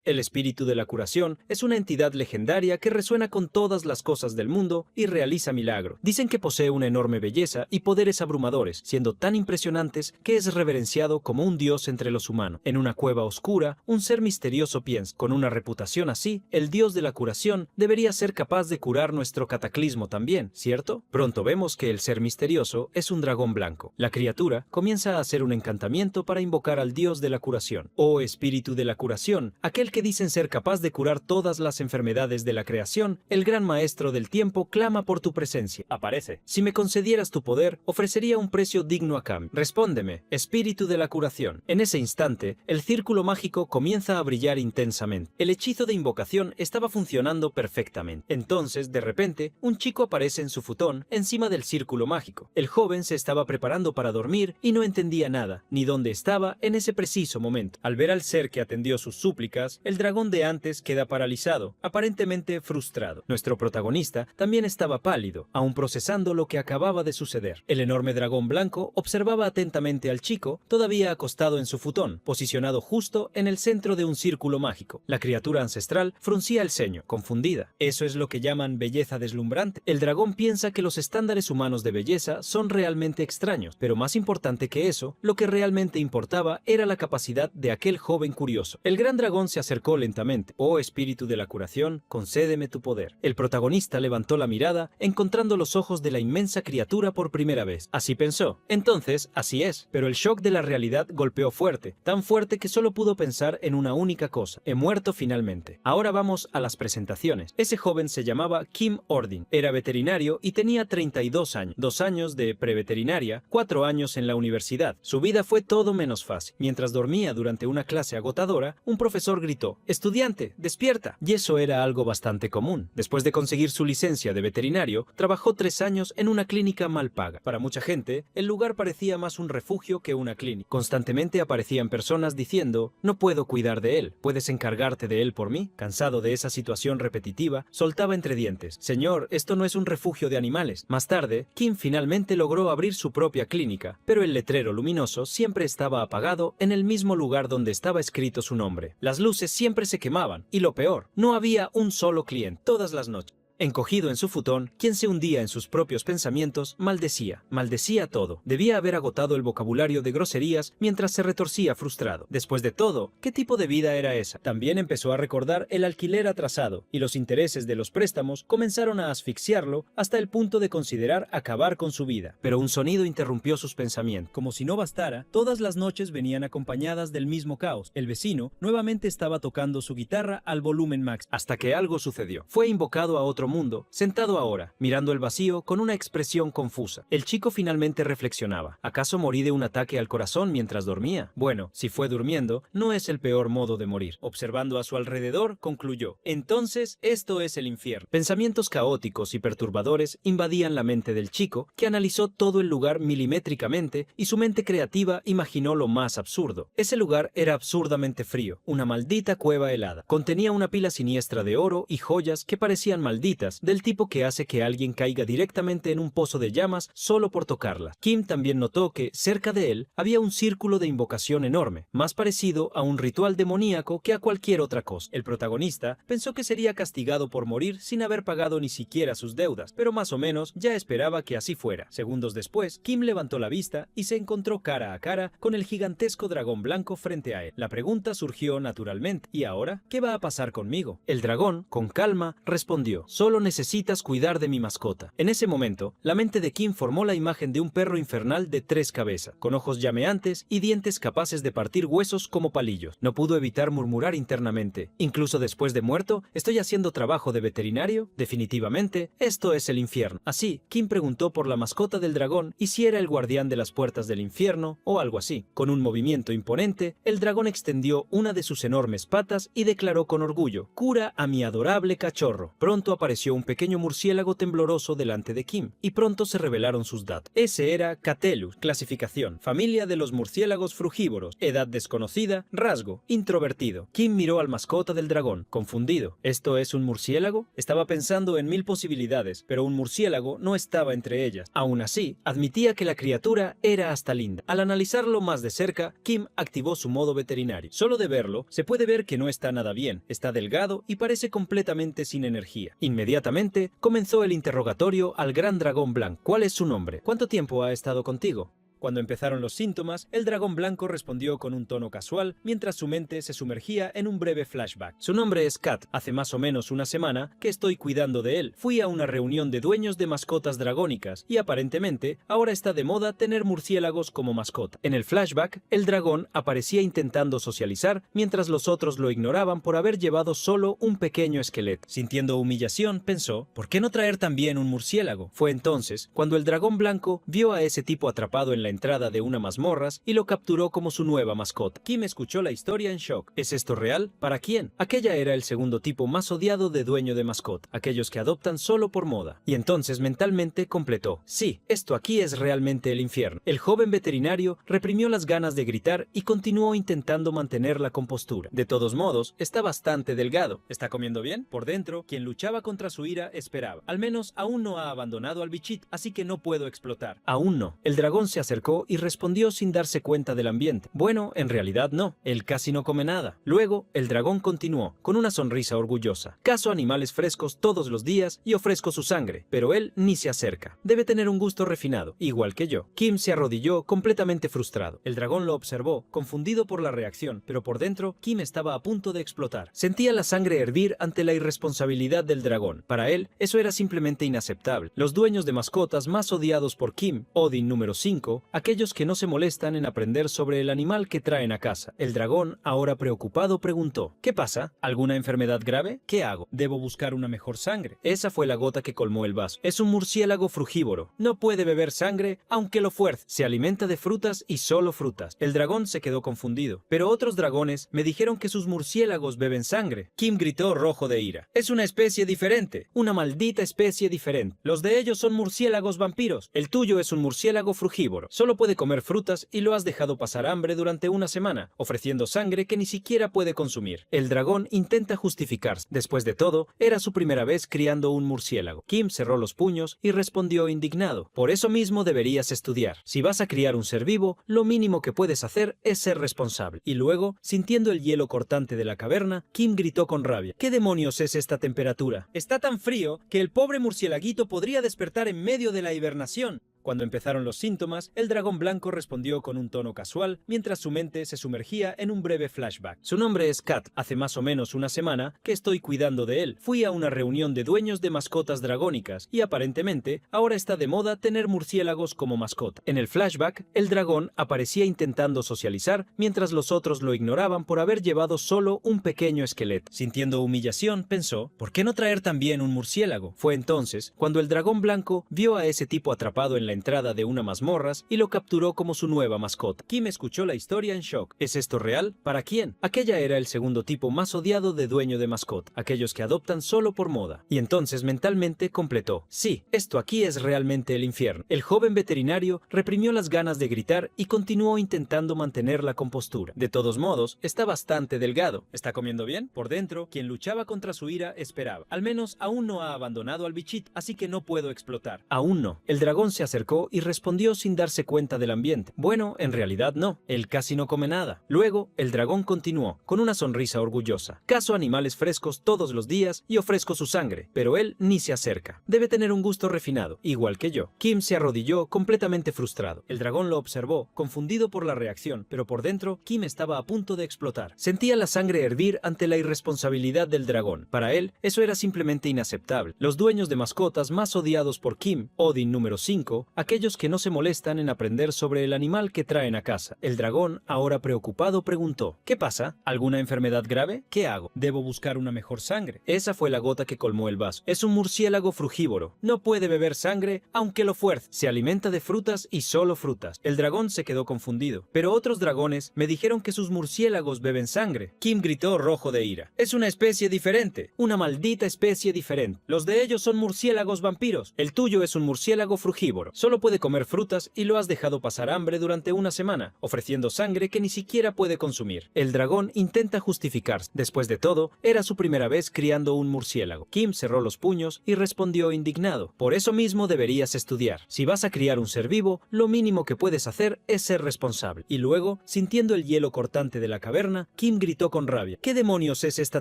El espíritu de la curación es una entidad legendaria que resuena con todas las cosas del mundo y realiza milagros. Dicen que posee una enorme belleza y poderes abrumadores, siendo tan impresionantes que es reverenciado como un dios entre los humanos. En una cueva oscura, un ser misterioso piensa, con una reputación así, el dios de la curación debería ser capaz de curar nuestro cataclismo también, ¿cierto? Pronto vemos que el ser misterioso es un dragón blanco. La criatura comienza a hacer un encantamiento para invocar al dios de la curación. Oh espíritu de la curación, aquel que dicen ser capaz de curar todas las enfermedades de la creación, el gran maestro del tiempo clama por tu presencia. Aparece. Si me concedieras tu poder, ofrecería un precio digno a cambio. Respóndeme, espíritu de la curación. En ese instante, el círculo mágico comienza a brillar intensamente. El hechizo de invocación estaba funcionando perfectamente. Entonces, de repente, un chico aparece en su futón encima del círculo mágico. El joven se estaba preparando para dormir y no entendía nada, ni dónde estaba en ese preciso momento. Al ver al ser que atendió sus súplicas, el dragón de antes queda paralizado, aparentemente frustrado. Nuestro protagonista también estaba pálido, aún procesando lo que acababa de suceder. El enorme dragón blanco observaba atentamente al chico, todavía acostado en su futón, posicionado justo en el centro de un círculo mágico. La criatura ancestral fruncía el ceño, confundida. ¿Eso es lo que llaman belleza deslumbrante? El dragón piensa que los estándares humanos de belleza son realmente extraños, pero más importante que eso, lo que realmente importaba era la capacidad de aquel joven curioso. El gran dragón se acercó lentamente. Oh espíritu de la curación, concédeme tu poder. El protagonista levantó la mirada, encontrando los ojos de la inmensa criatura por primera vez. Así pensó. Entonces, así es. Pero el shock de la realidad golpeó fuerte, tan fuerte que solo pudo pensar en una única cosa. He muerto finalmente. Ahora vamos a las presentaciones. Ese joven se llamaba Kim Ordin. Era veterinario y tenía 32 años. 2 años de preveterinaria, 4 años en la universidad. Su vida fue todo menos fácil. Mientras dormía durante una clase agotadora, un profesor gritó: «¡Estudiante, despierta!». Y eso era algo bastante común. Después de conseguir su licencia de veterinario, trabajó 3 años en una clínica mal paga. Para mucha gente, el lugar parecía más un refugio que una clínica. Constantemente aparecían personas diciendo: «No puedo cuidar de él, ¿puedes encargarte de él por mí?». Cansado de esa situación repetitiva, soltaba entre dientes: «Señor, esto no es un refugio de animales». Más tarde, Kim finalmente logró abrir su propia clínica, pero el letrero luminoso siempre estaba apagado en el mismo lugar donde estaba escrito su nombre. Las luces siempre se quemaban, y lo peor, no había un solo cliente todas las noches. Encogido en su futón, quien se hundía en sus propios pensamientos, maldecía todo. Debía haber agotado el vocabulario de groserías mientras se retorcía frustrado. Después de todo, ¿qué tipo de vida era esa? También empezó a recordar el alquiler atrasado, y los intereses de los préstamos comenzaron a asfixiarlo hasta el punto de considerar acabar con su vida. Pero un sonido interrumpió sus pensamientos. Como si no bastara, todas las noches venían acompañadas del mismo caos. El vecino nuevamente estaba tocando su guitarra al volumen max, hasta que algo sucedió. Fue invocado a otro mundo, sentado ahora, mirando el vacío con una expresión confusa. El chico finalmente reflexionaba: ¿acaso morí de un ataque al corazón mientras dormía? Bueno, si fue durmiendo, no es el peor modo de morir. Observando a su alrededor, concluyó: entonces, esto es el infierno. Pensamientos caóticos y perturbadores invadían la mente del chico, que analizó todo el lugar milimétricamente y su mente creativa imaginó lo más absurdo. Ese lugar era absurdamente frío, una maldita cueva helada. Contenía una pila siniestra de oro y joyas que parecían malditas, del tipo que hace que alguien caiga directamente en un pozo de llamas solo por tocarlas. Kim también notó que, cerca de él, había un círculo de invocación enorme, más parecido a un ritual demoníaco que a cualquier otra cosa. El protagonista pensó que sería castigado por morir sin haber pagado ni siquiera sus deudas, pero más o menos ya esperaba que así fuera. Segundos después, Kim levantó la vista y se encontró cara a cara con el gigantesco dragón blanco frente a él. La pregunta surgió naturalmente: ¿y ahora qué va a pasar conmigo? El dragón, con calma, respondió: «Solo necesitas cuidar de mi mascota». En ese momento, la mente de Kim formó la imagen de un perro infernal de 3 cabezas, con ojos llameantes y dientes capaces de partir huesos como palillos. No pudo evitar murmurar internamente: «Incluso después de muerto, ¿estoy haciendo trabajo de veterinario? Definitivamente, esto es el infierno». Así, Kim preguntó por la mascota del dragón y si era el guardián de las puertas del infierno o algo así. Con un movimiento imponente, el dragón extendió una de sus enormes patas y declaró con orgullo: «Cura a mi adorable cachorro». Pronto apareció apareció un pequeño murciélago tembloroso delante de Kim, y pronto se revelaron sus datos. Ese era Catelus, clasificación, familia de los murciélagos frugívoros, edad desconocida, rasgo, introvertido. Kim miró al mascota del dragón, confundido. ¿Esto es un murciélago? Estaba pensando en mil posibilidades, pero un murciélago no estaba entre ellas. Aún así, admitía que la criatura era hasta linda. Al analizarlo más de cerca, Kim activó su modo veterinario. Solo de verlo, se puede ver que no está nada bien, está delgado y parece completamente sin energía. Inmediatamente, comenzó el interrogatorio al gran dragón blanco. ¿Cuál es su nombre? ¿Cuánto tiempo ha estado contigo? Cuando empezaron los síntomas, el dragón blanco respondió con un tono casual, mientras su mente se sumergía en un breve flashback. Su nombre es Kat. Hace más o menos una semana que estoy cuidando de él. Fui a una reunión de dueños de mascotas dragónicas y aparentemente ahora está de moda tener murciélagos como mascota. En el flashback, el dragón aparecía intentando socializar, mientras los otros lo ignoraban por haber llevado solo un pequeño esqueleto. Sintiendo humillación, pensó, ¿por qué no traer también un murciélago? Fue entonces cuando el dragón blanco vio a ese tipo atrapado en la entrada de una mazmorras y lo capturó como su nueva mascota. Kim escuchó la historia en shock. ¿Es esto real? ¿Para quién? Aquella era el segundo tipo más odiado de dueño de mascota, aquellos que adoptan solo por moda. Y entonces mentalmente completó. Sí, esto aquí es realmente el infierno. El joven veterinario reprimió las ganas de gritar y continuó intentando mantener la compostura. De todos modos, está bastante delgado. ¿Está comiendo bien? Por dentro, quien luchaba contra su ira esperaba. Al menos aún no ha abandonado al bichito, así que no puedo explotar. Aún no. El dragón se acercó y respondió sin darse cuenta del ambiente. Bueno, en realidad no. Él casi no come nada. Luego, el dragón continuó, con una sonrisa orgullosa. Cazo animales frescos todos los días y ofrezco su sangre, pero él ni se acerca. Debe tener un gusto refinado, igual que yo. Kim se arrodilló completamente frustrado. El dragón lo observó, confundido por la reacción, pero por dentro, Kim estaba a punto de explotar. Sentía la sangre hervir ante la irresponsabilidad del dragón. Para él, eso era simplemente inaceptable. Los dueños de mascotas más odiados por Kim, Odin número 5, aquellos que no se molestan en aprender sobre el animal que traen a casa. El dragón, ahora preocupado, preguntó, ¿qué pasa? ¿Alguna enfermedad grave? ¿Qué hago? ¿Debo buscar una mejor sangre? Esa fue la gota que colmó el vaso. Es un murciélago frugívoro. No puede beber sangre, aunque lo fuerce. Se alimenta de frutas y solo frutas. El dragón se quedó confundido. Pero otros dragones me dijeron que sus murciélagos beben sangre. Kim gritó rojo de ira. Es una especie diferente. Una maldita especie diferente. Los de ellos son murciélagos vampiros. El tuyo es un murciélago frugívoro. Solo puede comer frutas y lo has dejado pasar hambre durante una semana, ofreciendo sangre que ni siquiera puede consumir. El dragón intenta justificarse. Después de todo, era su primera vez criando un murciélago. Kim cerró los puños y respondió indignado. Por eso mismo deberías estudiar. Si vas a criar un ser vivo, lo mínimo que puedes hacer es ser responsable. Y luego, sintiendo el hielo cortante de la caverna, Kim gritó con rabia. ¿Qué demonios es esta temperatura? Está tan frío que el pobre murciélaguito podría despertar en medio de la hibernación. Cuando empezaron los síntomas, el dragón blanco respondió con un tono casual, mientras su mente se sumergía en un breve flashback. Su nombre es Kat. Hace más o menos una semana que estoy cuidando de él. Fui a una reunión de dueños de mascotas dragónicas y aparentemente ahora está de moda tener murciélagos como mascota. En el flashback, el dragón aparecía intentando socializar, mientras los otros lo ignoraban por haber llevado solo un pequeño esqueleto. Sintiendo humillación, pensó, ¿por qué no traer también un murciélago? Fue entonces cuando el dragón blanco vio a ese tipo atrapado en la entrada de una mazmorras y lo capturó como su nueva mascota. Kim escuchó la historia en shock. ¿Es esto real? ¿Para quién? Aquella era el segundo tipo más odiado de dueño de mascota, aquellos que adoptan solo por moda. Y entonces mentalmente completó. Sí, esto aquí es realmente el infierno. El joven veterinario reprimió las ganas de gritar y continuó intentando mantener la compostura. De todos modos, está bastante delgado. ¿Está comiendo bien? Por dentro, quien luchaba contra su ira esperaba. Al menos aún no ha abandonado al bichito, así que no puedo explotar. Aún no. El dragón se acercó y respondió sin darse cuenta del ambiente. Bueno, en realidad no. Él casi no come nada. Luego, el dragón continuó, con una sonrisa orgullosa. Cazo animales frescos todos los días y ofrezco su sangre, pero él ni se acerca. Debe tener un gusto refinado, igual que yo. Kim se arrodilló completamente frustrado. El dragón lo observó, confundido por la reacción, pero por dentro, Kim estaba a punto de explotar. Sentía la sangre hervir ante la irresponsabilidad del dragón. Para él, eso era simplemente inaceptable. Los dueños de mascotas más odiados por Kim, Odin número 5, aquellos que no se molestan en aprender sobre el animal que traen a casa. El dragón, ahora preocupado, preguntó: ¿qué pasa? ¿Alguna enfermedad grave? ¿Qué hago? ¿Debo buscar una mejor sangre? Esa fue la gota que colmó el vaso. Es un murciélago frugívoro. No puede beber sangre, aunque lo fuerce. Se alimenta de frutas y solo frutas. El dragón se quedó confundido. Pero otros dragones me dijeron que sus murciélagos beben sangre. Kim gritó, rojo de ira. Es una especie diferente. Una maldita especie diferente. Los de ellos son murciélagos vampiros. El tuyo es un murciélago frugívoro. Solo puede comer frutas y lo has dejado pasar hambre durante una semana, ofreciendo sangre que ni siquiera puede consumir. El dragón intenta justificarse. Después de todo, era su primera vez criando un murciélago. Kim cerró los puños y respondió indignado: por eso mismo deberías estudiar. Si vas a criar un ser vivo, lo mínimo que puedes hacer es ser responsable. Y luego, sintiendo el hielo cortante de la caverna, Kim gritó con rabia: ¿qué demonios es esta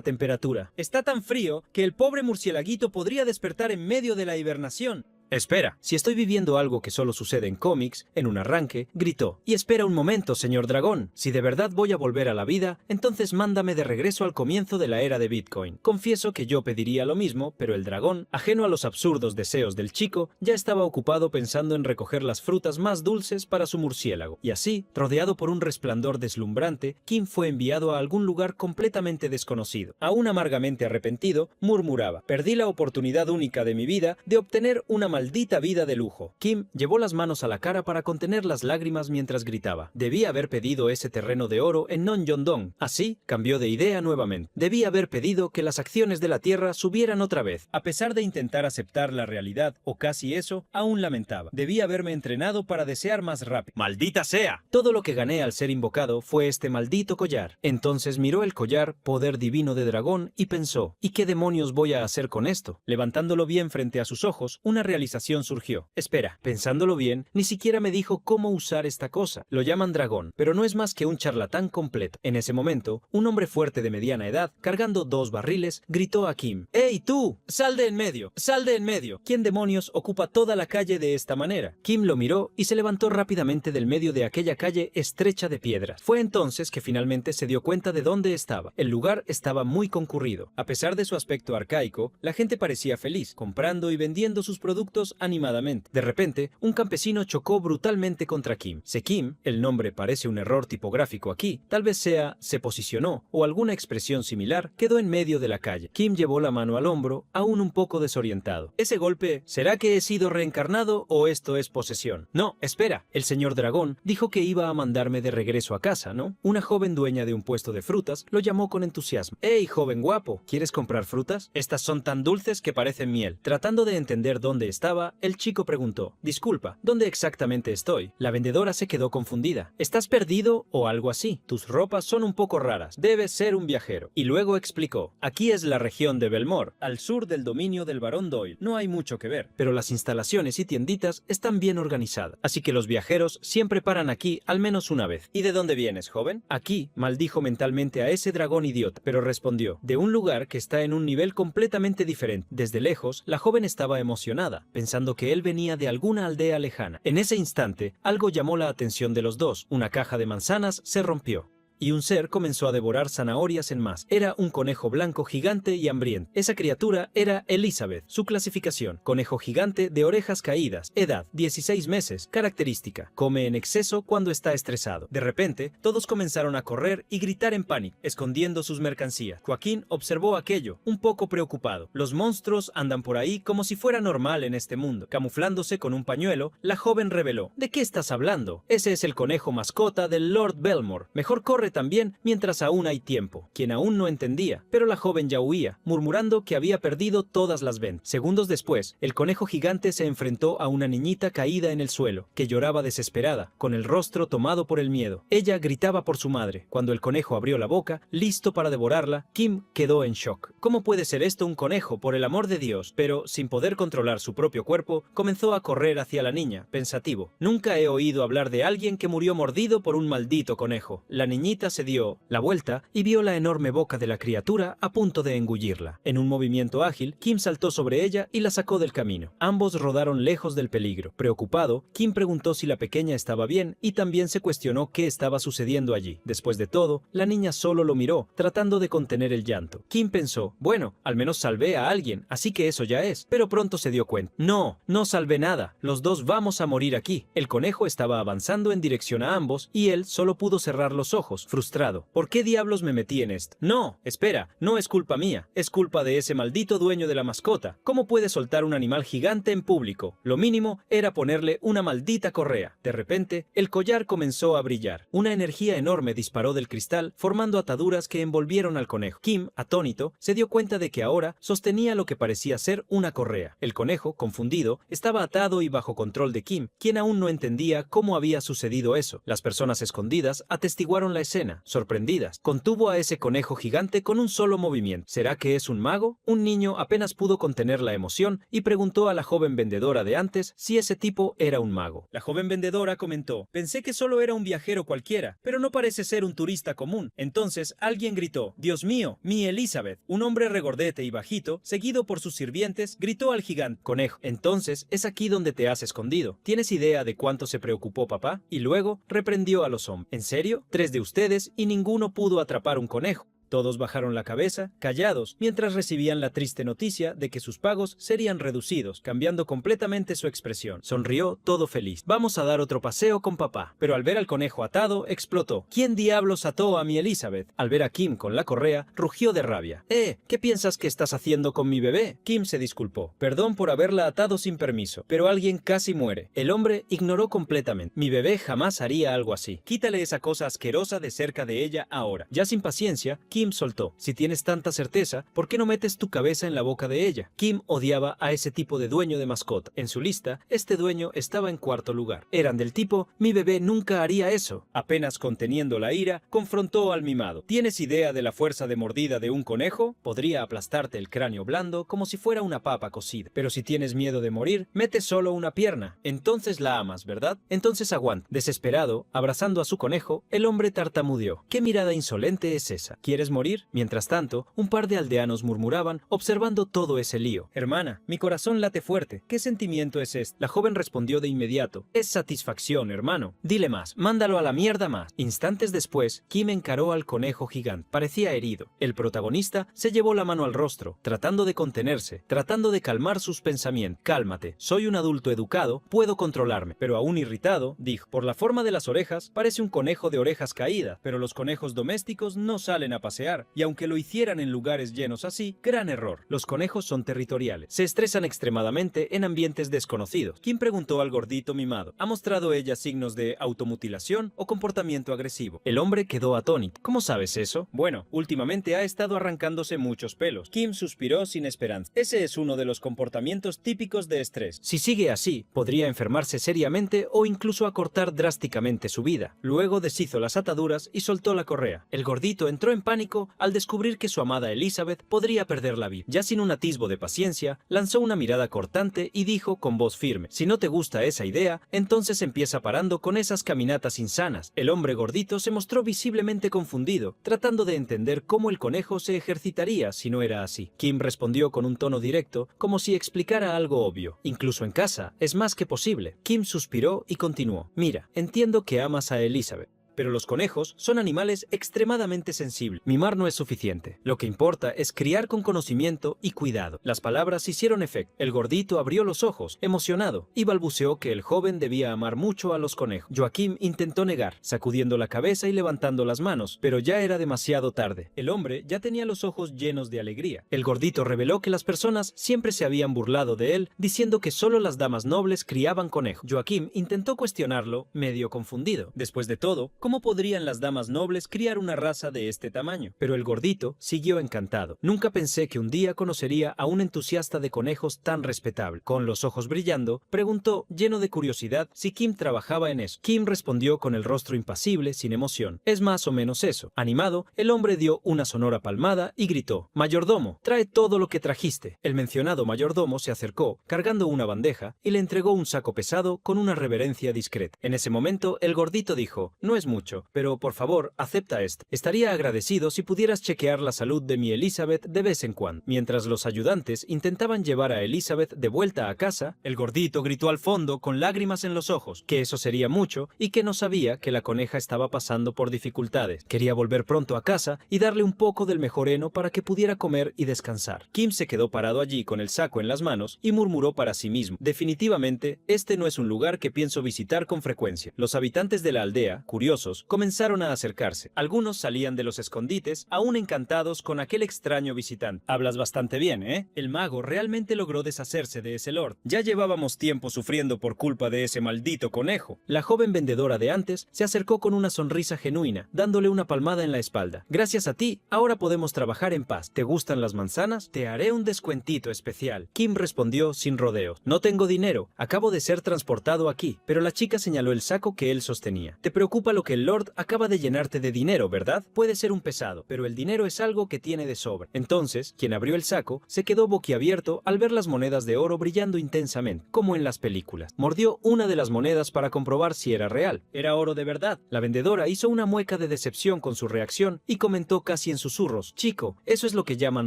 temperatura? Está tan frío que el pobre murciélaguito podría despertar en medio de la hibernación. Espera, si estoy viviendo algo que solo sucede en cómics, en un arranque, gritó. Y espera un momento, señor dragón. Si de verdad voy a volver a la vida, entonces mándame de regreso al comienzo de la era de Bitcoin. Confieso que yo pediría lo mismo, pero el dragón, ajeno a los absurdos deseos del chico, ya estaba ocupado pensando en recoger las frutas más dulces para su murciélago. Y así, rodeado por un resplandor deslumbrante, Kim fue enviado a algún lugar completamente desconocido. Aún amargamente arrepentido, murmuraba: perdí la oportunidad única de mi vida de obtener una maldita vida de lujo. Kim llevó las manos a la cara para contener las lágrimas mientras gritaba: debía haber pedido ese terreno de oro en Non-Yondong. Así, cambió de idea nuevamente. Debía haber pedido que las acciones de la tierra subieran otra vez. A pesar de intentar aceptar la realidad, o casi eso, aún lamentaba: debía haberme entrenado para desear más rápido. ¡Maldita sea! Todo lo que gané al ser invocado fue este maldito collar. Entonces miró el collar, poder divino de dragón, y pensó: ¿y qué demonios voy a hacer con esto? Levantándolo bien frente a sus ojos, una realización surgió. Espera, pensándolo bien, ni siquiera me dijo cómo usar esta cosa. Lo llaman dragón, pero no es más que un charlatán completo. En ese momento, un hombre fuerte de mediana edad, cargando 2 barriles, gritó a Kim: ¡Ey, tú! ¡Sal de en medio! ¡Sal de en medio! ¿Quién demonios ocupa toda la calle de esta manera? Kim lo miró y se levantó rápidamente del medio de aquella calle estrecha de piedras. Fue entonces que finalmente se dio cuenta de dónde estaba. El lugar estaba muy concurrido. A pesar de su aspecto arcaico, la gente parecía feliz, comprando y vendiendo sus productos animadamente. De repente, un campesino chocó brutalmente contra Kim. Kim, el nombre parece un error tipográfico aquí, tal vez sea se posicionó o alguna expresión similar, quedó en medio de la calle. Kim llevó la mano al hombro, aún un poco desorientado. Ese golpe, ¿será que he sido reencarnado o esto es posesión? No, espera, el señor dragón dijo que iba a mandarme de regreso a casa, ¿no? Una joven dueña de un puesto de frutas lo llamó con entusiasmo. ¡Ey, joven guapo! ¿Quieres comprar frutas? Estas son tan dulces que parecen miel. Tratando de entender dónde estaba, el chico preguntó: disculpa, ¿dónde exactamente estoy? La vendedora se quedó confundida. ¿Estás perdido o algo así? Tus ropas son un poco raras. Debes ser un viajero. Y luego explicó: aquí es la región de Belmore, al sur del dominio del barón Doyle. No hay mucho que ver, pero las instalaciones y tienditas están bien organizadas, así que los viajeros siempre paran aquí al menos una vez. ¿Y de dónde vienes, joven? Aquí, maldijo mentalmente a ese dragón idiota, pero respondió: de un lugar que está en un nivel completamente diferente. Desde lejos, la joven estaba emocionada, pensando que él venía de alguna aldea lejana. En ese instante, algo llamó la atención de los dos. Una caja de manzanas se rompió y un ser comenzó a devorar zanahorias en masa. Era un conejo blanco gigante y hambriento. Esa criatura era Elizabeth. Su clasificación: conejo gigante de orejas caídas. Edad: 16 meses. Característica: come en exceso cuando está estresado. De repente, todos comenzaron a correr y gritar en pánico, escondiendo sus mercancías. Joaquín observó aquello, un poco preocupado. Los monstruos andan por ahí como si fuera normal en este mundo. Camuflándose con un pañuelo, la joven reveló: ¿de qué estás hablando? Ese es el conejo mascota del Lord Belmore. Mejor corre también mientras aún hay tiempo. Quien aún no entendía, pero la joven ya huía, murmurando que había perdido todas las ventas. Segundos después, el conejo gigante se enfrentó a una niñita caída en el suelo, que lloraba desesperada, con el rostro tomado por el miedo. Ella gritaba por su madre. Cuando el conejo abrió la boca, listo para devorarla, Kim quedó en shock. ¿Cómo puede ser esto un conejo, por el amor de Dios? Pero, sin poder controlar su propio cuerpo, comenzó a correr hacia la niña, pensativo. Nunca he oído hablar de alguien que murió mordido por un maldito conejo. La niñita se dio la vuelta y vio la enorme boca de la criatura a punto de engullirla. En un movimiento ágil, Kim saltó sobre ella y la sacó del camino. Ambos rodaron lejos del peligro. Preocupado, Kim preguntó si la pequeña estaba bien y también se cuestionó qué estaba sucediendo allí. Después de todo, la niña solo lo miró, tratando de contener el llanto. Kim pensó: pensó, bueno, al menos salvé a alguien, así que eso ya es. Pero pronto se dio cuenta. No, no salvé nada. Los dos vamos a morir aquí. El conejo estaba avanzando en dirección a ambos y él solo pudo cerrar los ojos, frustrado. ¿Por qué diablos me metí en esto? No, espera, no es culpa mía. Es culpa de ese maldito dueño de la mascota. ¿Cómo puede soltar un animal gigante en público? Lo mínimo era ponerle una maldita correa. De repente, el collar comenzó a brillar. Una energía enorme disparó del cristal, formando ataduras que envolvieron al conejo. Kim, atónito, se dio cuenta de que ahora sostenía lo que parecía ser una correa. El conejo, confundido, estaba atado y bajo control de Kim, quien aún no entendía cómo había sucedido eso. Las personas escondidas atestiguaron la escena, sorprendidas. Contuvo a ese conejo gigante con un solo movimiento. ¿Será que es un mago? Un niño apenas pudo contener la emoción y preguntó a la joven vendedora de antes si ese tipo era un mago. La joven vendedora comentó, pensé que solo era un viajero cualquiera, pero no parece ser un turista común. Entonces alguien gritó, Dios mío, mi Elizabeth. Un hombre regordete y bajito, seguido por sus sirvientes, gritó al gigante, conejo, entonces es aquí donde te has escondido. ¿Tienes idea de cuánto se preocupó papá? Y luego reprendió a los hombres. ¿En serio? 3 de ustedes y ninguno pudo atrapar un conejo. Todos bajaron la cabeza, callados, mientras recibían la triste noticia de que sus pagos serían reducidos, cambiando completamente su expresión. Sonrió, todo feliz. Vamos a dar otro paseo con papá. Pero al ver al conejo atado, explotó. ¿Quién diablos ató a mi Elizabeth? Al ver a Kim con la correa, rugió de rabia. ¿Qué piensas que estás haciendo con mi bebé? Kim se disculpó. Perdón por haberla atado sin permiso, pero alguien casi muere. El hombre ignoró completamente. Mi bebé jamás haría algo así. Quítale esa cosa asquerosa de cerca de ella ahora. Ya sin paciencia, Kim soltó. Si tienes tanta certeza, ¿por qué no metes tu cabeza en la boca de ella? Kim odiaba a ese tipo de dueño de mascota. En su lista, este dueño estaba en cuarto lugar. Eran del tipo, mi bebé nunca haría eso. Apenas conteniendo la ira, confrontó al mimado. ¿Tienes idea de la fuerza de mordida de un conejo? Podría aplastarte el cráneo blando como si fuera una papa cocida. Pero si tienes miedo de morir, mete solo una pierna. Entonces la amas, ¿verdad? Entonces aguanta. Desesperado, abrazando a su conejo, el hombre tartamudeó. ¿Qué mirada insolente es esa? ¿Quieres morir? Mientras tanto, un par de aldeanos murmuraban, observando todo ese lío. Hermana, mi corazón late fuerte. ¿Qué sentimiento es este? La joven respondió de inmediato. Es satisfacción, hermano. Dile más, mándalo a la mierda más. Instantes después, Kim encaró al conejo gigante. Parecía herido. El protagonista se llevó la mano al rostro, tratando de contenerse, tratando de calmar sus pensamientos. Cálmate, soy un adulto educado, puedo controlarme. Pero aún irritado, dijo, por la forma de las orejas, parece un conejo de orejas caídas, pero los conejos domésticos no salen a pasear. Y aunque lo hicieran en lugares llenos así, gran error. Los conejos son territoriales. Se estresan extremadamente en ambientes desconocidos. Kim preguntó al gordito mimado. ¿Ha mostrado ella signos de automutilación o comportamiento agresivo? El hombre quedó atónito. ¿Cómo sabes eso? Bueno, últimamente ha estado arrancándose muchos pelos. Kim suspiró sin esperanza. Ese es uno de los comportamientos típicos de estrés. Si sigue así, podría enfermarse seriamente o incluso acortar drásticamente su vida. Luego deshizo las ataduras y soltó la correa. El gordito entró en pánico al descubrir que su amada Elizabeth podría perder la vida. Ya sin un atisbo de paciencia, lanzó una mirada cortante y dijo con voz firme, si no te gusta esa idea, entonces empieza parando con esas caminatas insanas. El hombre gordito se mostró visiblemente confundido, tratando de entender cómo el conejo se ejercitaría si no era así. Kim respondió con un tono directo, como si explicara algo obvio. Incluso en casa, es más que posible. Kim suspiró y continuó, mira, entiendo que amas a Elizabeth, pero los conejos son animales extremadamente sensibles. Mimar no es suficiente. Lo que importa es criar con conocimiento y cuidado. Las palabras hicieron efecto. El gordito abrió los ojos, emocionado, y balbuceó que el joven debía amar mucho a los conejos. Joaquim intentó negar, sacudiendo la cabeza y levantando las manos, pero ya era demasiado tarde. El hombre ya tenía los ojos llenos de alegría. El gordito reveló que las personas siempre se habían burlado de él, diciendo que solo las damas nobles criaban conejos. Joaquim intentó cuestionarlo, medio confundido. Después de todo, ¿cómo podrían las damas nobles criar una raza de este tamaño? Pero el gordito siguió encantado. Nunca pensé que un día conocería a un entusiasta de conejos tan respetable. Con los ojos brillando, preguntó, lleno de curiosidad, si Kim trabajaba en eso. Kim respondió con el rostro impasible, sin emoción. Es más o menos eso. Animado, el hombre dio una sonora palmada y gritó, mayordomo, trae todo lo que trajiste. El mencionado mayordomo se acercó, cargando una bandeja, y le entregó un saco pesado con una reverencia discreta. En ese momento, el gordito dijo, no es mucho. mucho, pero por favor, acepta esto. Estaría agradecido si pudieras chequear la salud de mi Elizabeth de vez en cuando. Mientras los ayudantes intentaban llevar a Elizabeth de vuelta a casa, el gordito gritó al fondo con lágrimas en los ojos que eso sería mucho y que no sabía que la coneja estaba pasando por dificultades. Quería volver pronto a casa y darle un poco del mejor heno para que pudiera comer y descansar. Kim se quedó parado allí con el saco en las manos y murmuró para sí mismo: definitivamente, este no es un lugar que pienso visitar con frecuencia. Los habitantes de la aldea, curiosos, comenzaron a acercarse. Algunos salían de los escondites, aún encantados con aquel extraño visitante. Hablas bastante bien, ¿eh? El mago realmente logró deshacerse de ese lord. Ya llevábamos tiempo sufriendo por culpa de ese maldito conejo. La joven vendedora de antes se acercó con una sonrisa genuina, dándole una palmada en la espalda. Gracias a ti, ahora podemos trabajar en paz. ¿Te gustan las manzanas? Te haré un descuentito especial. Kim respondió sin rodeos: no tengo dinero, acabo de ser transportado aquí. Pero la chica señaló el saco que él sostenía. Te preocupa lo que el lord acaba de llenarte de dinero, ¿verdad? Puede ser un pesado, pero el dinero es algo que tiene de sobra. Entonces, quien abrió el saco se quedó boquiabierto al ver las monedas de oro brillando intensamente, como en las películas. Mordió una de las monedas para comprobar si era real. Era oro de verdad. La vendedora hizo una mueca de decepción con su reacción y comentó casi en susurros: chico, eso es lo que llaman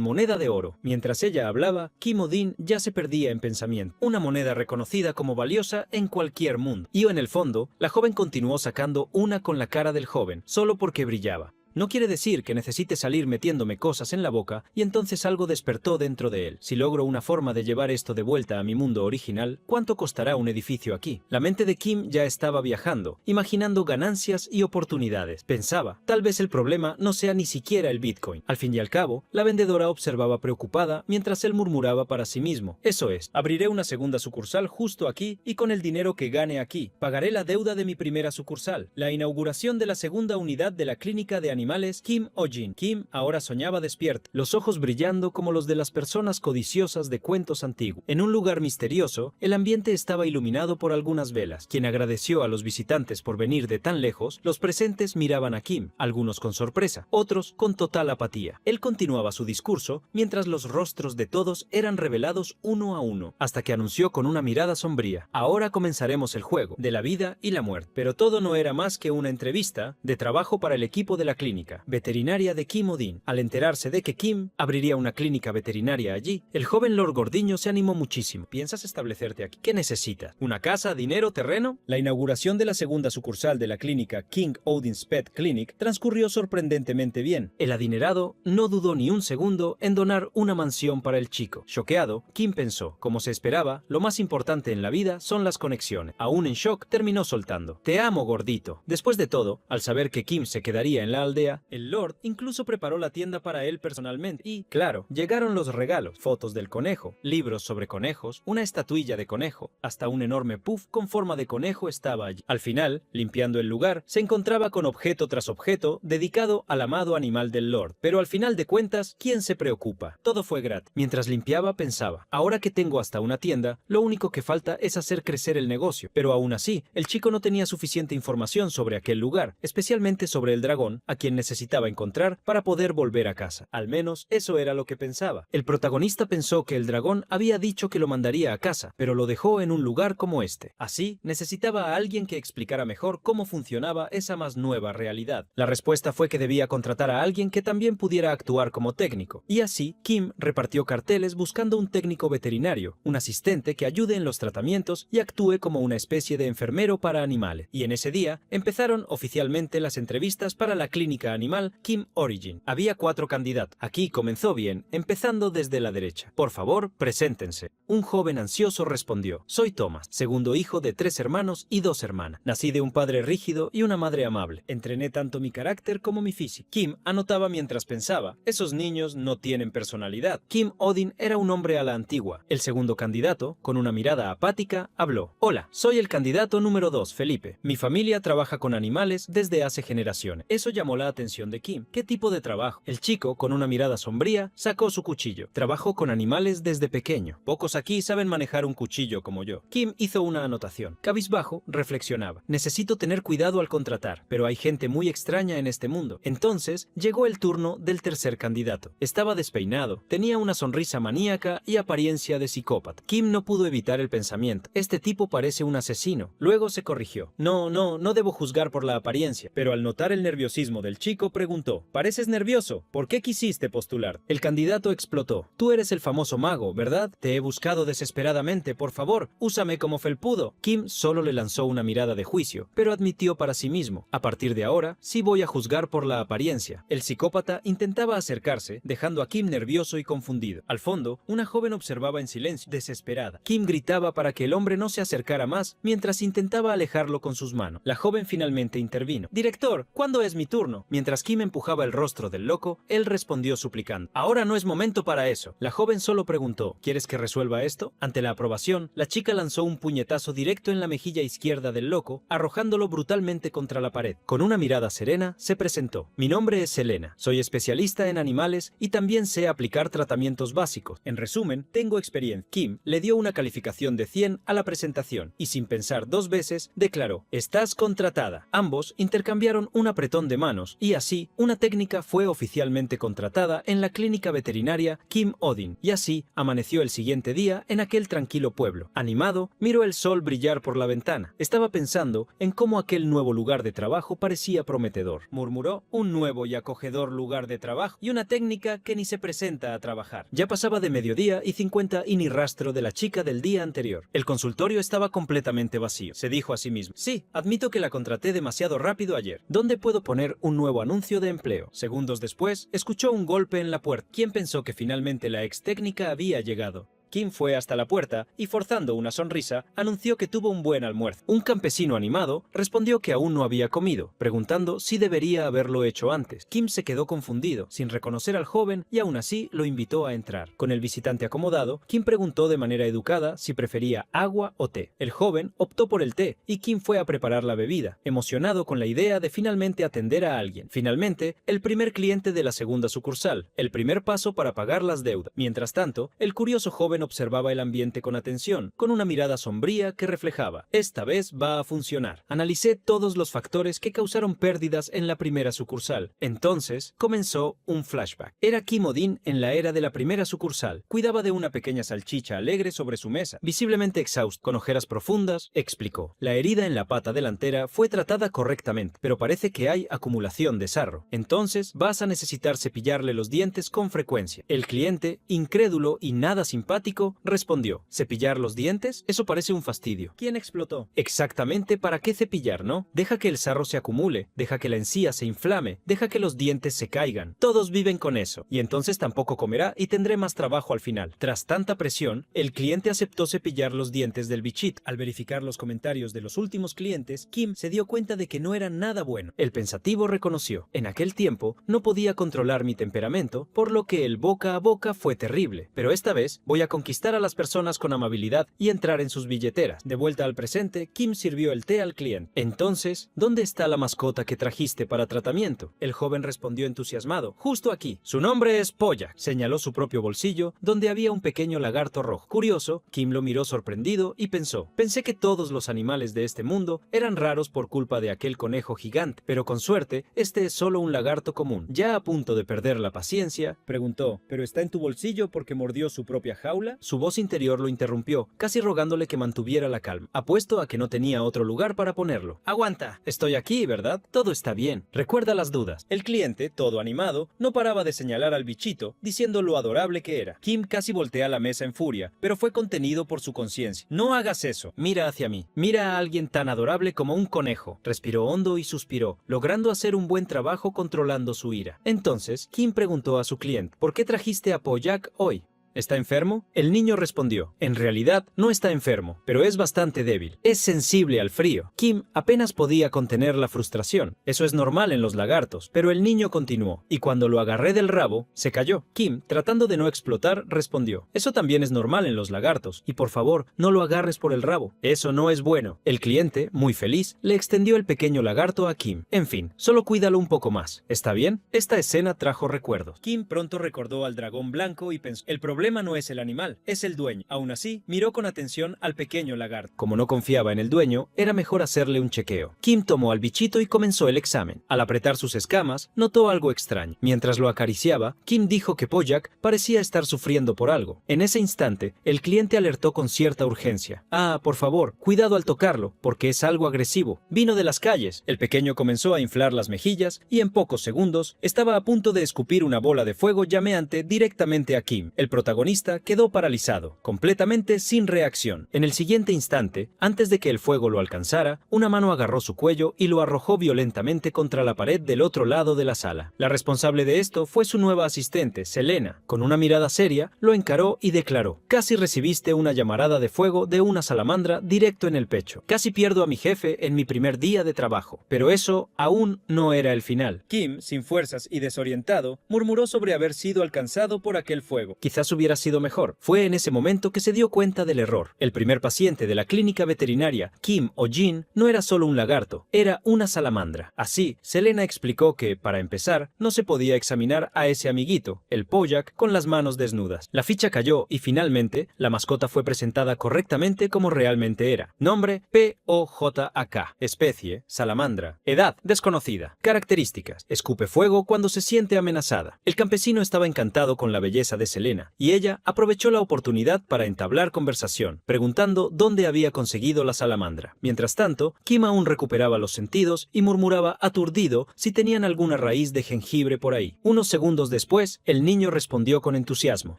moneda de oro. Mientras ella hablaba, Kim Odin ya se perdía en pensamiento. Una moneda reconocida como valiosa en cualquier mundo. Y en el fondo, la joven continuó sacando una con la cara del joven, solo porque brillaba. No quiere decir que necesite salir metiéndome cosas en la boca, y entonces algo despertó dentro de él. Si logro una forma de llevar esto de vuelta a mi mundo original, ¿cuánto costará un edificio aquí? La mente de Kim ya estaba viajando, imaginando ganancias y oportunidades. Pensaba, tal vez el problema no sea ni siquiera el Bitcoin. Al fin y al cabo, la vendedora observaba preocupada mientras él murmuraba para sí mismo: eso es, abriré una segunda sucursal justo aquí y con el dinero que gane aquí, pagaré la deuda de mi primera sucursal. La inauguración de la segunda unidad de la clínica de animales Kim Ojin. Kim ahora soñaba despierto, los ojos brillando como los de las personas codiciosas de cuentos antiguos. En un lugar misterioso, el ambiente estaba iluminado por algunas velas. Quien agradeció a los visitantes por venir de tan lejos, los presentes miraban a Kim, algunos con sorpresa, otros con total apatía. Él continuaba su discurso mientras los rostros de todos eran revelados uno a uno, hasta que anunció con una mirada sombría: ahora comenzaremos el juego de la vida y la muerte. Pero todo no era más que una entrevista de trabajo para el equipo de la clínica veterinaria de Kim Odin. Al enterarse de que Kim abriría una clínica veterinaria allí, el joven Lord Gordiño se animó muchísimo. ¿Piensas establecerte aquí? ¿Qué necesitas? ¿Una casa, dinero, terreno? La inauguración de la segunda sucursal de la clínica King Odin's Pet Clinic transcurrió sorprendentemente bien. El adinerado no dudó ni un segundo en donar una mansión para el chico. Choqueado, Kim pensó: como se esperaba, lo más importante en la vida son las conexiones. Aún en shock, terminó soltando: te amo, gordito. Después de todo, al saber que Kim se quedaría en la aldea, el Lord incluso preparó la tienda para él personalmente. Y, claro, llegaron los regalos: fotos del conejo, libros sobre conejos, una estatuilla de conejo, hasta un enorme puff con forma de conejo estaba allí. Al final, limpiando el lugar, se encontraba con objeto tras objeto dedicado al amado animal del Lord. Pero al final de cuentas, ¿quién se preocupa? Todo fue gratis. Mientras limpiaba, pensaba: ahora que tengo hasta una tienda, lo único que falta es hacer crecer el negocio. Pero aún así, el chico no tenía suficiente información sobre aquel lugar, especialmente sobre el dragón, a quien necesitaba encontrar para poder volver a casa. Al menos eso era lo que pensaba. El protagonista pensó que el dragón había dicho que lo mandaría a casa, pero lo dejó en un lugar como este. Así, necesitaba a alguien que explicara mejor cómo funcionaba esa más nueva realidad. La respuesta fue que debía contratar a alguien que también pudiera actuar como técnico. Y así, Kim repartió carteles buscando un técnico veterinario, un asistente que ayude en los tratamientos y actúe como una especie de enfermero para animales. Y en ese día, empezaron oficialmente las entrevistas para la clínica animal Kim Origin. Había 4 candidatos. Aquí comenzó bien, empezando desde la derecha. Por favor, preséntense. Un joven ansioso respondió: soy Thomas, segundo hijo de 3 hermanos y 2 hermanas. Nací de un padre rígido y una madre amable. Entrené tanto mi carácter como mi físico. Kim anotaba mientras pensaba: esos niños no tienen personalidad. Kim Odin era un hombre a la antigua. El segundo candidato, con una mirada apática, habló: hola, soy el candidato número 2, Felipe. Mi familia trabaja con animales desde hace generaciones. Eso llamó la atención de Kim. ¿Qué tipo de trabajo? El chico, con una mirada sombría, sacó su cuchillo. Trabajo con animales desde pequeño. Pocos aquí saben manejar un cuchillo como yo. Kim hizo una anotación. Cabizbajo, reflexionaba. Necesito tener cuidado al contratar, pero hay gente muy extraña en este mundo. Entonces, llegó el turno del tercer candidato. Estaba despeinado, tenía una sonrisa maníaca y apariencia de psicópata. Kim no pudo evitar el pensamiento. Este tipo parece un asesino. Luego se corrigió. No debo juzgar por la apariencia. Pero al notar el nerviosismo del chico, preguntó: ¿pareces nervioso? ¿Por qué quisiste postular? El candidato explotó. Tú eres el famoso mago, ¿verdad? Te he buscado desesperadamente. Por favor, úsame como felpudo. Kim solo le lanzó una mirada de juicio, pero admitió para sí mismo: a partir de ahora, sí voy a juzgar por la apariencia. El psicópata intentaba acercarse, dejando a Kim nervioso y confundido. Al fondo, una joven observaba en silencio, desesperada. Kim gritaba para que el hombre no se acercara más, mientras intentaba alejarlo con sus manos. La joven finalmente intervino. «Director, ¿cuándo es mi turno?» Mientras Kim empujaba el rostro del loco, él respondió suplicando: «Ahora no es momento para eso». La joven solo preguntó: «¿Quieres que resuelva esto?» Ante la aprobación, la chica lanzó un puñetazo directo en la mejilla izquierda del loco, arrojándolo brutalmente contra la pared. Con una mirada serena, se presentó: «Mi nombre es Selena. Soy especialista en animales y también sé aplicar tratamientos básicos. En resumen, tengo experiencia». Kim le dio una calificación de 100 a la presentación y, sin pensar dos veces, declaró: «Estás contratada». Ambos intercambiaron un apretón de manos y así, una técnica fue oficialmente contratada en la clínica veterinaria Kim Odin. Y así, amaneció el siguiente día en aquel tranquilo pueblo. Animado, miró el sol brillar por la ventana. Estaba pensando en cómo aquel nuevo lugar de trabajo parecía prometedor. Murmuró: «Un nuevo y acogedor lugar de trabajo y una técnica que ni se presenta a trabajar». Ya pasaba de mediodía y 50 y ni rastro de la chica del día anterior. El consultorio estaba completamente vacío. Se dijo a sí mismo: «Sí, admito que la contraté demasiado rápido ayer. ¿Dónde puedo poner un nuevo anuncio de empleo?». Segundos después, escuchó un golpe en la puerta. ¿Quién pensó que finalmente la ex técnica había llegado? Kim fue hasta la puerta y, forzando una sonrisa, anunció que tuvo un buen almuerzo. Un campesino animado respondió que aún no había comido, preguntando si debería haberlo hecho antes. Kim se quedó confundido, sin reconocer al joven, y aún así lo invitó a entrar. Con el visitante acomodado, Kim preguntó de manera educada si prefería agua o té. El joven optó por el té y Kim fue a preparar la bebida, emocionado con la idea de finalmente atender a alguien. Finalmente, el primer cliente de la segunda sucursal, el primer paso para pagar las deudas. Mientras tanto, el curioso joven observaba el ambiente con atención, con una mirada sombría que reflejaba: «Esta vez va a funcionar». Analicé todos los factores que causaron pérdidas en la primera sucursal. Entonces comenzó un flashback. Era Kim Odin en la era de la primera sucursal. Cuidaba de una pequeña salchicha alegre sobre su mesa, visiblemente exhausto, con ojeras profundas. Explicó: «La herida en la pata delantera fue tratada correctamente, pero parece que hay acumulación de sarro. Entonces vas a necesitar cepillarle los dientes con frecuencia». El cliente, incrédulo y nada simpático, respondió: «¿Cepillar los dientes? Eso parece un fastidio». ¿Quién explotó? «Exactamente, ¿para qué cepillar, no? Deja que el sarro se acumule, deja que la encía se inflame, deja que los dientes se caigan. Todos viven con eso. Y entonces tampoco comerá y tendré más trabajo al final». Tras tanta presión, el cliente aceptó cepillar los dientes del bichito. Al verificar los comentarios de los últimos clientes, Kim se dio cuenta de que no era nada bueno. El pensativo reconoció: «En aquel tiempo no podía controlar mi temperamento, por lo que el boca a boca fue terrible. Pero esta vez voy a conquistar a las personas con amabilidad y entrar en sus billeteras». De vuelta al presente, Kim sirvió el té al cliente. «Entonces, ¿dónde está la mascota que trajiste para tratamiento?». El joven respondió entusiasmado: «Justo aquí. Su nombre es Polla». Señaló su propio bolsillo, donde había un pequeño lagarto rojo. Curioso, Kim lo miró sorprendido y pensó: «Pensé que todos los animales de este mundo eran raros por culpa de aquel conejo gigante, pero con suerte, este es solo un lagarto común». Ya a punto de perder la paciencia, preguntó: «¿Pero está en tu bolsillo porque mordió su propia jaula?». Su voz interior lo interrumpió, casi rogándole que mantuviera la calma. Apuesto a que no tenía otro lugar para ponerlo. «Aguanta, estoy aquí, ¿verdad? Todo está bien. Recuerda las dudas». El cliente, todo animado, no paraba de señalar al bichito, diciendo lo adorable que era. Kim casi voltea la mesa en furia, pero fue contenido por su conciencia. «No hagas eso. Mira hacia mí. Mira a alguien tan adorable como un conejo». Respiró hondo y suspiró, logrando hacer un buen trabajo controlando su ira. Entonces, Kim preguntó a su cliente: «¿Por qué trajiste a Pollack hoy?». ¿Está enfermo? El niño respondió, en realidad no está enfermo, pero es bastante débil. Es sensible al frío. Kim apenas podía contener la frustración. Eso es normal en los lagartos, pero el niño continuó, y cuando lo agarré del rabo, se cayó. Kim, tratando de no explotar, respondió, eso también es normal en los lagartos, y por favor, no lo agarres por el rabo. Eso no es bueno. El cliente, muy feliz, le extendió el pequeño lagarto a Kim. En fin, solo cuídalo un poco más. ¿Está bien? Esta escena trajo recuerdos. Kim pronto recordó al dragón blanco y pensó, el problema no es el animal, es el dueño. Aún así, miró con atención al pequeño lagarto. Como no confiaba en el dueño, era mejor hacerle un chequeo. Kim tomó al bichito y comenzó el examen. Al apretar sus escamas, notó algo extraño. Mientras lo acariciaba, Kim dijo que Bojack parecía estar sufriendo por algo. En ese instante, el cliente alertó con cierta urgencia. Ah, por favor, cuidado al tocarlo, porque es algo agresivo. Vino de las calles. El pequeño comenzó a inflar las mejillas y en pocos segundos estaba a punto de escupir una bola de fuego llameante directamente a Kim. El protagonista quedó paralizado, completamente sin reacción. En el siguiente instante, antes de que el fuego lo alcanzara, una mano agarró su cuello y lo arrojó violentamente contra la pared del otro lado de la sala. La responsable de esto fue su nueva asistente, Selena. Con una mirada seria, lo encaró y declaró, casi recibiste una llamarada de fuego de una salamandra directo en el pecho. Casi pierdo a mi jefe en mi primer día de trabajo. Pero eso aún no era el final. Kim, sin fuerzas y desorientado, murmuró sobre haber sido alcanzado por aquel fuego. Quizás hubiera sido mejor. Fue en ese momento que se dio cuenta del error. El primer paciente de la clínica veterinaria, Kim o Jin, no era solo un lagarto, era una salamandra. Así, Selena explicó que, para empezar, no se podía examinar a ese amiguito, el Bojack, con las manos desnudas. La ficha cayó y finalmente, la mascota fue presentada correctamente como realmente era. Nombre, P-O-J-A-K. Especie, salamandra. Edad, desconocida. Características, escupe fuego cuando se siente amenazada. El campesino estaba encantado con la belleza de Selena, y ella aprovechó la oportunidad para entablar conversación, preguntando dónde había conseguido la salamandra. Mientras tanto, Kim aún recuperaba los sentidos y murmuraba aturdido si tenían alguna raíz de jengibre por ahí. Unos segundos después, el niño respondió con entusiasmo.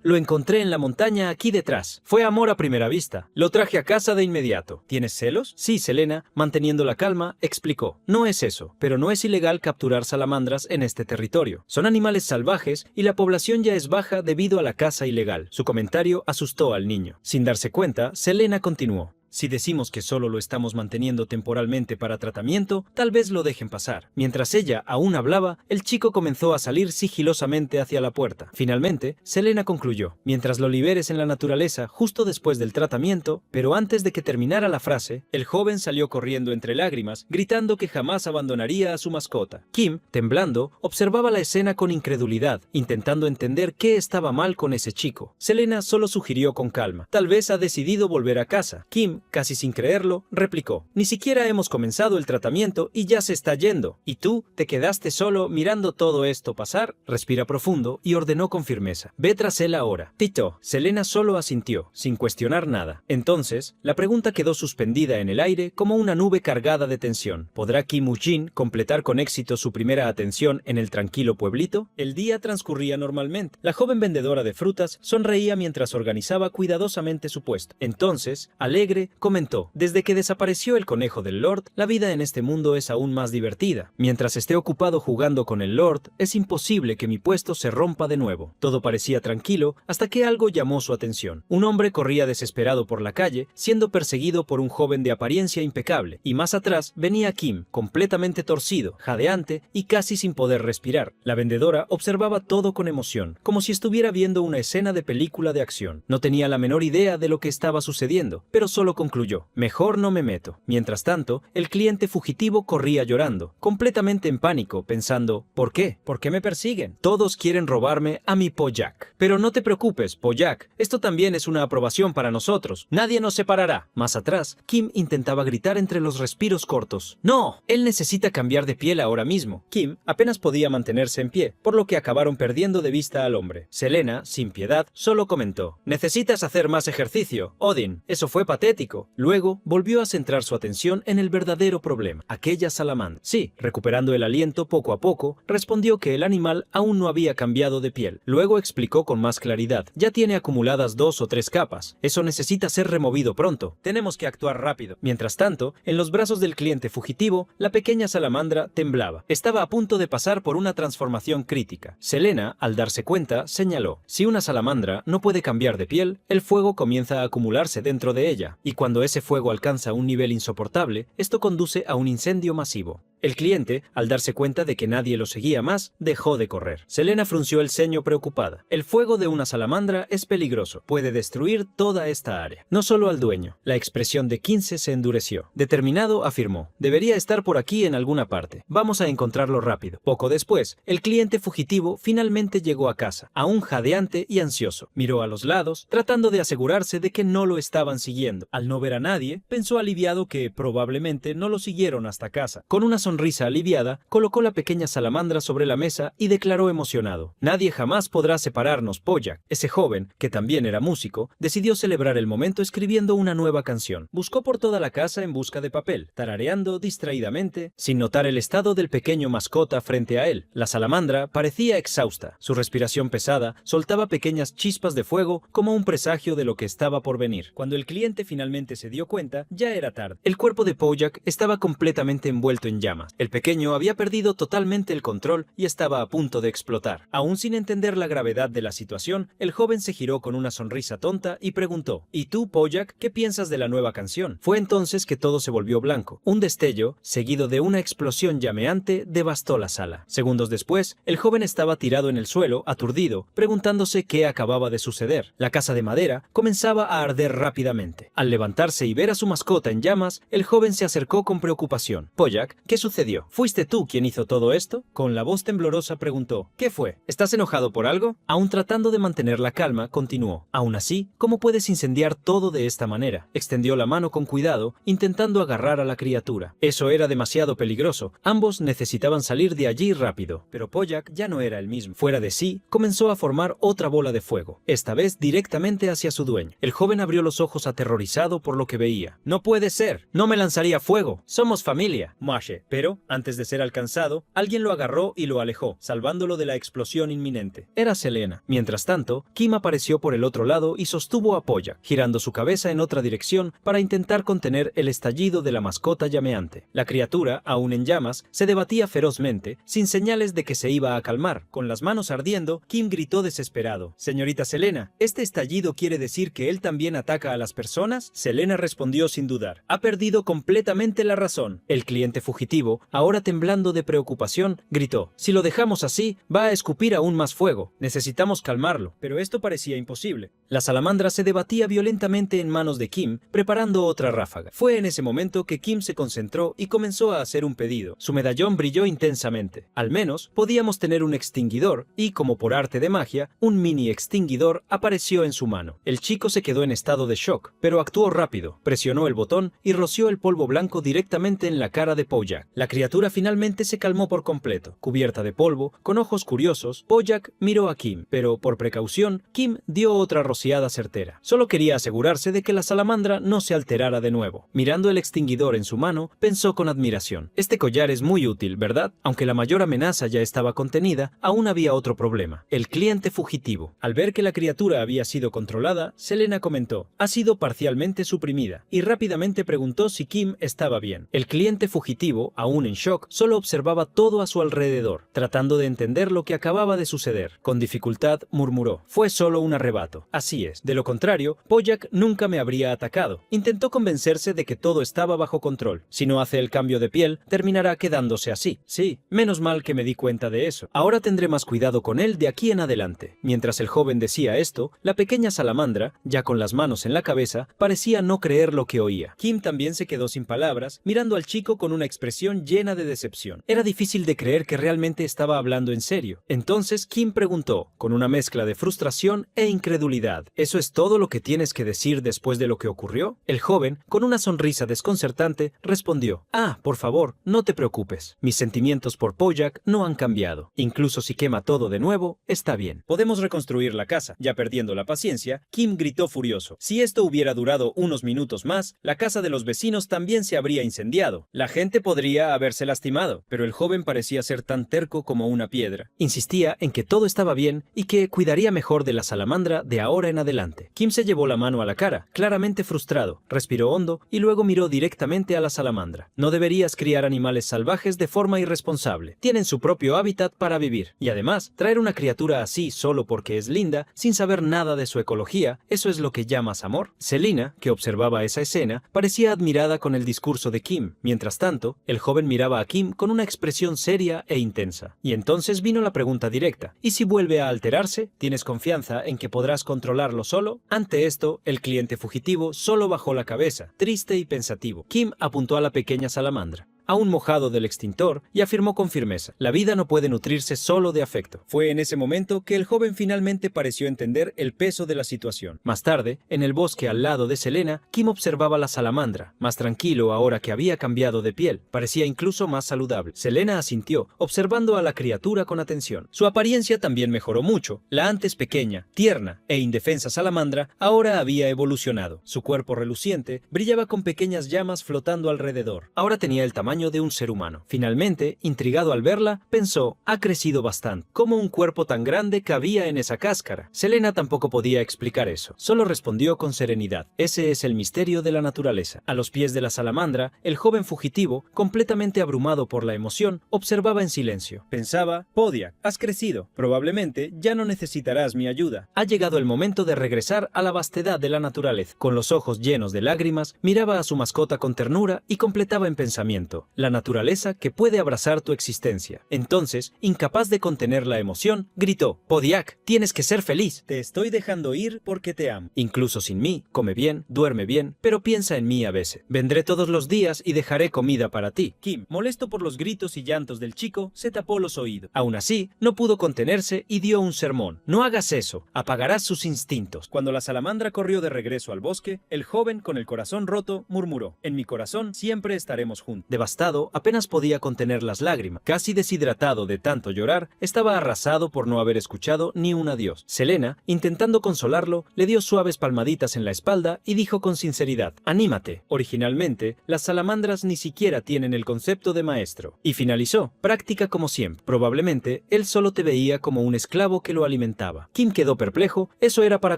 Lo encontré en la montaña aquí detrás. Fue amor a primera vista. Lo traje a casa de inmediato. ¿Tienes celos? Sí, Selena, manteniendo la calma, explicó. No es eso, pero no es ilegal capturar salamandras en este territorio. Son animales salvajes y la población ya es baja debido a la caza ilegal. Su comentario asustó al niño. Sin darse cuenta, Selena continuó. Si decimos que solo lo estamos manteniendo temporalmente para tratamiento, tal vez lo dejen pasar. Mientras ella aún hablaba, el chico comenzó a salir sigilosamente hacia la puerta. Finalmente, Selena concluyó, mientras lo liberes en la naturaleza justo después del tratamiento, pero antes de que terminara la frase, el joven salió corriendo entre lágrimas, gritando que jamás abandonaría a su mascota. Kim, temblando, observaba la escena con incredulidad, intentando entender qué estaba mal con ese chico. Selena solo sugirió con calma, tal vez ha decidido volver a casa. Kim, casi sin creerlo, replicó, ni siquiera hemos comenzado el tratamiento y ya se está yendo. ¿Y tú te quedaste solo mirando todo esto pasar? Respira profundo y ordenó con firmeza. Ve tras él ahora. Tito. Selena solo asintió, sin cuestionar nada. Entonces, la pregunta quedó suspendida en el aire como una nube cargada de tensión. ¿Podrá Kim Woo-jin completar con éxito su primera atención en el tranquilo pueblito? El día transcurría normalmente. La joven vendedora de frutas sonreía mientras organizaba cuidadosamente su puesto. Entonces, alegre, comentó, desde que desapareció el conejo del Lord, la vida en este mundo es aún más divertida. Mientras esté ocupado jugando con el Lord, es imposible que mi puesto se rompa de nuevo. Todo parecía tranquilo hasta que algo llamó su atención. Un hombre corría desesperado por la calle, siendo perseguido por un joven de apariencia impecable, y más atrás venía Kim, completamente torcido, jadeante y casi sin poder respirar. La vendedora observaba todo con emoción, como si estuviera viendo una escena de película de acción. No tenía la menor idea de lo que estaba sucediendo, pero solo concluyó, mejor no me meto. Mientras tanto, el cliente fugitivo corría llorando, completamente en pánico, pensando, ¿por qué? ¿Por qué me persiguen? Todos quieren robarme a mi Bojack. Pero no te preocupes, Bojack, esto también es una aprobación para nosotros. Nadie nos separará. Más atrás, Kim intentaba gritar entre los respiros cortos. ¡No! Él necesita cambiar de piel ahora mismo. Kim apenas podía mantenerse en pie, por lo que acabaron perdiendo de vista al hombre. Selena, sin piedad, solo comentó, necesitas hacer más ejercicio, Odin. Eso fue patético. explicó. Luego, volvió a centrar su atención en el verdadero problema, aquella salamandra. Sí, recuperando el aliento poco a poco, respondió que el animal aún no había cambiado de piel. Luego explicó con más claridad. Ya tiene acumuladas 2 o 3 capas. Eso necesita ser removido pronto. Tenemos que actuar rápido. Mientras tanto, en los brazos del cliente fugitivo, la pequeña salamandra temblaba. Estaba a punto de pasar por una transformación crítica. Selena, al darse cuenta, señaló: si una salamandra no puede cambiar de piel, el fuego comienza a acumularse dentro de ella, y cuando ese fuego alcanza un nivel insoportable, esto conduce a un incendio masivo. El cliente, al darse cuenta de que nadie lo seguía más, dejó de correr. Selena frunció el ceño preocupada. El fuego de una salamandra es peligroso. Puede destruir toda esta área. No solo al dueño. La expresión de Kinsey se endureció. Determinado, afirmó: debería estar por aquí en alguna parte. Vamos a encontrarlo rápido. Poco después, el cliente fugitivo finalmente llegó a casa, aún jadeante y ansioso. Miró a los lados, tratando de asegurarse de que no lo estaban siguiendo. Al no ver a nadie, pensó aliviado que probablemente no lo siguieron hasta casa. Con una sonrisa aliviada, colocó la pequeña salamandra sobre la mesa y declaró emocionado: nadie jamás podrá separarnos, Pojak. Ese joven, que también era músico, decidió celebrar el momento escribiendo una nueva canción. Buscó por toda la casa en busca de papel, tarareando distraídamente, sin notar el estado del pequeño mascota frente a él. La salamandra parecía exhausta. Su respiración pesada soltaba pequeñas chispas de fuego como un presagio de lo que estaba por venir. Cuando el cliente finalmente se dio cuenta, ya era tarde. El cuerpo de Pojak estaba completamente envuelto en llamas. El pequeño había perdido totalmente el control y estaba a punto de explotar. Aún sin entender la gravedad de la situación, el joven se giró con una sonrisa tonta y preguntó: ¿y tú, Pojak, qué piensas de la nueva canción? Fue entonces que todo se volvió blanco. Un destello, seguido de una explosión llameante, devastó la sala. Segundos después, el joven estaba tirado en el suelo, aturdido, preguntándose qué acababa de suceder. La casa de madera comenzaba a arder rápidamente. Al levantarse y ver a su mascota en llamas, el joven se acercó con preocupación. Pojak, ¿qué sucedió? ¿Fuiste tú quien hizo todo esto? Con la voz temblorosa preguntó: ¿qué fue? ¿Estás enojado por algo? Aún tratando de mantener la calma, continuó: aún así, ¿cómo puedes incendiar todo de esta manera? Extendió la mano con cuidado, intentando agarrar a la criatura. Eso era demasiado peligroso. Ambos necesitaban salir de allí rápido. Pero Pojak ya no era el mismo. Fuera de sí, comenzó a formar otra bola de fuego, esta vez directamente hacia su dueño. El joven abrió los ojos aterrorizado por lo que veía. No puede ser. No me lanzaría fuego. Somos familia, Mashe. Pero, antes de ser alcanzado, alguien lo agarró y lo alejó, salvándolo de la explosión inminente. Era Selena. Mientras tanto, Kim apareció por el otro lado y sostuvo a Pojak, girando su cabeza en otra dirección para intentar contener el estallido de la mascota llameante. La criatura, aún en llamas, se debatía ferozmente, sin señales de que se iba a calmar. Con las manos ardiendo, Kim gritó desesperado: «Señorita Selena, ¿este estallido quiere decir que él también ataca a las personas?» Selena respondió sin dudar: «Ha perdido completamente la razón». El cliente fugitivo, ahora temblando de preocupación, gritó: «Si lo dejamos así, va a escupir aún más fuego. Necesitamos calmarlo». Pero esto parecía imposible. La salamandra se debatía violentamente en manos de Kim, preparando otra ráfaga. Fue en ese momento que Kim se concentró y comenzó a hacer un pedido. Su medallón brilló intensamente. Al menos, podíamos tener un extinguidor, y como por arte de magia, un mini extinguidor apareció en su mano. El chico se quedó en estado de shock, pero actuó rápido. Presionó el botón y roció el polvo blanco directamente en la cara de Pojak. La criatura finalmente se calmó por completo. Cubierta de polvo, con ojos curiosos, Pojak miró a Kim, pero por precaución, Kim dio otra rociada certera. Solo quería asegurarse de que la salamandra no se alterara de nuevo. Mirando el extinguidor en su mano, pensó con admiración: «Este collar es muy útil, ¿verdad?» Aunque la mayor amenaza ya estaba contenida, aún había otro problema: el cliente fugitivo. Al ver que la criatura había sido controlada, Selena comentó: «Ha sido parcialmente suprimida», y rápidamente preguntó si Kim estaba bien. El cliente fugitivo, aún en shock, solo observaba todo a su alrededor, tratando de entender lo que acababa de suceder. Con dificultad murmuró: «Fue solo un arrebato. Así es. De lo contrario, Pojak nunca me habría atacado». Intentó convencerse de que todo estaba bajo control. Si no hace el cambio de piel, terminará quedándose así. Sí, menos mal que me di cuenta de eso. Ahora tendré más cuidado con él de aquí en adelante. Mientras el joven decía esto, la pequeña salamandra, ya con las manos en la cabeza, parecía no creer lo que oía. Kim también se quedó sin palabras, mirando al chico con una expresión expresión llena de decepción. Era difícil de creer que realmente estaba hablando en serio. Entonces Kim preguntó, con una mezcla de frustración e incredulidad: ¿eso es todo lo que tienes que decir después de lo que ocurrió? El joven, con una sonrisa desconcertante, respondió: por favor, no te preocupes. Mis sentimientos por Bojack no han cambiado. Incluso si quema todo de nuevo, está bien. Podemos reconstruir la casa. Ya perdiendo la paciencia, Kim gritó furioso. Si esto hubiera durado unos minutos más, la casa de los vecinos también se habría incendiado. La gente podría haberse lastimado, pero el joven parecía ser tan terco como una piedra. Insistía en que todo estaba bien y que cuidaría mejor de la salamandra de ahora en adelante. Kim se llevó la mano a la cara, claramente frustrado, respiró hondo y luego miró directamente a la salamandra. No deberías criar animales salvajes de forma irresponsable. Tienen su propio hábitat para vivir. Y además, traer una criatura así solo porque es linda, sin saber nada de su ecología, ¿eso es lo que llamas amor? Selina, que observaba esa escena, parecía admirada con el discurso de Kim. Mientras tanto, el joven miraba a Kim con una expresión seria e intensa. Y entonces vino la pregunta directa: ¿y si vuelve a alterarse? ¿Tienes confianza en que podrás controlarlo solo? Ante esto, el cliente fugitivo solo bajó la cabeza, triste y pensativo. Kim apuntó a la pequeña salamandra, aún mojado del extintor, y afirmó con firmeza: la vida no puede nutrirse solo de afecto. Fue en ese momento que el joven finalmente pareció entender el peso de la situación. Más tarde, en el bosque al lado de Selena, Kim observaba la salamandra, más tranquilo ahora que había cambiado de piel. Parecía incluso más saludable. Selena asintió, observando a la criatura con atención. Su apariencia también mejoró mucho. La antes pequeña, tierna e indefensa salamandra ahora había evolucionado. Su cuerpo reluciente brillaba con pequeñas llamas flotando alrededor. Ahora tenía el tamaño de un ser humano. Finalmente, intrigado al verla, pensó: ha crecido bastante. ¿Cómo un cuerpo tan grande cabía en esa cáscara? Selena tampoco podía explicar eso. Solo respondió con serenidad: ese es el misterio de la naturaleza. A los pies de la salamandra, el joven fugitivo, completamente abrumado por la emoción, observaba en silencio. Pensaba: Bojack, has crecido. Probablemente ya no necesitarás mi ayuda. Ha llegado el momento de regresar a la vastedad de la naturaleza. Con los ojos llenos de lágrimas, miraba a su mascota con ternura y completaba en pensamiento: la naturaleza que puede abrazar tu existencia. Entonces, incapaz de contener la emoción, gritó: Bojack, tienes que ser feliz. Te estoy dejando ir porque te amo. Incluso sin mí, come bien, duerme bien, pero piensa en mí a veces. Vendré todos los días y dejaré comida para ti. Kim, molesto por los gritos y llantos del chico, se tapó los oídos. Aún así, no pudo contenerse y dio un sermón: no hagas eso, apagarás sus instintos. Cuando la salamandra corrió de regreso al bosque, el joven, con el corazón roto, murmuró: en mi corazón siempre estaremos juntos. Devastado, apenas podía contener las lágrimas. Casi deshidratado de tanto llorar, estaba arrasado por no haber escuchado ni un adiós. Selena, intentando consolarlo, le dio suaves palmaditas en la espalda y dijo con sinceridad: anímate. Originalmente, las salamandras ni siquiera tienen el concepto de maestro. Y finalizó: práctica como siempre. Probablemente, él solo te veía como un esclavo que lo alimentaba. Kim quedó perplejo. Eso era para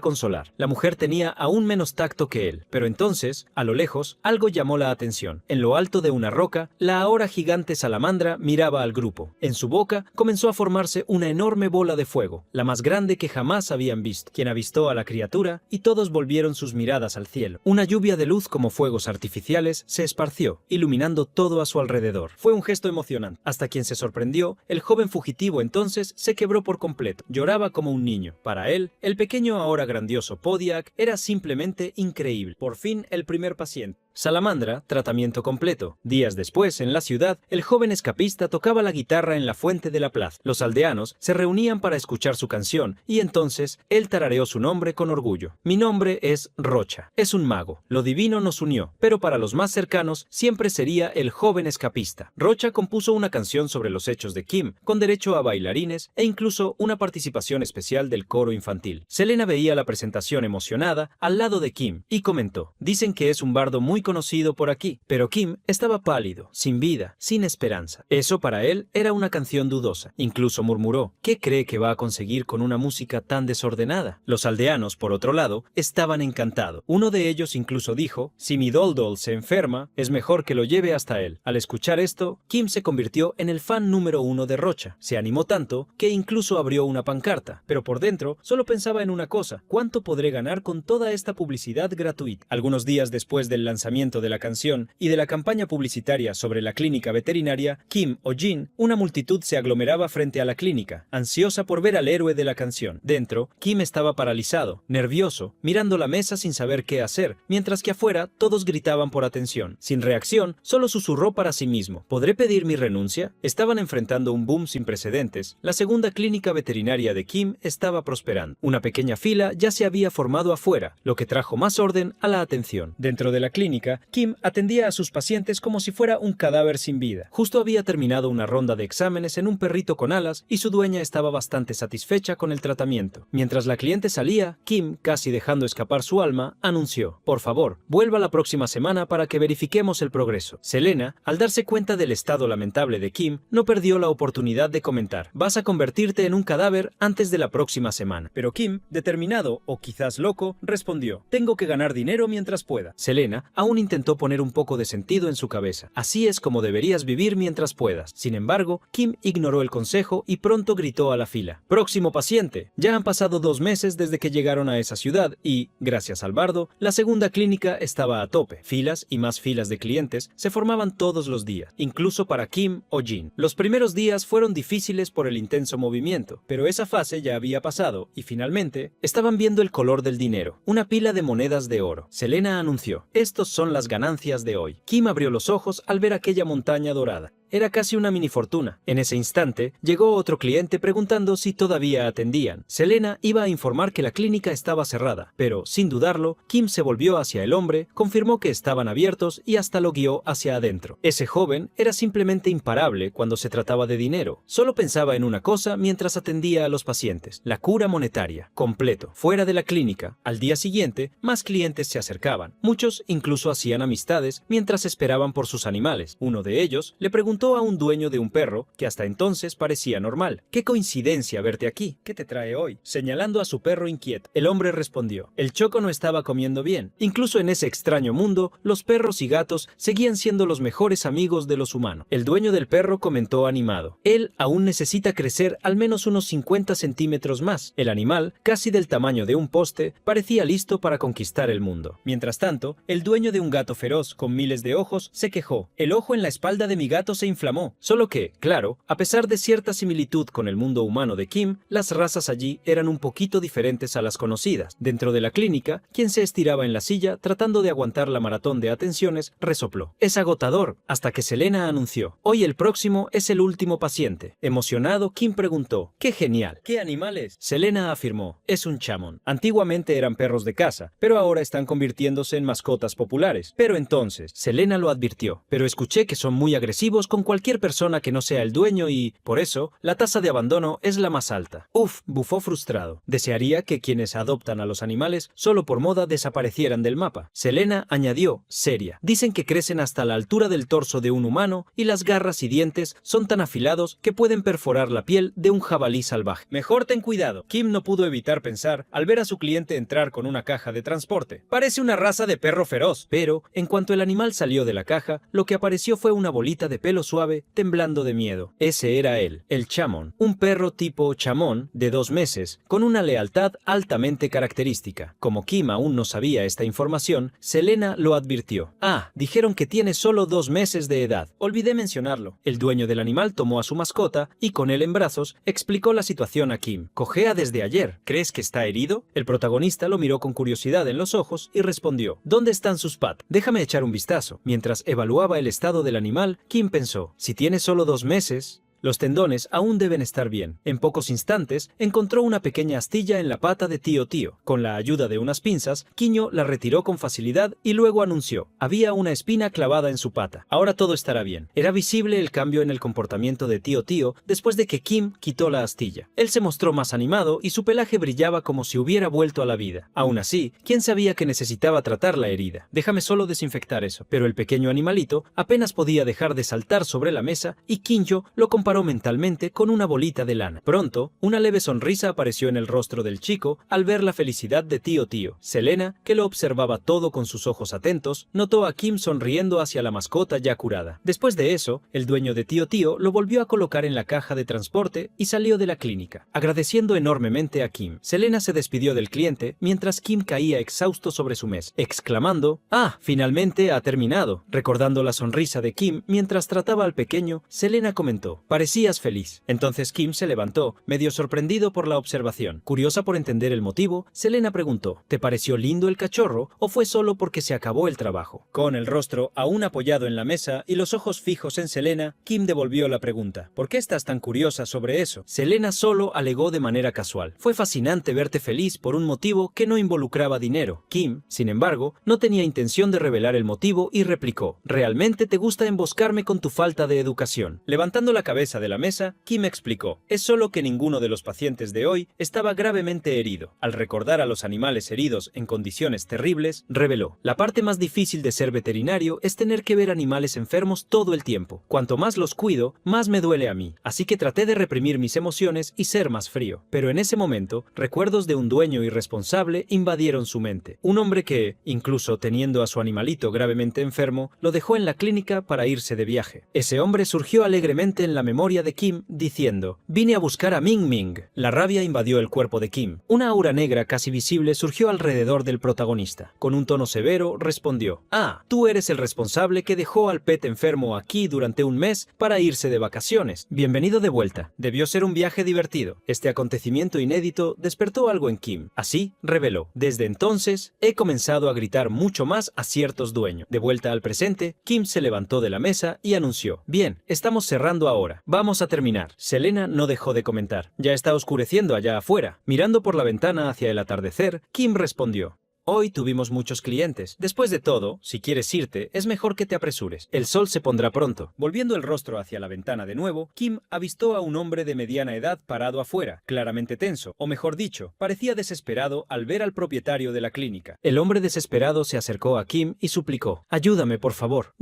consolar. La mujer tenía aún menos tacto que él. Pero entonces, a lo lejos, algo llamó la atención. En lo alto de una roca, la ahora gigante salamandra miraba al grupo. En su boca comenzó a formarse una enorme bola de fuego, la más grande que jamás habían visto. Quien avistó a la criatura, y todos volvieron sus miradas al cielo. Una lluvia de luz como fuegos artificiales se esparció, iluminando todo a su alrededor. Fue un gesto emocionante. Hasta quien se sorprendió, el joven fugitivo entonces se quebró por completo. Lloraba como un niño. Para él, el pequeño ahora grandioso Bojack era simplemente increíble. Por fin, el primer paciente. Salamandra, tratamiento completo. Días después, en la ciudad, el joven escapista tocaba la guitarra en la fuente de la plaza. Los aldeanos se reunían para escuchar su canción, y entonces él tarareó su nombre con orgullo. Mi nombre es Rocha. Es un mago. Lo divino nos unió, pero para los más cercanos siempre sería el joven escapista. Rocha compuso una canción sobre los hechos de Kim, con derecho a bailarines e incluso una participación especial del coro infantil. Selena veía la presentación emocionada al lado de Kim y comentó: dicen que es un bardo muy conocido por aquí, pero Kim estaba pálido, sin vida, sin esperanza. Eso para él era una canción dudosa. Incluso murmuró: ¿qué cree que va a conseguir con una música tan desordenada? Los aldeanos, por otro lado, estaban encantados. Uno de ellos incluso dijo: si mi Doldol se enferma, es mejor que lo lleve hasta él. Al escuchar esto, Kim se convirtió en el fan número 1 de Rocha. Se animó tanto que incluso abrió una pancarta, pero por dentro solo pensaba en una cosa: ¿cuánto podré ganar con toda esta publicidad gratuita? Algunos días después del lanzamiento lanzamiento de la canción y de la campaña publicitaria sobre la clínica veterinaria Kim O-jin, una multitud se aglomeraba frente a la clínica, ansiosa por ver al héroe de la canción. Dentro, Kim estaba paralizado, nervioso, mirando la mesa sin saber qué hacer, mientras que afuera todos gritaban por atención. Sin reacción, solo susurró para sí mismo: ¿podré pedir mi renuncia? Estaban enfrentando un boom sin precedentes. La segunda clínica veterinaria de Kim estaba prosperando. Una pequeña fila ya se había formado afuera, lo que trajo más orden a la atención. Dentro de la clínica, Kim atendía a sus pacientes como si fuera un cadáver sin vida. Justo había terminado una ronda de exámenes en un perrito con alas y su dueña estaba bastante satisfecha con el tratamiento. Mientras la cliente salía, Kim, casi dejando escapar su alma, anunció: por favor, vuelva la próxima semana para que verifiquemos el progreso. Selena, al darse cuenta del estado lamentable de Kim, no perdió la oportunidad de comentar: vas a convertirte en un cadáver antes de la próxima semana. Pero Kim, determinado o quizás loco, respondió: tengo que ganar dinero mientras pueda. Selena aún intentó poner un poco de sentido en su cabeza: así es como deberías vivir mientras puedas. Sin embargo, Kim ignoró el consejo y pronto gritó a la fila: próximo paciente. Ya han pasado 2 meses desde que llegaron a esa ciudad y, gracias al bardo, la segunda clínica estaba a tope. Filas y más filas de clientes se formaban todos los días, incluso para Kim O-jin. Los primeros días fueron difíciles por el intenso movimiento, pero esa fase ya había pasado y finalmente estaban viendo el color del dinero: una pila de monedas de oro. Selena anunció: estos son las ganancias de hoy. Kim abrió los ojos al ver aquella montaña dorada. Era casi una mini fortuna. En ese instante, llegó otro cliente preguntando si todavía atendían. Selena iba a informar que la clínica estaba cerrada, pero, sin dudarlo, Kim se volvió hacia el hombre, confirmó que estaban abiertos y hasta lo guió hacia adentro. Ese joven era simplemente imparable cuando se trataba de dinero. Solo pensaba en una cosa mientras atendía a los pacientes: la cura monetaria. Completo. Fuera de la clínica, al día siguiente, más clientes se acercaban. Muchos incluso hacían amistades mientras esperaban por sus animales. Uno de ellos le preguntó a un dueño de un perro que hasta entonces parecía normal: qué coincidencia verte aquí, ¿qué te trae hoy? Señalando a su perro inquieto. El hombre respondió: el Choco no estaba comiendo bien. Incluso en ese extraño mundo, los perros y gatos seguían siendo los mejores amigos de los humanos. El dueño del perro comentó animado: él aún necesita crecer al menos unos 50 centímetros más. El animal, casi del tamaño de un poste, parecía listo para conquistar el mundo. Mientras tanto, el dueño de un gato feroz con miles de ojos se quejó: el ojo en la espalda de mi gato se inflamó. Solo que, claro, a pesar de cierta similitud con el mundo humano de Kim, las razas allí eran un poquito diferentes a las conocidas. Dentro de la clínica, quien se estiraba en la silla tratando de aguantar la maratón de atenciones, resopló: es agotador, hasta que Selena anunció: hoy el próximo es el último paciente. Emocionado, Kim preguntó: ¡qué genial! ¿Qué animal es? Selena afirmó: es un chamón. Antiguamente eran perros de casa, pero ahora están convirtiéndose en mascotas populares. Pero entonces, Selena lo advirtió: pero escuché que son muy agresivos con cualquier persona que no sea el dueño y, por eso, la tasa de abandono es la más alta. Uf, bufó frustrado. Desearía que quienes adoptan a los animales solo por moda desaparecieran del mapa. Selena añadió, seria: dicen que crecen hasta la altura del torso de un humano y las garras y dientes son tan afilados que pueden perforar la piel de un jabalí salvaje. Mejor ten cuidado. Kim no pudo evitar pensar al ver a su cliente entrar con una caja de transporte: parece una raza de perro feroz. Pero, en cuanto el animal salió de la caja, lo que apareció fue una bolita de pelo suave temblando de miedo. Ese era él, el chamón, un perro tipo chamón de 2 meses, con una lealtad altamente característica. Como Kim aún no sabía esta información, Selena lo advirtió: ah, dijeron que tiene solo 2 meses de edad. Olvidé mencionarlo. El dueño del animal tomó a su mascota y, con él en brazos, explicó la situación a Kim. Cojea desde ayer. ¿Crees que está herido? El protagonista lo miró con curiosidad en los ojos y respondió: ¿dónde están sus patas? Déjame echar un vistazo. Mientras evaluaba el estado del animal, Kim pensó: si tiene solo 2 meses... los tendones aún deben estar bien. En pocos instantes, encontró una pequeña astilla en la pata de Tío Tío. Con la ayuda de unas pinzas, Quiño la retiró con facilidad y luego anunció: había una espina clavada en su pata. Ahora todo estará bien. Era visible el cambio en el comportamiento de Tío Tío después de que Kim quitó la astilla. Él se mostró más animado y su pelaje brillaba como si hubiera vuelto a la vida. Aún así, ¿quién sabía que necesitaba tratar la herida? Déjame solo desinfectar eso. Pero el pequeño animalito apenas podía dejar de saltar sobre la mesa y Quiño lo compartió comparó mentalmente con una bolita de lana. Pronto, una leve sonrisa apareció en el rostro del chico al ver la felicidad de Tío Tío. Selena, que lo observaba todo con sus ojos atentos, notó a Kim sonriendo hacia la mascota ya curada. Después de eso, el dueño de Tío Tío lo volvió a colocar en la caja de transporte y salió de la clínica, agradeciendo enormemente a Kim. Selena se despidió del cliente mientras Kim caía exhausto sobre su mesa, exclamando: «¡Ah! Finalmente ha terminado». Recordando la sonrisa de Kim mientras trataba al pequeño, Selena comentó: «Parecías feliz». Entonces Kim se levantó, medio sorprendido por la observación. Curiosa por entender el motivo, Selena preguntó: «¿Te pareció lindo el cachorro o fue solo porque se acabó el trabajo?». Con el rostro aún apoyado en la mesa y los ojos fijos en Selena, Kim devolvió la pregunta: «¿Por qué estás tan curiosa sobre eso?». Selena solo alegó de manera casual: «Fue fascinante verte feliz por un motivo que no involucraba dinero». Kim, sin embargo, no tenía intención de revelar el motivo y replicó: «¿Realmente te gusta emboscarme con tu falta de educación?». Levantando la cabeza de la mesa, Kim explicó: «Es solo que ninguno de los pacientes de hoy estaba gravemente herido». Al recordar a los animales heridos en condiciones terribles, reveló: «La parte más difícil de ser veterinario es tener que ver animales enfermos todo el tiempo. Cuanto más los cuido, más me duele a mí. Así que traté de reprimir mis emociones y ser más frío». Pero en ese momento, recuerdos de un dueño irresponsable invadieron su mente. Un hombre que, incluso teniendo a su animalito gravemente enfermo, lo dejó en la clínica para irse de viaje. Ese hombre surgió alegremente en la memoria de Kim, diciendo: «Vine a buscar a Ming Ming». La rabia invadió el cuerpo de Kim. Una aura negra casi visible surgió alrededor del protagonista. Con un tono severo, respondió: «Ah, tú eres el responsable que dejó al pet enfermo aquí durante un mes para irse de vacaciones. Bienvenido de vuelta. Debió ser un viaje divertido». Este acontecimiento inédito despertó algo en Kim. Así, reveló: «Desde entonces, he comenzado a gritar mucho más a ciertos dueños». De vuelta al presente, Kim se levantó de la mesa y anunció: «Bien, estamos cerrando ahora. Vamos a terminar». Selena no dejó de comentar: «Ya está oscureciendo allá afuera». Mirando por la ventana hacia el atardecer, Kim respondió: «Hoy tuvimos muchos clientes. Después de todo, si quieres irte, es mejor que te apresures. El sol se pondrá pronto». Volviendo el rostro hacia la ventana de nuevo, Kim avistó a un hombre de mediana edad parado afuera, claramente tenso, o mejor dicho, parecía desesperado al ver al propietario de la clínica. El hombre desesperado se acercó a Kim y suplicó: «Ayúdame, por favor».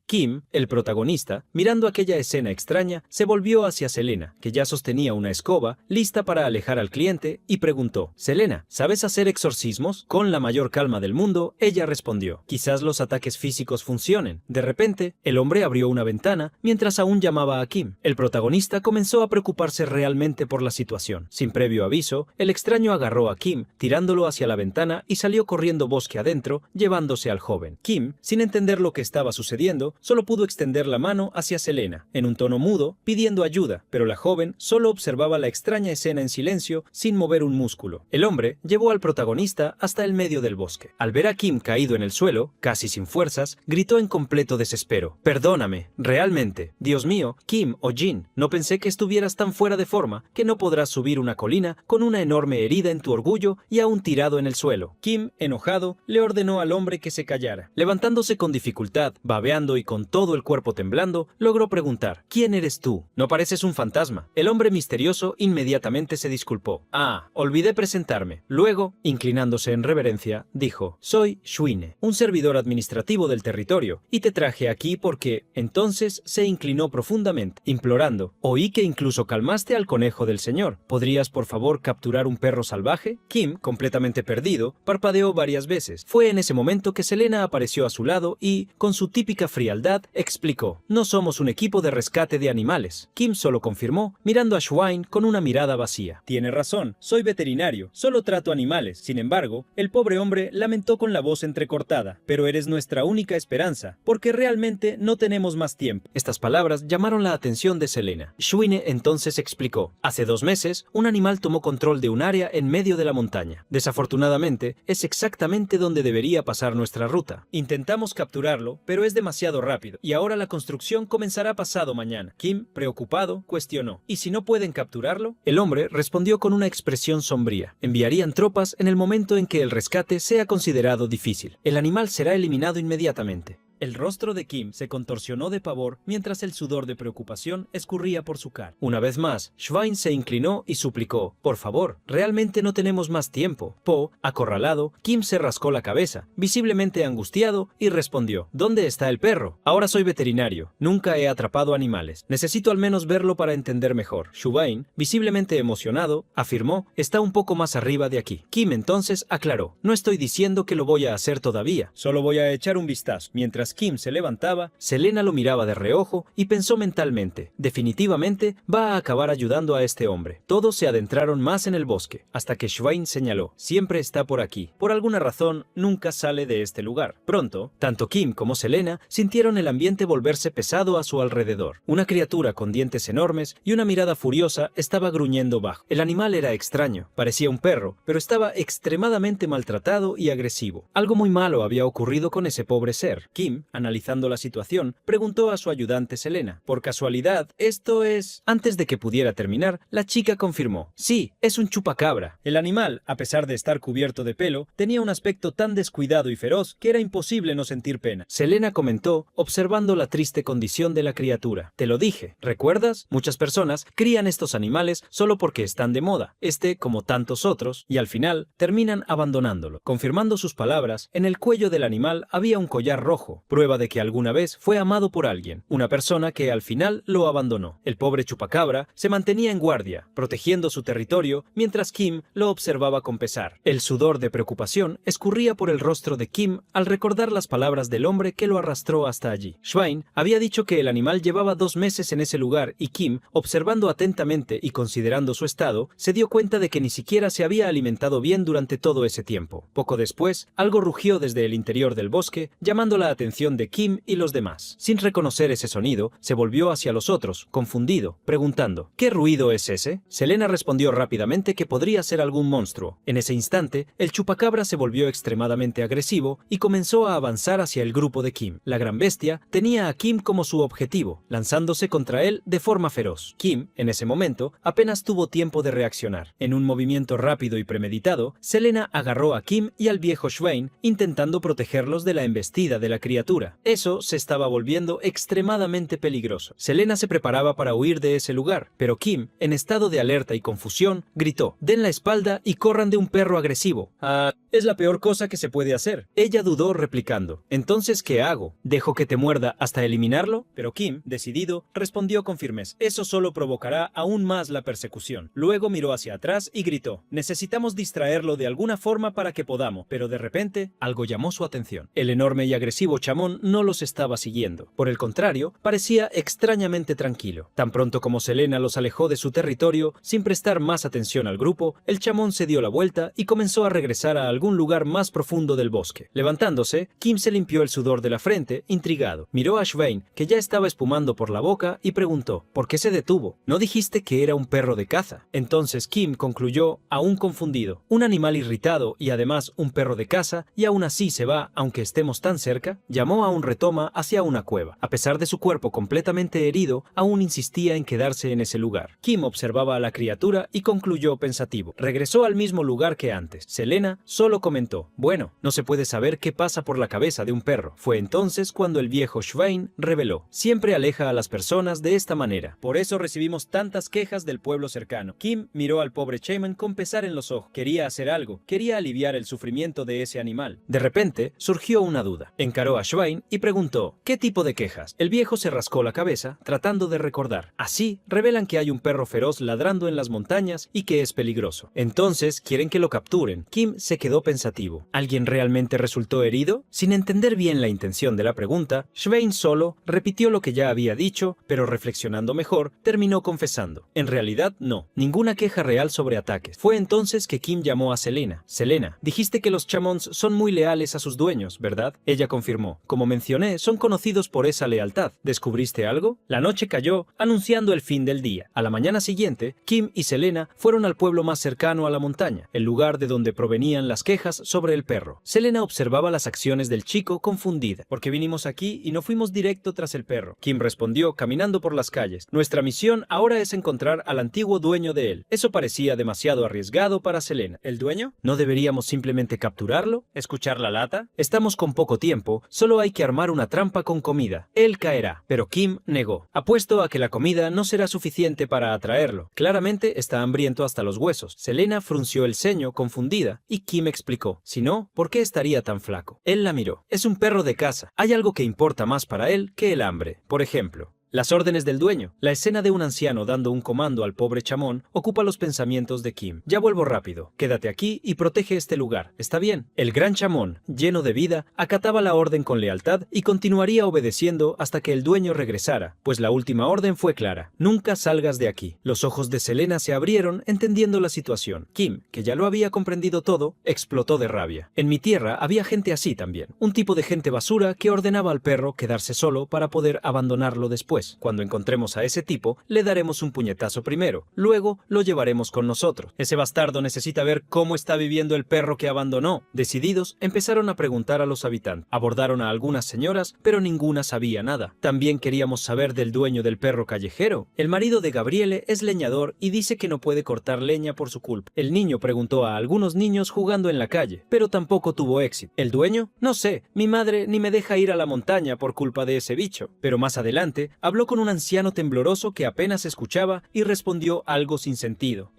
Kim, el protagonista, mirando aquella escena extraña, se volvió hacia Selena, que ya sostenía una escoba, lista para alejar al cliente, y preguntó: «Selena, ¿sabes hacer exorcismos?». Con la mayor calma del mundo, ella respondió: «Quizás los ataques físicos funcionen». De repente, el hombre abrió una ventana mientras aún llamaba a Kim. El protagonista comenzó a preocuparse realmente por la situación. Sin previo aviso, el extraño agarró a Kim, tirándolo hacia la ventana y salió corriendo bosque adentro, llevándose al joven. Kim, sin entender lo que estaba sucediendo, solo pudo extender la mano hacia Selena, en un tono mudo, pidiendo ayuda, pero la joven solo observaba la extraña escena en silencio, sin mover un músculo. El hombre llevó al protagonista hasta el medio del bosque. Al ver a Kim caído en el suelo, casi sin fuerzas, gritó en completo desespero: «Perdóname, realmente. Dios mío, Kim o Jin, no pensé que estuvieras tan fuera de forma que no podrás subir una colina con una enorme herida en tu orgullo y aún tirado en el suelo». Kim, enojado, le ordenó al hombre que se callara. Levantándose con dificultad, babeando y con todo el cuerpo temblando, logró preguntar: «¿Quién eres tú? No pareces un fantasma». El hombre misterioso inmediatamente se disculpó: «Ah, olvidé presentarme». Luego, inclinándose en reverencia, dijo: «Soy Shuine, un servidor administrativo del territorio, y te traje aquí porque…». Entonces se inclinó profundamente, implorando: «Oí que incluso calmaste al conejo del señor. ¿Podrías por favor capturar un perro salvaje?». Kim, completamente perdido, parpadeó varias veces. Fue en ese momento que Selena apareció a su lado y, con su típica frialdad, explicó: «No somos un equipo de rescate de animales». Kim solo confirmó, mirando a Shuine con una mirada vacía: «Tiene razón, soy veterinario, solo trato animales». Sin embargo, el pobre hombre lamentó con la voz entrecortada: «Pero eres nuestra única esperanza, porque realmente no tenemos más tiempo». Estas palabras llamaron la atención de Selena. Shuine entonces explicó: «Hace 2 meses, un animal tomó control de un área en medio de la montaña. Desafortunadamente, es exactamente donde debería pasar nuestra ruta. Intentamos capturarlo, pero es demasiado rápido, y ahora la construcción comenzará pasado mañana». Kim, preocupado, cuestionó: «¿Y si no pueden capturarlo?». El hombre respondió con una expresión sombría: «Enviarían tropas en el momento en que el rescate sea considerado difícil. El animal será eliminado inmediatamente». El rostro de Kim se contorsionó de pavor mientras el sudor de preocupación escurría por su cara. Una vez más, Schwein se inclinó y suplicó: «Por favor, realmente no tenemos más tiempo». Po, acorralado, Kim se rascó la cabeza, visiblemente angustiado, y respondió: «¿Dónde está el perro? Ahora soy veterinario. Nunca he atrapado animales. Necesito al menos verlo para entender mejor». Schwein, visiblemente emocionado, afirmó: «Está un poco más arriba de aquí». Kim entonces aclaró: «No estoy diciendo que lo voy a hacer todavía. Solo voy a echar un vistazo». Mientras Kim se levantaba, Selena lo miraba de reojo y pensó mentalmente: definitivamente va a acabar ayudando a este hombre. Todos se adentraron más en el bosque, hasta que Schwein señaló: «Siempre está por aquí. Por alguna razón, nunca sale de este lugar». Pronto, tanto Kim como Selena sintieron el ambiente volverse pesado a su alrededor. Una criatura con dientes enormes y una mirada furiosa estaba gruñendo bajo. El animal era extraño, parecía un perro, pero estaba extremadamente maltratado y agresivo. Algo muy malo había ocurrido con ese pobre ser. Kim, analizando la situación, preguntó a su ayudante Selena: «¿Por casualidad, esto es...?» Antes de que pudiera terminar, la chica confirmó: «Sí, es un chupacabra». El animal, a pesar de estar cubierto de pelo, tenía un aspecto tan descuidado y feroz que era imposible no sentir pena. Selena comentó, observando la triste condición de la criatura: «Te lo dije, ¿recuerdas? Muchas personas crían estos animales solo porque están de moda, como tantos otros, y al final terminan abandonándolo». Confirmando sus palabras, en el cuello del animal había un collar rojo, prueba de que alguna vez fue amado por alguien, una persona que al final lo abandonó. El pobre chupacabra se mantenía en guardia, protegiendo su territorio, mientras Kim lo observaba con pesar. El sudor de preocupación escurría por el rostro de Kim al recordar las palabras del hombre que lo arrastró hasta allí. Schwein había dicho que el animal llevaba 2 meses en ese lugar y Kim, observando atentamente y considerando su estado, se dio cuenta de que ni siquiera se había alimentado bien durante todo ese tiempo. Poco después, algo rugió desde el interior del bosque, llamando la atención de Kim y los demás. Sin reconocer ese sonido, se volvió hacia los otros, confundido, preguntando: «¿Qué ruido es ese?». Selena respondió rápidamente que podría ser algún monstruo. En ese instante, el chupacabra se volvió extremadamente agresivo y comenzó a avanzar hacia el grupo de Kim. La gran bestia tenía a Kim como su objetivo, lanzándose contra él de forma feroz. Kim, en ese momento, apenas tuvo tiempo de reaccionar. En un movimiento rápido y premeditado, Selena agarró a Kim y al viejo Schwein, intentando protegerlos de la embestida de la criatura. Eso se estaba volviendo extremadamente peligroso. Selena se preparaba para huir de ese lugar, pero Kim, en estado de alerta y confusión, gritó: «Den la espalda y corran de un perro agresivo». «Ah, es la peor cosa que se puede hacer». Ella dudó, replicando: «¿Entonces qué hago? ¿Dejo que te muerda hasta eliminarlo?». Pero Kim, decidido, respondió con firmeza: «Eso solo provocará aún más la persecución». Luego miró hacia atrás y gritó: «Necesitamos distraerlo de alguna forma para que podamos». Pero de repente, algo llamó su atención. El enorme y agresivo chamón no los estaba siguiendo. Por el contrario, parecía extrañamente tranquilo. Tan pronto como Selena los alejó de su territorio, sin prestar más atención al grupo, el chamón se dio la vuelta y comenzó a regresar a algún lugar más profundo del bosque. Levantándose, Kim se limpió el sudor de la frente, intrigado. Miró a Schwein, que ya estaba espumando por la boca, y preguntó: «¿Por qué se detuvo? ¿No dijiste que era un perro de caza?». Entonces Kim concluyó, aún confundido: «Un animal irritado y además un perro de caza, y aún así se va aunque estemos tan cerca». Llamó a un retoma hacia una cueva. A pesar de su cuerpo completamente herido, aún insistía en quedarse en ese lugar. Kim observaba a la criatura y concluyó pensativo. Regresó al mismo lugar que antes. Selena solo comentó: «Bueno, no se puede saber qué pasa por la cabeza de un perro». Fue entonces cuando el viejo Schwein reveló: «Siempre aleja a las personas de esta manera. Por eso recibimos tantas quejas del pueblo cercano». Kim miró al pobre Shaman con pesar en los ojos. Quería hacer algo, quería aliviar el sufrimiento de ese animal. De repente, surgió una duda. Encaró a Schwein y preguntó: «¿Qué tipo de quejas?». El viejo se rascó la cabeza, tratando de recordar. «Así, revelan que hay un perro feroz ladrando en las montañas y que es peligroso. Entonces, quieren que lo capturen». Kim se quedó pensativo. ¿Alguien realmente resultó herido? Sin entender bien la intención de la pregunta, Schwein solo repitió lo que ya había dicho, pero reflexionando mejor, terminó confesando: «En realidad, no. Ninguna queja real sobre ataques». Fue entonces que Kim llamó a Selena. «Selena, dijiste que los chamons son muy leales a sus dueños, ¿verdad?». Ella confirmó: «Como mencioné, son conocidos por esa lealtad. ¿Descubriste algo?». La noche cayó, anunciando el fin del día. A la mañana siguiente, Kim y Selena fueron al pueblo más cercano a la montaña, el lugar de donde provenían las quejas sobre el perro. Selena observaba las acciones del chico confundida. ¿Por qué vinimos aquí y no fuimos directo tras el perro? Kim respondió caminando por las calles. Nuestra misión ahora es encontrar al antiguo dueño de él. Eso parecía demasiado arriesgado para Selena. ¿El dueño? ¿No deberíamos simplemente capturarlo? ¿Escuchar la lata? Estamos con poco tiempo, solo hay que armar una trampa con comida. Él caerá. Pero Kim negó. Apuesto a que la comida no será suficiente para atraerlo. Claramente está hambriento hasta los huesos. Selena frunció el ceño confundida y Kim explicó. Si no, ¿por qué estaría tan flaco? Él la miró. Es un perro de caza. Hay algo que importa más para él que el hambre. Por ejemplo, las órdenes del dueño. La escena de un anciano dando un comando al pobre chamón ocupa los pensamientos de Kim. Ya vuelvo rápido. Quédate aquí y protege este lugar. ¿Está bien? El gran chamón, lleno de vida, acataba la orden con lealtad y continuaría obedeciendo hasta que el dueño regresara, pues la última orden fue clara. Nunca salgas de aquí. Los ojos de Selena se abrieron entendiendo la situación. Kim, que ya lo había comprendido todo, explotó de rabia. En mi tierra había gente así también. Un tipo de gente basura que ordenaba al perro quedarse solo para poder abandonarlo después. Cuando encontremos a ese tipo, le daremos un puñetazo primero, luego lo llevaremos con nosotros. Ese bastardo necesita ver cómo está viviendo el perro que abandonó. Decididos, empezaron a preguntar a los habitantes. Abordaron a algunas señoras, pero ninguna sabía nada. También queríamos saber del dueño del perro callejero. El marido de Gabriele es leñador y dice que no puede cortar leña por su culpa. El niño preguntó a algunos niños jugando en la calle, pero tampoco tuvo éxito. ¿El dueño? No sé, mi madre ni me deja ir a la montaña por culpa de ese bicho. Pero más adelante, habló con un anciano tembloroso que apenas escuchaba y respondió algo sin sentido.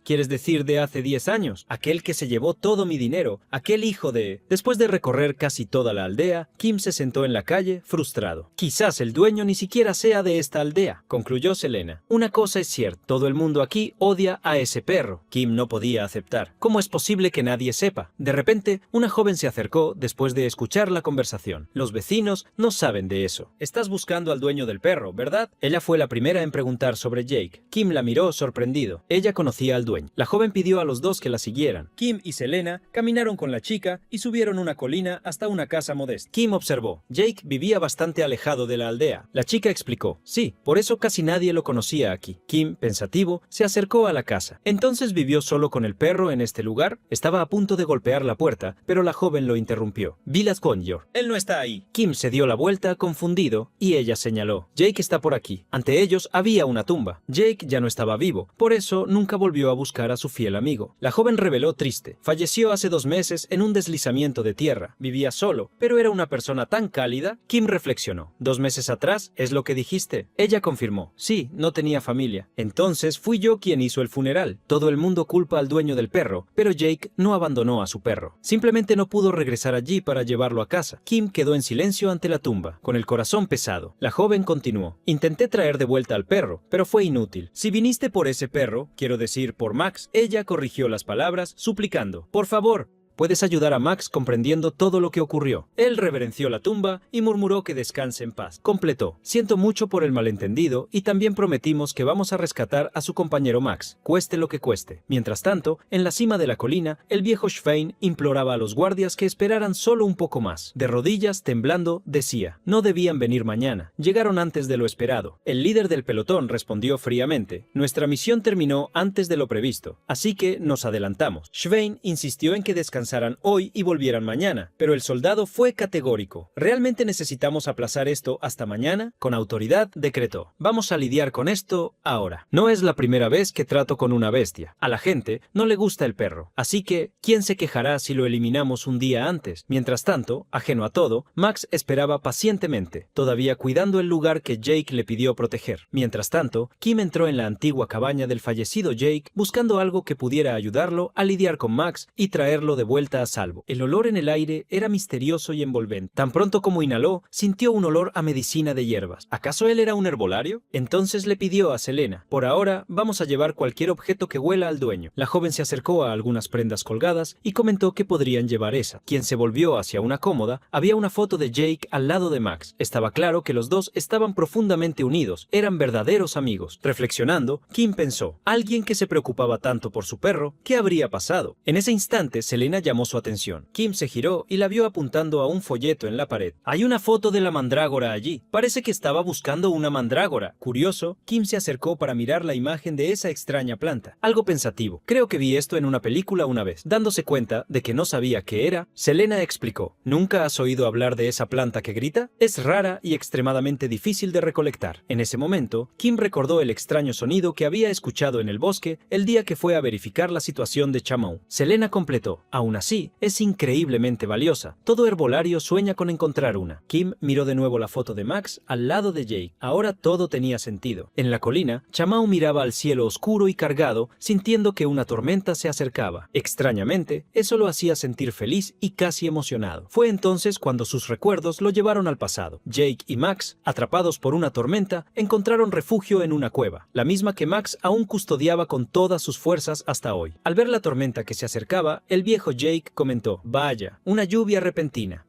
¿Quieres decir de hace 10 años? Aquel que se llevó todo mi dinero, aquel hijo de... Después de recorrer casi toda la aldea, Kim se sentó en la calle, frustrado. Quizás el dueño ni siquiera sea de esta aldea, concluyó Selena. Una cosa es cierta, todo el mundo aquí odia a ese perro. Kim no podía aceptar. ¿Cómo es posible que nadie sepa? De repente, una joven se acercó después de escuchar la conversación. Los vecinos no saben de eso. Estás buscando al dueño del perro, ¿verdad? Ella fue la primera en preguntar sobre Jake. Kim la miró sorprendido. Ella conocía al dueño. La joven pidió a los dos que la siguieran. Kim y Selena caminaron con la chica y subieron una colina hasta una casa modesta. Kim observó. Jake vivía bastante alejado de la aldea. La chica explicó. Sí, por eso casi nadie lo conocía aquí. Kim, pensativo, se acercó a la casa. ¿Entonces vivió solo con el perro en este lugar? Estaba a punto de golpear la puerta, pero la joven lo interrumpió. Vilas Conyor. Él no está ahí. Kim se dio la vuelta, confundido, y ella señaló. Jake está por aquí. Ante ellos había una tumba. Jake ya no estaba vivo, por eso nunca volvió a buscar a su fiel amigo. La joven reveló triste. Falleció hace 2 meses en un deslizamiento de tierra. Vivía solo, pero era una persona tan cálida. Kim reflexionó. 2 meses atrás, ¿es lo que dijiste? Ella confirmó. Sí, no tenía familia. Entonces fui yo quien hizo el funeral. Todo el mundo culpa al dueño del perro, pero Jake no abandonó a su perro. Simplemente no pudo regresar allí para llevarlo a casa. Kim quedó en silencio ante la tumba, con el corazón pesado. La joven continuó. Intenté traer de vuelta al perro, pero fue inútil. Si viniste por ese perro, quiero decir por Max, ella corrigió las palabras, suplicando. Por favor, puedes ayudar a Max comprendiendo todo lo que ocurrió. Él reverenció la tumba y murmuró que descanse en paz. Completó. Siento mucho por el malentendido y también prometimos que vamos a rescatar a su compañero Max, cueste lo que cueste. Mientras tanto, en la cima de la colina, el viejo Schwein imploraba a los guardias que esperaran solo un poco más. De rodillas, temblando, decía, no debían venir mañana. Llegaron antes de lo esperado. El líder del pelotón respondió fríamente, nuestra misión terminó antes de lo previsto, así que nos adelantamos. Schwein insistió en que descansaran hoy y volvieran mañana, pero el soldado fue categórico. ¿Realmente necesitamos aplazar esto hasta mañana? Con autoridad decretó. Vamos a lidiar con esto ahora. No es la primera vez que trato con una bestia. A la gente no le gusta el perro, así que ¿quién se quejará si lo eliminamos un día antes? Mientras tanto, ajeno a todo, Max esperaba pacientemente, todavía cuidando el lugar que Jake le pidió proteger. Mientras tanto, Kim entró en la antigua cabaña del fallecido Jake buscando algo que pudiera ayudarlo a lidiar con Max y traerlo de vuelta a salvo. El olor en el aire era misterioso y envolvente. Tan pronto como inhaló, sintió un olor a medicina de hierbas. ¿Acaso él era un herbolario? Entonces le pidió a Selena, por ahora vamos a llevar cualquier objeto que huela al dueño. La joven se acercó a algunas prendas colgadas y comentó que podrían llevar esa. Quien se volvió hacia una cómoda, había una foto de Jake al lado de Max. Estaba claro que los dos estaban profundamente unidos, eran verdaderos amigos. Reflexionando, Kim pensó, alguien que se preocupaba tanto por su perro, ¿qué habría pasado? En ese instante, Selena llamó su atención. Kim se giró y la vio apuntando a un folleto en la pared. Hay una foto de la mandrágora allí. Parece que estaba buscando una mandrágora. Curioso, Kim se acercó para mirar la imagen de esa extraña planta. Algo pensativo. Creo que vi esto en una película una vez. Dándose cuenta de que no sabía qué era, Selena explicó: ¿Nunca has oído hablar de esa planta que grita? Es rara y extremadamente difícil de recolectar. En ese momento, Kim recordó el extraño sonido que había escuchado en el bosque el día que fue a verificar la situación de Chamou. Selena completó: aún así, es increíblemente valiosa. Todo herbolario sueña con encontrar una. Kim miró de nuevo la foto de Max al lado de Jake. Ahora todo tenía sentido. En la colina, Chamou miraba al cielo oscuro y cargado, sintiendo que una tormenta se acercaba. Extrañamente, eso lo hacía sentir feliz y casi emocionado. Fue entonces cuando sus recuerdos lo llevaron al pasado. Jake y Max, atrapados por una tormenta, encontraron refugio en una cueva, la misma que Max aún custodiaba con todas sus fuerzas hasta hoy. Al ver la tormenta que se acercaba, el viejo Jake comentó: vaya, una lluvia repentina.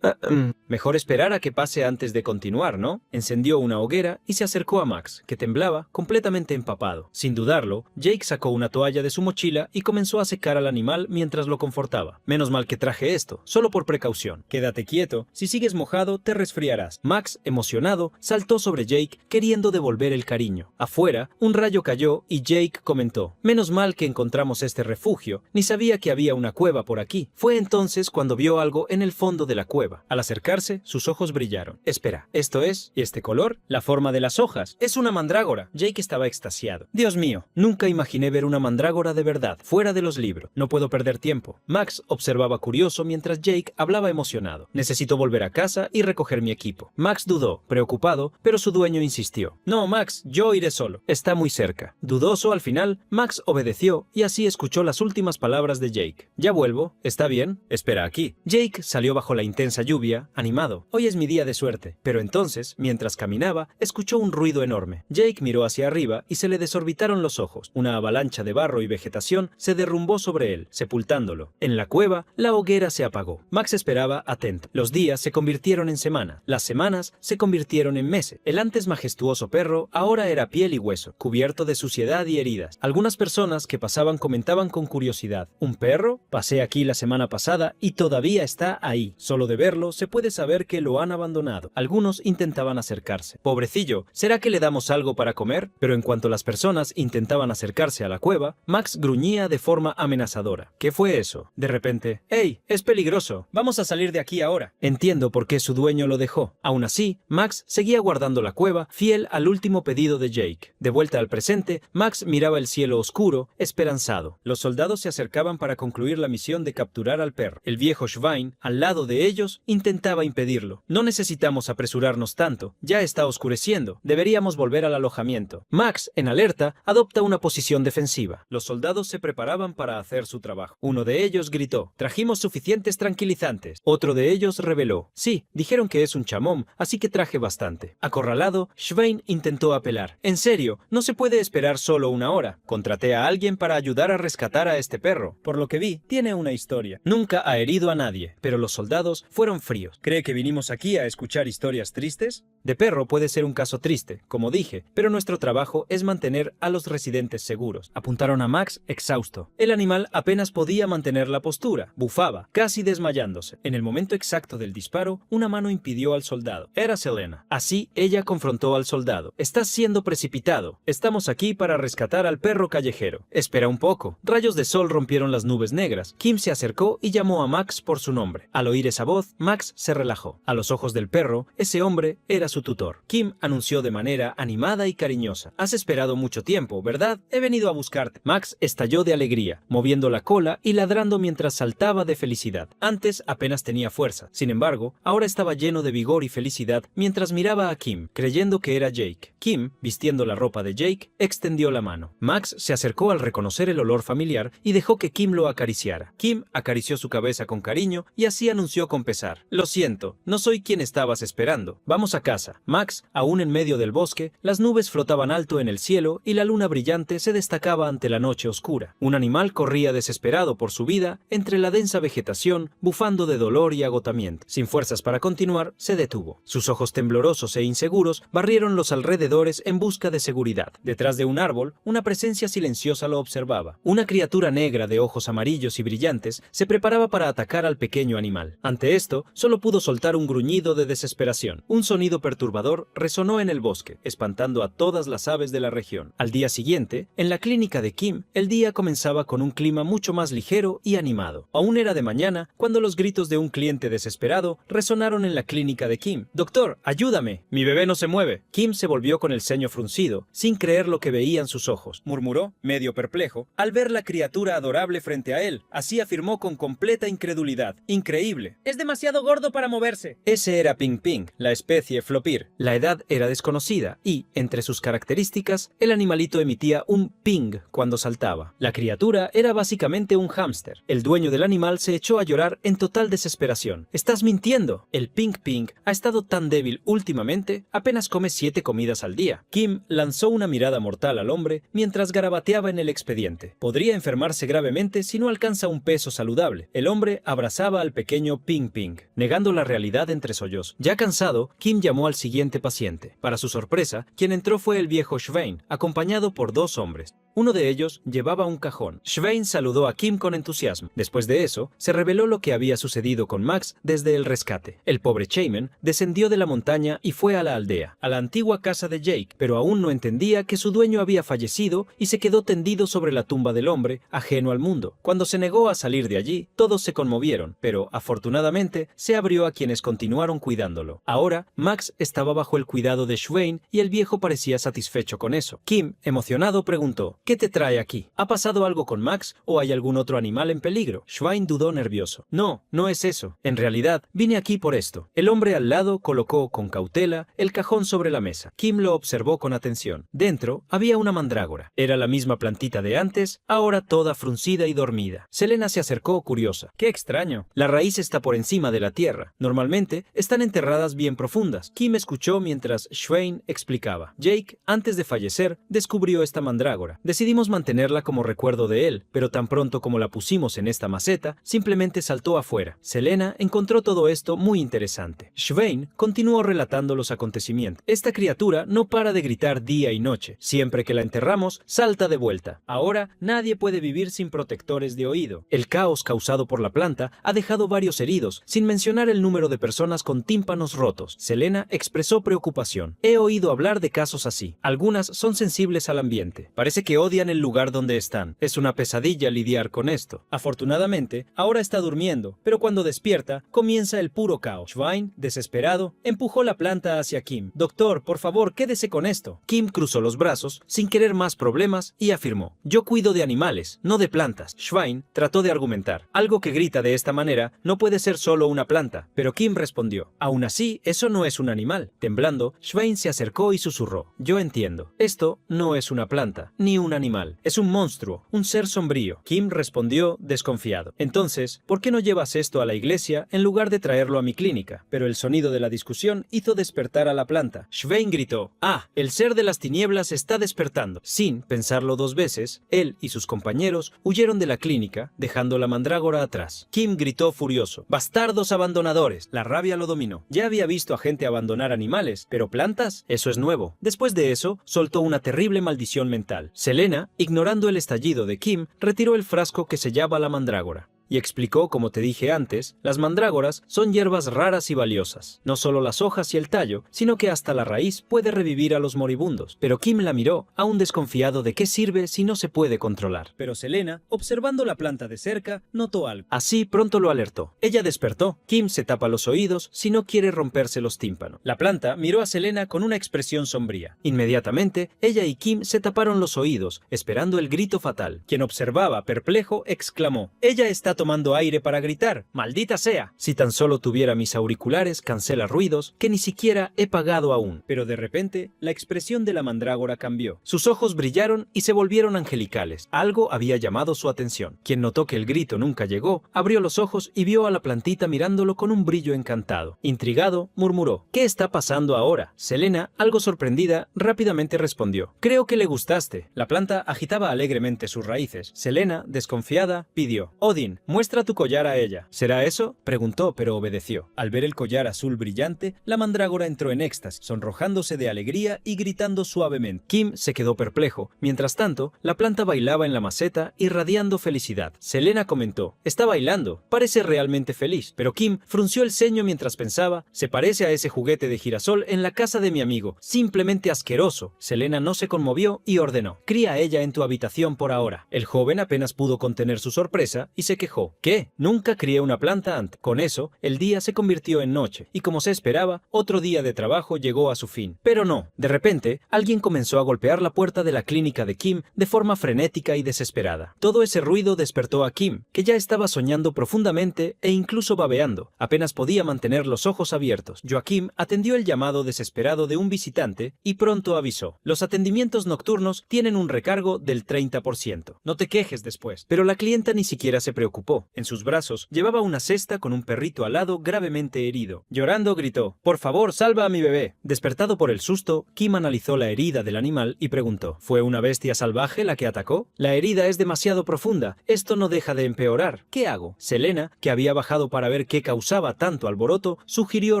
Mejor esperar a que pase antes de continuar, ¿no? Encendió una hoguera y se acercó a Max, que temblaba, completamente empapado. Sin dudarlo, Jake sacó una toalla de su mochila y comenzó a secar al animal mientras lo confortaba. Menos mal que traje esto, solo por precaución. Quédate quieto, si sigues mojado te resfriarás. Max, emocionado, saltó sobre Jake, queriendo devolver el cariño. Afuera, un rayo cayó y Jake comentó: menos mal que encontramos este refugio, ni sabía que había una cueva por aquí. Fue entonces cuando vio algo en el fondo de la cueva. Al acercarse, sus ojos brillaron. Espera, ¿esto es? ¿Y este color? La forma de las hojas. Es una mandrágora. Jake estaba extasiado. Dios mío, nunca imaginé ver una mandrágora de verdad, fuera de los libros. No puedo perder tiempo. Max observaba curioso mientras Jake hablaba emocionado. Necesito volver a casa y recoger mi equipo. Max dudó, preocupado, pero su dueño insistió. No, Max, yo iré solo. Está muy cerca. Dudoso al final, Max obedeció y así escuchó las últimas palabras de Jake. Ya vuelvo. ¿Está bien? Espera aquí. Jake salió bajo la intensa lluvia, animado. Hoy es mi día de suerte. Pero entonces, mientras caminaba, escuchó un ruido enorme. Jake miró hacia arriba y se le desorbitaron los ojos. Una avalancha de barro y vegetación se derrumbó sobre él, sepultándolo. En la cueva, la hoguera se apagó. Max esperaba atento. Los días se convirtieron en semanas. Las semanas se convirtieron en meses. El antes majestuoso perro ahora era piel y hueso, cubierto de suciedad y heridas. Algunas personas que pasaban comentaban con curiosidad: ¿un perro? Pasé aquí la semana pasada y todavía está ahí. Solo de verlo se puede saber que lo han abandonado. Algunos intentaban acercarse. Pobrecillo, ¿será que le damos algo para comer? Pero en cuanto las personas intentaban acercarse a la cueva, Max gruñía de forma amenazadora. ¿Qué fue eso? De repente: ¡Hey! Es peligroso. Vamos a salir de aquí ahora. Entiendo por qué su dueño lo dejó. Aún así, Max seguía guardando la cueva, fiel al último pedido de Jake. De vuelta al presente, Max miraba el cielo oscuro, esperanzado. Los soldados se acercaban para concluir la misión de capturar al perro. El viejo Schwein, al lado de ellos, intentaba impedirlo. No necesitamos apresurarnos tanto. Ya está oscureciendo. Deberíamos volver al alojamiento. Max, en alerta, adopta una posición defensiva. Los soldados se preparaban para hacer su trabajo. Uno de ellos gritó: trajimos suficientes tranquilizantes. Otro de ellos reveló: sí, dijeron que es un chamón, así que traje bastante. Acorralado, Schwein intentó apelar: en serio, no se puede esperar solo una hora. Contraté a alguien para ayudar a rescatar a este perro. Por lo que vi, tiene una historia. Nunca ha herido a nadie, pero los soldados fueron fríos. ¿Cree que vinimos aquí a escuchar historias tristes? De perro puede ser un caso triste, como dije, pero nuestro trabajo es mantener a los residentes seguros. Apuntaron a Max exhausto. El animal apenas podía mantener la postura. Bufaba, casi desmayándose. En el momento exacto del disparo, una mano impidió al soldado. Era Selena. Así, ella confrontó al soldado. Estás siendo precipitado. Estamos aquí para rescatar al perro callejero. Espera un poco. Rayos de sol rompieron las nubes negras. Kim se acercó y llamó a Max por su nombre. Al oír esa voz, Max se relajó. A los ojos del perro, ese hombre era su tutor. Kim anunció de manera animada y cariñosa: has esperado mucho tiempo, ¿verdad? He venido a buscarte. Max estalló de alegría, moviendo la cola y ladrando mientras saltaba de felicidad. Antes apenas tenía fuerza. Sin embargo, ahora estaba lleno de vigor y felicidad mientras miraba a Kim, creyendo que era Jake. Kim, vistiendo la ropa de Jake, extendió la mano. Max se acercó al reconocer el olor familiar y dejó que Kim lo acariciara. Kim acarició su cabeza con cariño y así anunció con pesar: lo siento, no soy quien estabas esperando. Vamos a casa. casa. Max, aún en medio del bosque, las nubes flotaban alto en el cielo y la luna brillante se destacaba ante la noche oscura. Un animal corría desesperado por su vida entre la densa vegetación, bufando de dolor y agotamiento. Sin fuerzas para continuar, se detuvo. Sus ojos temblorosos e inseguros barrieron los alrededores en busca de seguridad. Detrás de un árbol, una presencia silenciosa lo observaba. Una criatura negra de ojos amarillos y brillantes se preparaba para atacar al pequeño animal. Ante esto, solo pudo soltar un gruñido de desesperación. Un sonido perturbador resonó en el bosque, espantando a todas las aves de la región. Al día siguiente, en la clínica de Kim, el día comenzaba con un clima mucho más ligero y animado. Aún era de mañana cuando los gritos de un cliente desesperado resonaron en la clínica de Kim. «Doctor, ayúdame, mi bebé no se mueve». Kim se volvió con el ceño fruncido, sin creer lo que veían sus ojos. Murmuró, medio perplejo, al ver la criatura adorable frente a él. Así afirmó con completa incredulidad. «Increíble. Es demasiado gordo para moverse». Ese era Ping Ping, la especie Flopir. La edad era desconocida y, entre sus características, el animalito emitía un ping cuando saltaba. La criatura era básicamente un hámster. El dueño del animal se echó a llorar en total desesperación. «Estás mintiendo. El Ping Ping ha estado tan débil últimamente, apenas come 7 comidas al día». Kim lanzó una mirada mortal al hombre mientras garabateaba en el expediente. Podría enfermarse gravemente si no alcanza un peso saludable. El hombre abrazaba al pequeño Ping Ping, negando la realidad entre sollozos. Ya cansado, Kim llamó al siguiente paciente. Para su sorpresa, quien entró fue el viejo Schwein, acompañado por 2 hombres. Uno de ellos llevaba un cajón. Schwein saludó a Kim con entusiasmo. Después de eso, se reveló lo que había sucedido con Max desde el rescate. El pobre Shaman descendió de la montaña y fue a la aldea, a la antigua casa de Jake, pero aún no entendía que su dueño había fallecido y se quedó tendido sobre la tumba del hombre, ajeno al mundo. Cuando se negó a salir de allí, todos se conmovieron, pero afortunadamente se abrió a quienes continuaron cuidándolo. Ahora, Max estaba bajo el cuidado de Schwein y el viejo parecía satisfecho con eso. Kim, emocionado, preguntó: «¿Qué te trae aquí? ¿Ha pasado algo con Max o hay algún otro animal en peligro?» Schwein dudó nervioso. «No, no es eso. En realidad, vine aquí por esto». El hombre al lado colocó con cautela el cajón sobre la mesa. Kim lo observó con atención. Dentro había una mandrágora. Era la misma plantita de antes, ahora toda fruncida y dormida. Selena se acercó curiosa. «Qué extraño. La raíz está por encima de la tierra. Normalmente están enterradas bien profundas». Kim escuchó mientras Schwein explicaba. «Jake, antes de fallecer, descubrió esta mandrágora. Decidimos mantenerla como recuerdo de él, pero tan pronto como la pusimos en esta maceta, simplemente saltó afuera». Selena encontró todo esto muy interesante. Schwein continuó relatando los acontecimientos. «Esta criatura no para de gritar día y noche. Siempre que la enterramos, salta de vuelta. Ahora, nadie puede vivir sin protectores de oído. El caos causado por la planta ha dejado varios heridos, sin mencionar el número de personas con tímpanos rotos». Selena expresó preocupación. «He oído hablar de casos así. Algunas son sensibles al ambiente. Parece que odian el lugar donde están. Es una pesadilla lidiar con esto. Afortunadamente, ahora está durmiendo, pero cuando despierta, comienza el puro caos». Schwein, desesperado, empujó la planta hacia Kim. «Doctor, por favor, quédese con esto». Kim cruzó los brazos, sin querer más problemas, y afirmó: «Yo cuido de animales, no de plantas». Schwein trató de argumentar. «Algo que grita de esta manera no puede ser solo una planta». Pero Kim respondió: «Aún así, eso no es un animal». Temblando, Schwein se acercó y susurró: «Yo entiendo. Esto no es una planta, ni un animal. Es un monstruo, un ser sombrío». Kim respondió desconfiado: «Entonces, ¿por qué no llevas esto a la iglesia en lugar de traerlo a mi clínica?» Pero el sonido de la discusión hizo despertar a la planta. Schwein gritó: «¡Ah! El ser de las tinieblas está despertando». Sin pensarlo 2 veces, él y sus compañeros huyeron de la clínica, dejando la mandrágora atrás. Kim gritó furioso: «¡Bastardos abandonadores!». La rabia lo dominó. Ya había visto a gente abandonar animales, pero plantas, eso es nuevo. Después de eso, soltó una terrible maldición mental. Selena, ignorando el estallido de Kim, retiró el frasco que sellaba la mandrágora. Y explicó, como te dije antes, las mandrágoras son hierbas raras y valiosas. No solo las hojas y el tallo, sino que hasta la raíz puede revivir a los moribundos. Pero Kim la miró, aún desconfiado de qué sirve si no se puede controlar. Pero Selena, observando la planta de cerca, notó algo. Así pronto lo alertó. Ella despertó. Kim se tapa los oídos si no quiere romperse los tímpanos. La planta miró a Selena con una expresión sombría. Inmediatamente, ella y Kim se taparon los oídos, esperando el grito fatal. Quien observaba, perplejo, exclamó: «Ella está tomando aire para gritar. ¡Maldita sea! Si tan solo tuviera mis auriculares cancela ruidos que ni siquiera he pagado aún. Pero de repente, la expresión de la mandrágora cambió. Sus ojos brillaron y se volvieron angelicales. Algo había llamado su atención. Quien notó que el grito nunca llegó, abrió los ojos y vio a la plantita mirándolo con un brillo encantado. Intrigado, murmuró: ¿qué está pasando ahora? Selena, algo sorprendida, rápidamente respondió: creo que le gustaste. La planta agitaba alegremente sus raíces. Selena, desconfiada, pidió: Odin, muestra tu collar a ella. ¿Será eso? Preguntó, pero obedeció. Al ver el collar azul brillante, la mandrágora entró en éxtasis, sonrojándose de alegría y gritando suavemente. Kim se quedó perplejo. Mientras tanto, la planta bailaba en la maceta, irradiando felicidad. Selena comentó: está bailando, parece realmente feliz. Pero Kim frunció el ceño mientras pensaba: se parece a ese juguete de girasol en la casa de mi amigo, simplemente asqueroso. Selena no se conmovió y ordenó: cría a ella en tu habitación por ahora. El joven apenas pudo contener su sorpresa y se quejó: ¿qué? Nunca crié una planta antes. Con eso, el día se convirtió en noche, y como se esperaba, otro día de trabajo llegó a su fin. Pero no, de repente, alguien comenzó a golpear la puerta de la clínica de Kim de forma frenética y desesperada. Todo ese ruido despertó a Kim, que ya estaba soñando profundamente e incluso babeando. Apenas podía mantener los ojos abiertos. Joaquim atendió el llamado desesperado de un visitante y pronto avisó: los atendimientos nocturnos tienen un recargo del 30%. No te quejes después. Pero la clienta ni siquiera se preocupó. En sus brazos llevaba una cesta con un perrito alado gravemente herido. Llorando gritó: por favor, salva a mi bebé. Despertado por el susto, Kim analizó la herida del animal y preguntó: ¿fue una bestia salvaje la que atacó? La herida es demasiado profunda. Esto no deja de empeorar. ¿Qué hago? Selena, que había bajado para ver qué causaba tanto alboroto, sugirió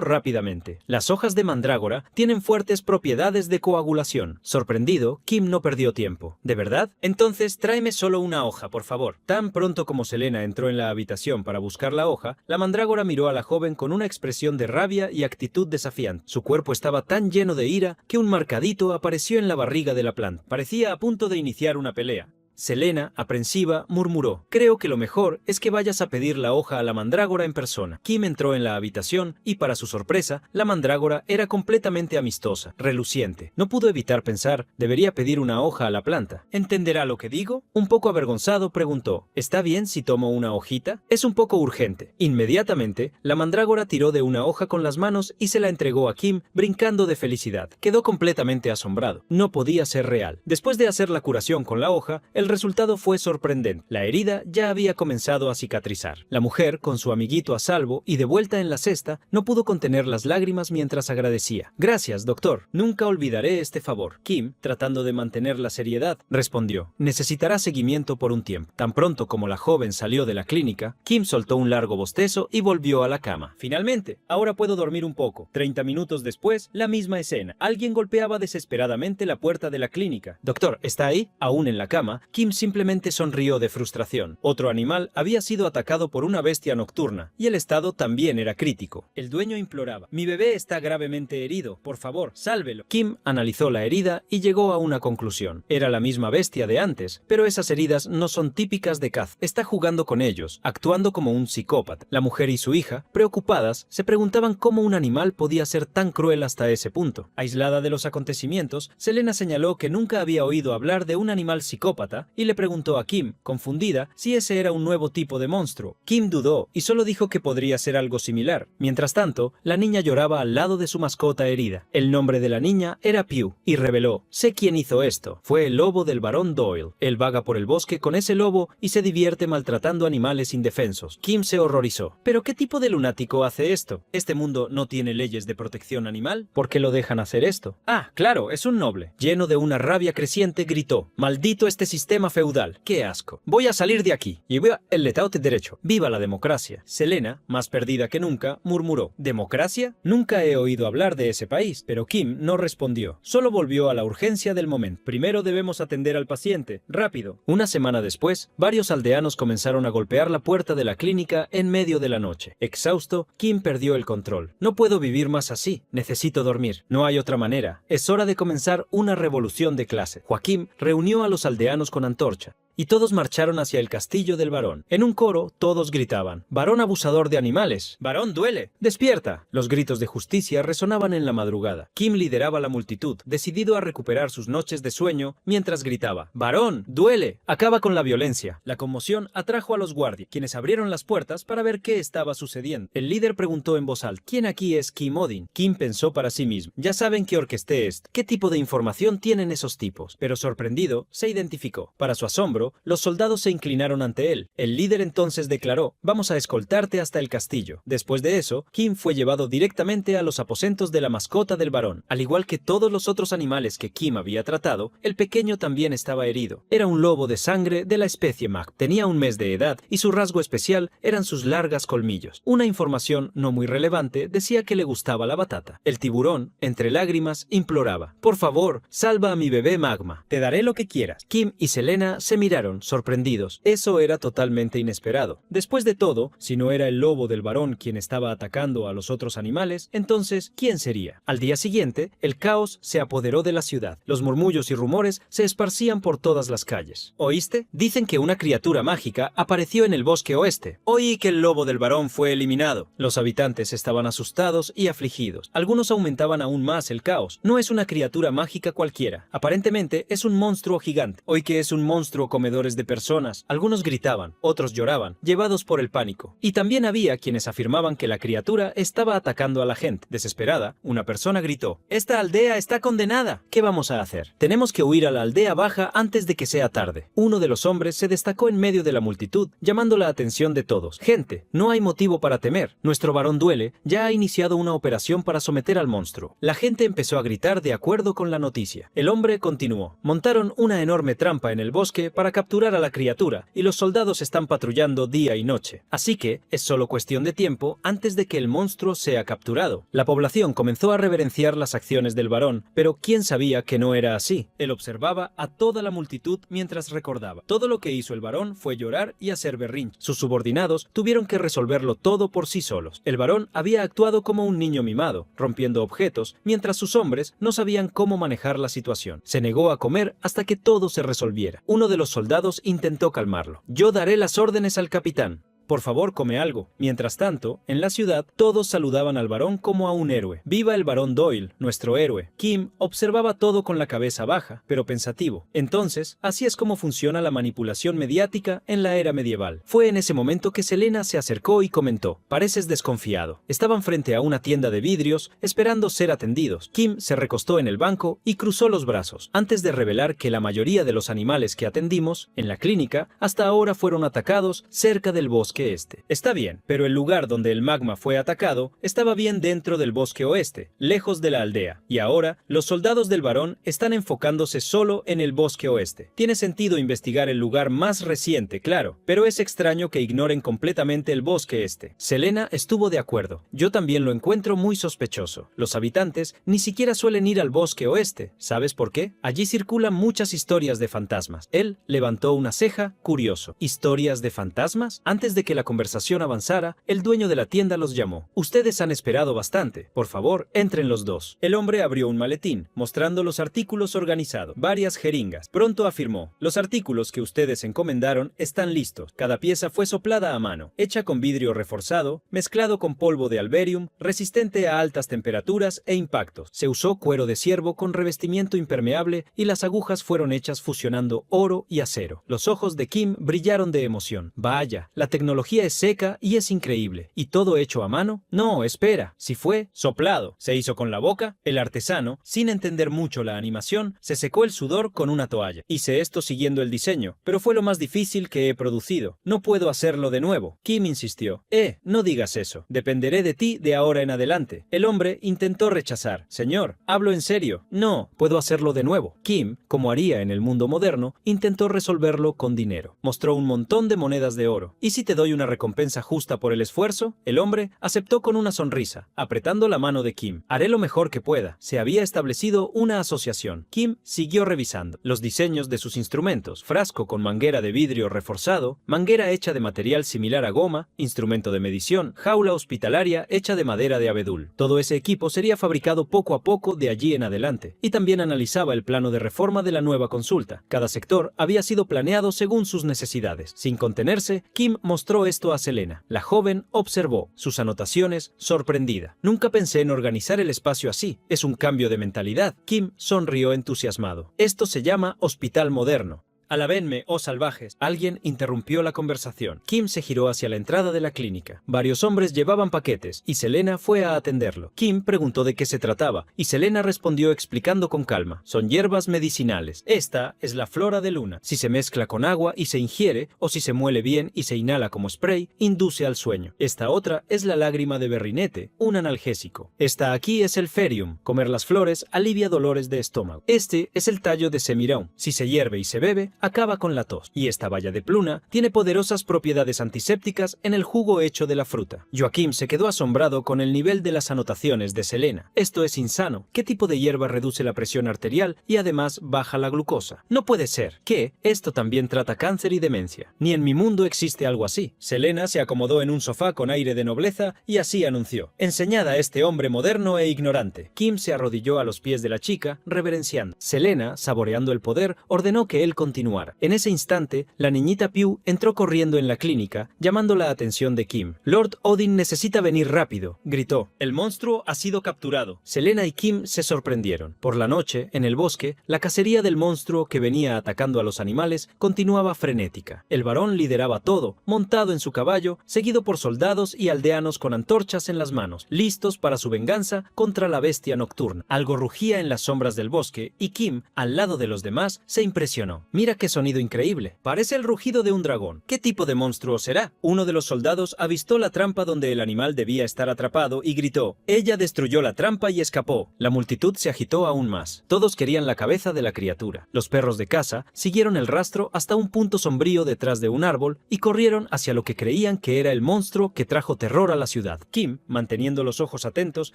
rápidamente: las hojas de mandrágora tienen fuertes propiedades de coagulación. Sorprendido, Kim no perdió tiempo. ¿De verdad? Entonces tráeme solo una hoja, por favor. Tan pronto como Selena entró en la habitación para buscar la hoja, la mandrágora miró a la joven con una expresión de rabia y actitud desafiante. Su cuerpo estaba tan lleno de ira que un marcadito apareció en la barriga de la planta. Parecía a punto de iniciar una pelea. Selena, aprensiva, murmuró: creo que lo mejor es que vayas a pedir la hoja a la mandrágora en persona. Kim entró en la habitación y, para su sorpresa, la mandrágora era completamente amistosa, reluciente. No pudo evitar pensar: debería pedir una hoja a la planta. ¿Entenderá lo que digo? Un poco avergonzado, preguntó: ¿está bien si tomo una hojita? Es un poco urgente. Inmediatamente, la mandrágora tiró de una hoja con las manos y se la entregó a Kim, brincando de felicidad. Quedó completamente asombrado. No podía ser real. Después de hacer la curación con la hoja, el resultado fue sorprendente. La herida ya había comenzado a cicatrizar. La mujer, con su amiguito a salvo y de vuelta en la cesta, no pudo contener las lágrimas mientras agradecía. Gracias, doctor. Nunca olvidaré este favor. Kim, tratando de mantener la seriedad, respondió: necesitará seguimiento por un tiempo. Tan pronto como la joven salió de la clínica, Kim soltó un largo bostezo y volvió a la cama. Finalmente, ahora puedo dormir un poco. 30 minutos después, la misma escena. Alguien golpeaba desesperadamente la puerta de la clínica. Doctor, ¿está ahí? Aún en la cama, Kim simplemente sonrió de frustración. Otro animal había sido atacado por una bestia nocturna, y el estado también era crítico. El dueño imploraba: mi bebé está gravemente herido, por favor, sálvelo. Kim analizó la herida y llegó a una conclusión. Era la misma bestia de antes, pero esas heridas no son típicas de caza. Está jugando con ellos, actuando como un psicópata. La mujer y su hija, preocupadas, se preguntaban cómo un animal podía ser tan cruel hasta ese punto. Aislada de los acontecimientos, Selena señaló que nunca había oído hablar de un animal psicópata y le preguntó a Kim, confundida, si ese era un nuevo tipo de monstruo. Kim dudó y solo dijo que podría ser algo similar. Mientras tanto, la niña lloraba al lado de su mascota herida. El nombre de la niña era Pew, y reveló: sé quién hizo esto. Fue el lobo del barón Doyle. Él vaga por el bosque con ese lobo y se divierte maltratando animales indefensos. Kim se horrorizó. ¿Pero qué tipo de lunático hace esto? ¿Este mundo no tiene leyes de protección animal? ¿Por qué lo dejan hacer esto? Ah, claro, es un noble. Lleno de una rabia creciente, gritó: maldito este sistema feudal. ¡Qué asco! Voy a salir de aquí y voy a el Estado de Derecho. ¡Viva la democracia! Selena, más perdida que nunca, murmuró: ¿democracia? Nunca he oído hablar de ese país. Pero Kim no respondió. Solo volvió a la urgencia del momento. Primero debemos atender al paciente. ¡Rápido! Una semana después, varios aldeanos comenzaron a golpear la puerta de la clínica en medio de la noche. Exhausto, Kim perdió el control. No puedo vivir más así. Necesito dormir. No hay otra manera. Es hora de comenzar una revolución de clase. Joaquim reunió a los aldeanos con antorcha. y todos marcharon hacia el castillo del varón. En un coro, todos gritaban: «¡Varón abusador de animales! ¡Varón duele! ¡Despierta!». Los gritos de justicia resonaban en la madrugada. Kim lideraba la multitud, decidido a recuperar sus noches de sueño, mientras gritaba: «¡Varón, duele! ¡Acaba con la violencia!». La conmoción atrajo a los guardias, quienes abrieron las puertas para ver qué estaba sucediendo. El líder preguntó en voz alta: «¿Quién aquí es Kim Odin?». Kim pensó para sí mismo: «Ya saben que orquesté esto. ¿Qué tipo de información tienen esos tipos?». Pero sorprendido, se identificó. Para su asombro, los soldados se inclinaron ante él. El líder entonces declaró: «Vamos a escoltarte hasta el castillo». Después de eso, Kim fue llevado directamente a los aposentos de la mascota del varón. Al igual que todos los otros animales que Kim había tratado, el pequeño también estaba herido. Era un lobo de sangre de la especie Mag. Tenía un mes de edad y su rasgo especial eran sus largas colmillos. Una información no muy relevante decía que le gustaba la batata. El tiburón, entre lágrimas, imploraba: «Por favor, salva a mi bebé Magma. Te daré lo que quieras». Kim y Selena se miraron, sorprendidos. Eso era totalmente inesperado. Después de todo, si no era el lobo del varón quien estaba atacando a los otros animales, entonces, ¿quién sería? Al día siguiente, el caos se apoderó de la ciudad. Los murmullos y rumores se esparcían por todas las calles. ¿Oíste? Dicen que una criatura mágica apareció en el bosque oeste. Oí que el lobo del varón fue eliminado. Los habitantes estaban asustados y afligidos. Algunos aumentaban aún más el caos. No es una criatura mágica cualquiera. Aparentemente es un monstruo gigante. Oí que es un monstruo comedores de personas. Algunos gritaban, otros lloraban, llevados por el pánico. Y también había quienes afirmaban que la criatura estaba atacando a la gente. Desesperada, una persona gritó: «¡Esta aldea está condenada! ¿Qué vamos a hacer? Tenemos que huir a la aldea baja antes de que sea tarde». Uno de los hombres se destacó en medio de la multitud, llamando la atención de todos: «Gente, no hay motivo para temer. Nuestro varón Duele ya ha iniciado una operación para someter al monstruo». La gente empezó a gritar de acuerdo con la noticia. El hombre continuó: «Montaron una enorme trampa en el bosque para capturar a la criatura, y los soldados están patrullando día y noche. Así que es solo cuestión de tiempo antes de que el monstruo sea capturado». La población comenzó a reverenciar las acciones del varón, pero ¿quién sabía que no era así? Él observaba a toda la multitud mientras recordaba: «Todo lo que hizo el varón fue llorar y hacer berrinche. Sus subordinados tuvieron que resolverlo todo por sí solos. El varón había actuado como un niño mimado, rompiendo objetos, mientras sus hombres no sabían cómo manejar la situación. Se negó a comer hasta que todo se resolviera». Uno de los soldados intentó calmarlo: «Yo daré las órdenes al capitán. Por favor, come algo». Mientras tanto, en la ciudad, todos saludaban al varón como a un héroe. «¡Viva el varón Doyle, nuestro héroe!». Kim observaba todo con la cabeza baja, pero pensativo. Entonces, así es como funciona la manipulación mediática en la era medieval. Fue en ese momento que Selena se acercó y comentó: «Pareces desconfiado». Estaban frente a una tienda de vidrios, esperando ser atendidos. Kim se recostó en el banco y cruzó los brazos, antes de revelar que la mayoría de los animales que atendimos en la clínica hasta ahora fueron atacados cerca del bosque este. Está bien, pero el lugar donde el magma fue atacado estaba bien dentro del bosque oeste, lejos de la aldea, y ahora los soldados del varón están enfocándose solo en el bosque oeste. Tiene sentido investigar el lugar más reciente, claro, pero es extraño que ignoren completamente el bosque este. Selena estuvo de acuerdo. «Yo también lo encuentro muy sospechoso. Los habitantes ni siquiera suelen ir al bosque oeste. ¿Sabes por qué? Allí circulan muchas historias de fantasmas». Él levantó una ceja, curioso. ¿Historias de fantasmas? Antes de que la conversación avanzara, el dueño de la tienda los llamó. «Ustedes han esperado bastante. Por favor, entren los dos». El hombre abrió un maletín, mostrando los artículos organizados. Varias jeringas. Pronto afirmó: «Los artículos que ustedes encomendaron están listos». Cada pieza fue soplada a mano, hecha con vidrio reforzado, mezclado con polvo de alberium, resistente a altas temperaturas e impactos. Se usó cuero de ciervo con revestimiento impermeable y las agujas fueron hechas fusionando oro y acero. Los ojos de Kim brillaron de emoción. «Vaya, la tecnología es seca y es increíble. ¿Y todo hecho a mano? No, espera. Si fue soplado, ¿se hizo con la boca?». El artesano, sin entender mucho la animación, se secó el sudor con una toalla. «Hice esto siguiendo el diseño, pero fue lo más difícil que he producido. No puedo hacerlo de nuevo». Kim insistió: no digas eso. Dependeré de ti de ahora en adelante». El hombre intentó rechazar: «Señor, hablo en serio. No, puedo hacerlo de nuevo». Kim, como haría en el mundo moderno, intentó resolverlo con dinero. Mostró un montón de monedas de oro. «¿Y si te doy doy una recompensa justa por el esfuerzo? El hombre aceptó con una sonrisa, apretando la mano de Kim. Haré lo mejor que pueda. Se había establecido una asociación. Kim siguió revisando los diseños de sus instrumentos: frasco con manguera de vidrio reforzado, manguera hecha de material similar a goma, instrumento de medición, jaula hospitalaria hecha de madera de abedul. Todo ese equipo sería fabricado poco a poco de allí en adelante. Y también analizaba el plano de reforma de la nueva consulta. Cada sector había sido planeado según sus necesidades. Sin contenerse, Kim mostró esto a Selena. La joven observó sus anotaciones, sorprendida. Nunca pensé en organizar el espacio así. Es un cambio de mentalidad. Kim sonrió entusiasmado. Esto se llama hospital moderno. Alabénme, oh salvajes. Alguien interrumpió la conversación. Kim se giró hacia la entrada de la clínica. Varios hombres llevaban paquetes y Selena fue a atenderlo. Kim preguntó de qué se trataba y Selena respondió explicando con calma. Son hierbas medicinales. Esta es la flora de luna. Si se mezcla con agua y se ingiere, o si se muele bien y se inhala como spray, induce al sueño. Esta otra es la lágrima de berrinete, un analgésico. Esta aquí es el ferium. Comer las flores alivia dolores de estómago. Este es el tallo de semirón. Si se hierve y se bebe, acaba con la tos. Y esta baya de pluna tiene poderosas propiedades antisépticas en el jugo hecho de la fruta. Joaquim se quedó asombrado con el nivel de las anotaciones de Selena. Esto es insano. ¿Qué tipo de hierba reduce la presión arterial y además baja la glucosa? No puede ser. ¿Qué? Esto también trata cáncer y demencia. Ni en mi mundo existe algo así. Selena se acomodó en un sofá con aire de nobleza y así anunció: enseñad a este hombre moderno e ignorante. Kim se arrodilló a los pies de la chica, reverenciando. Selena, saboreando el poder, ordenó que él continuara. En ese instante, la niñita Pew entró corriendo en la clínica, llamando la atención de Kim. Lord Odin necesita venir rápido, gritó. El monstruo ha sido capturado. Selena y Kim se sorprendieron. Por la noche, en el bosque, la cacería del monstruo que venía atacando a los animales continuaba frenética. El varón lideraba todo, montado en su caballo, seguido por soldados y aldeanos con antorchas en las manos, listos para su venganza contra la bestia nocturna. Algo rugía en las sombras del bosque y Kim, al lado de los demás, se impresionó. Mira qué sonido increíble. Parece el rugido de un dragón. ¿Qué tipo de monstruo será? Uno de los soldados avistó la trampa donde el animal debía estar atrapado y gritó. Ella destruyó la trampa y escapó. La multitud se agitó aún más. Todos querían la cabeza de la criatura. Los perros de caza siguieron el rastro hasta un punto sombrío detrás de un árbol y corrieron hacia lo que creían que era el monstruo que trajo terror a la ciudad. Kim, manteniendo los ojos atentos,